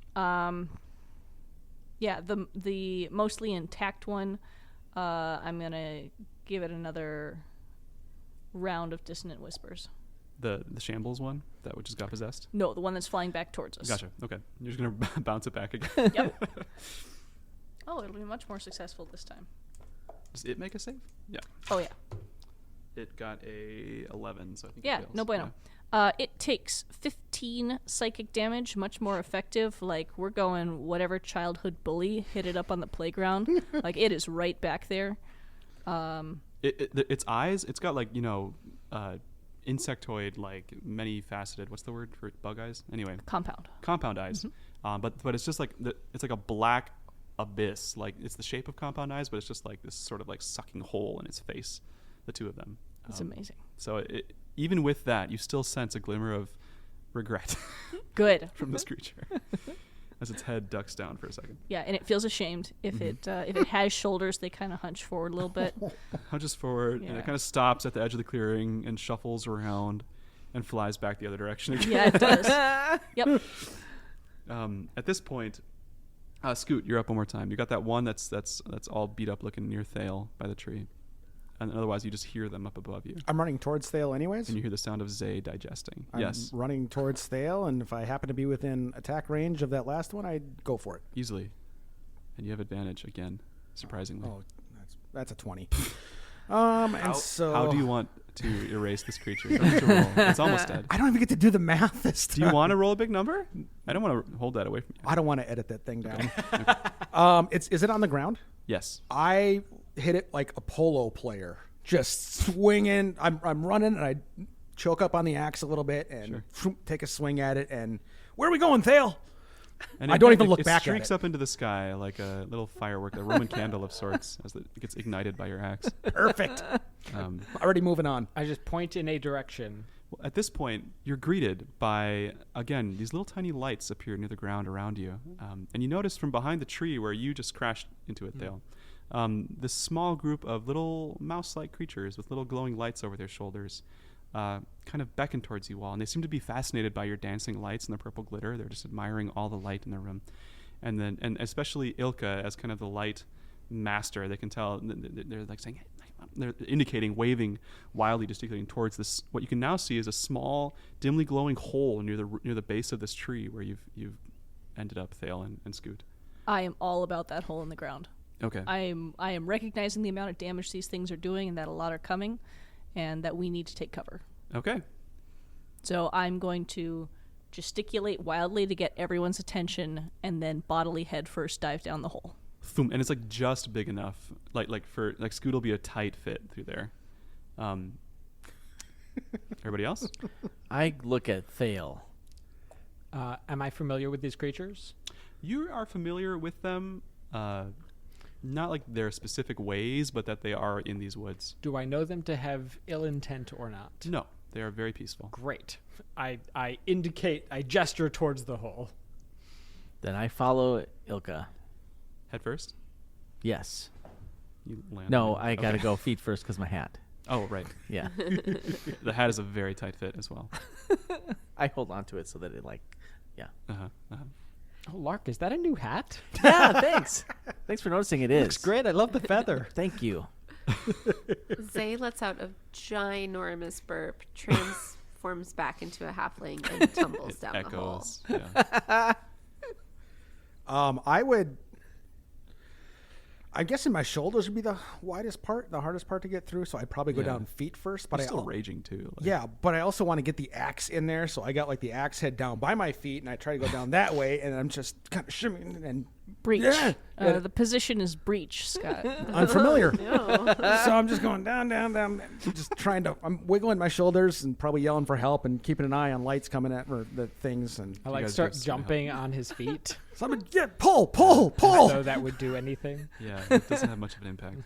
Yeah, the mostly intact one. I'm gonna give it another round of dissonant whispers. The shambles one, that which just got possessed. No, the one that's flying back towards us. Gotcha. Okay, you're just gonna bounce it back again. Yep. Oh, it'll be much more successful this time. Does it make a save? Yeah. Oh yeah. It got a 11, so I think Yeah, it fails. no bueno. It takes 15 psychic damage, much more effective. Like, we're going whatever childhood bully hit it up on the playground. Like, it is right back there. Its eyes, it's got like, insectoid, like many faceted. What's the word for bug eyes? Anyway, compound eyes. But it's just like it's like a black abyss. Like it's the shape of compound eyes, but it's just like this sort of like sucking hole in its face. The two of them. It's amazing. So even with that, you still sense a glimmer of regret. Good. From this creature. As its head ducks down for a second. Yeah, and it feels ashamed. If it has shoulders, they kind of hunch forward a little bit. Hunches forward, and it kind of stops at the edge of the clearing and shuffles around and flies back the other direction again. Yeah, it does. Yep. At this point, Scoot, you're up one more time. You got that one that's all beat up looking near Thale by the tree. And otherwise, you just hear them up above you. I'm running towards Thale anyways. And you hear the sound of Zay digesting. I'm yes. running towards Thale, and if I happen to be within attack range of that last one, I'd go for it. Easily. And you have advantage again, surprisingly. Oh, that's a 20. How do you want to erase this creature? You don't need to roll. It's almost dead. I don't even get to do the math this time. Do you want to roll a big number? I don't want to hold that away from you. I don't want to edit that thing down. Is it on the ground? Yes. I hit it like a polo player, just swinging. I'm running, and I choke up on the axe a little bit and take a swing at it. And where are we going, Thale? And I don't even look back at it. It streaks up into the sky like a little firework, a Roman candle of sorts, as it gets ignited by your axe. Perfect. Already moving on. I just point in a direction. Well, at this point, you're greeted by, again, these little tiny lights appear near the ground around you. And you notice from behind the tree where you just crashed into it, Thale, this small group of little mouse-like creatures with little glowing lights over their shoulders kind of beckon towards you all. And they seem to be fascinated by your dancing lights and the purple glitter. They're just admiring all the light in the room. And especially Ilka as kind of the light master. They can tell, they're like saying, they're indicating, waving wildly, gesticulating towards this. What you can now see is a small, dimly glowing hole near the base of this tree where you've ended up, Thale and Scoot. I am all about that hole in the ground. Okay. I am recognizing the amount of damage these things are doing and that a lot are coming and that we need to take cover. Okay. So I'm going to gesticulate wildly to get everyone's attention and then bodily head first dive down the hole. Thoom, and it's like just big enough, like Scoot will be a tight fit through there. Everybody else? I look at Thale. Am I familiar with these creatures? You are familiar with them, not like their specific ways, but that they are in these woods. Do I know them to have ill intent or not? No, they are very peaceful. Great. I gesture towards the hole. Then I follow Ilka. Head first? Yes. You land. No, I gotta go feet first because my hat. Oh, right. Yeah. The hat is a very tight fit as well. I hold on to it so that it yeah. Oh, Lark, is that a new hat? Yeah, thanks. Thanks for noticing it is. Looks great. I love the feather. Thank you. Zay lets out a ginormous burp, transforms back into a halfling, and tumbles down the hole. Echoes. Yeah. I'm guessing my shoulders would be the widest part, the hardest part to get through. So I'd probably go down feet first. But You're still raging too. Yeah, but I also want to get the axe in there. So I got like the axe head down by my feet, and I try to go down that way, and I'm just kind of shimmying and Breach. Yeah. The position is breach, Scott. unfamiliar. So I'm just going down, just trying to. I'm wiggling my shoulders and probably yelling for help and keeping an eye on lights coming at or the things. And I like guys start just jumping on his feet. somebody, pull. So that would do anything. Yeah, it doesn't have much of an impact.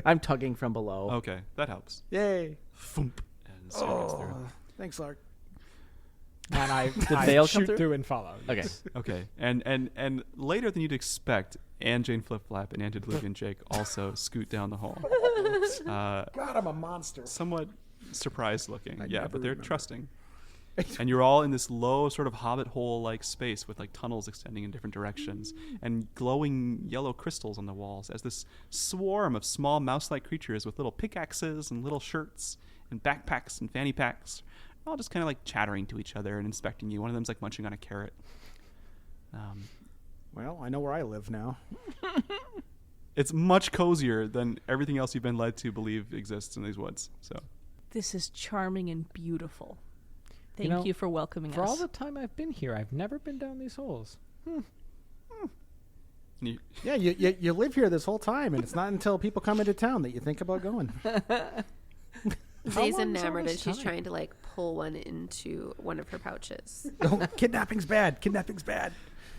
I'm tugging from below. Okay, that helps. Yay! Thump, and Scoot gets through. Thanks, Lark. And I Thale come shoot through and follow. Okay. Yes. Okay, and later than you'd expect, and Jane Flip Flap and Antediluvian Jake also scoot down the hole. God, I'm a monster. Somewhat surprised looking, I yeah, never but they're remember. trusting. And you're all in this low sort of hobbit hole-like space with like tunnels extending in different directions and glowing yellow crystals on the walls as this swarm of small mouse-like creatures with little pickaxes and little shirts and backpacks and fanny packs all just kind of like chattering to each other and inspecting you. One of them's like munching on a carrot. Well, I know where I live now. It's much cozier than everything else you've been led to believe exists in these woods. So This is charming and beautiful. Thank know, you for welcoming For us. all the time I've been here, I've never been down these holes. You- Yeah, you live here this whole time, and it's not until people come into town that you think about going. Zay's long is all enamored, this and she's time? trying to like pull one into one of her pouches. Oh, kidnapping's bad. Kidnapping's bad.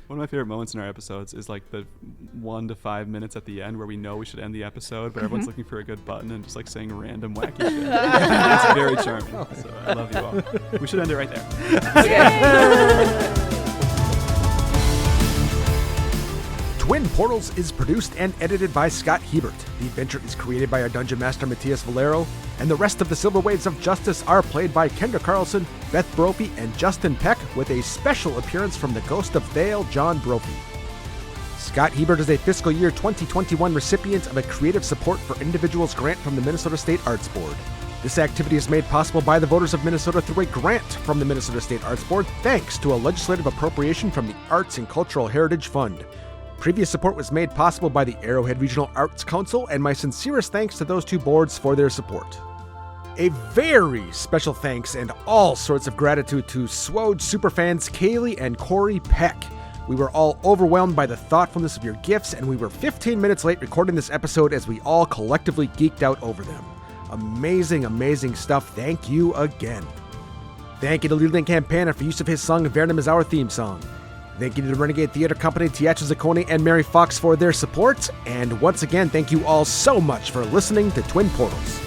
One of my favorite moments in our episodes is like the 1 to 5 minutes at the end where we know we should end the episode, but everyone's looking for a good button and just like saying random wacky shit. It's very charming. So I love you all. We should end it right there. Twin Portals is produced and edited by Scott Hebert. The adventure is created by our Dungeon Master Matthias Valero, and the rest of the Silver Waves of Justice are played by Kendra Carlson, Beth Brophy, and Justin Peck, with a special appearance from the Ghost of Thale, John Brophy. Scott Hebert is a fiscal year 2021 recipient of a Creative Support for Individuals grant from the Minnesota State Arts Board. This activity is made possible by the voters of Minnesota through a grant from the Minnesota State Arts Board, thanks to a legislative appropriation from the Arts and Cultural Heritage Fund. Previous support was made possible by the Arrowhead Regional Arts Council, and my sincerest thanks to those two boards for their support. A very special thanks and all sorts of gratitude to SWOJ superfans Kaylee and Corey Peck. We were all overwhelmed by the thoughtfulness of your gifts, and we were 15 minutes late recording this episode as we all collectively geeked out over them. Amazing, amazing stuff. Thank you again. Thank you to Leeland Campana for use of his song Avernum as our theme song. Thank you to the Renegade Theater Company, Teatro Zaccone, and Mary Fox for their support. And once again, thank you all so much for listening to Twin Portals.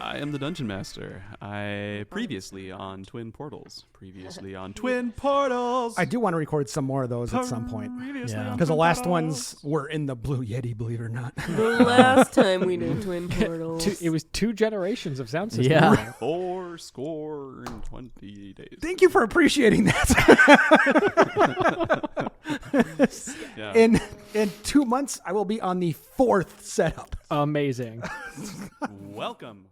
I am the Dungeon Master. Previously on Twin Portals. I do want to record some more of those at some point. Yeah. Because the last ones were in the Blue Yeti, believe it or not. The last time we did Twin Portals. It was 2 generations of sound system. Yeah. 420 days. Thank you for appreciating that. Yeah. In 2 months, I will be on the 4th setup. Amazing. Welcome.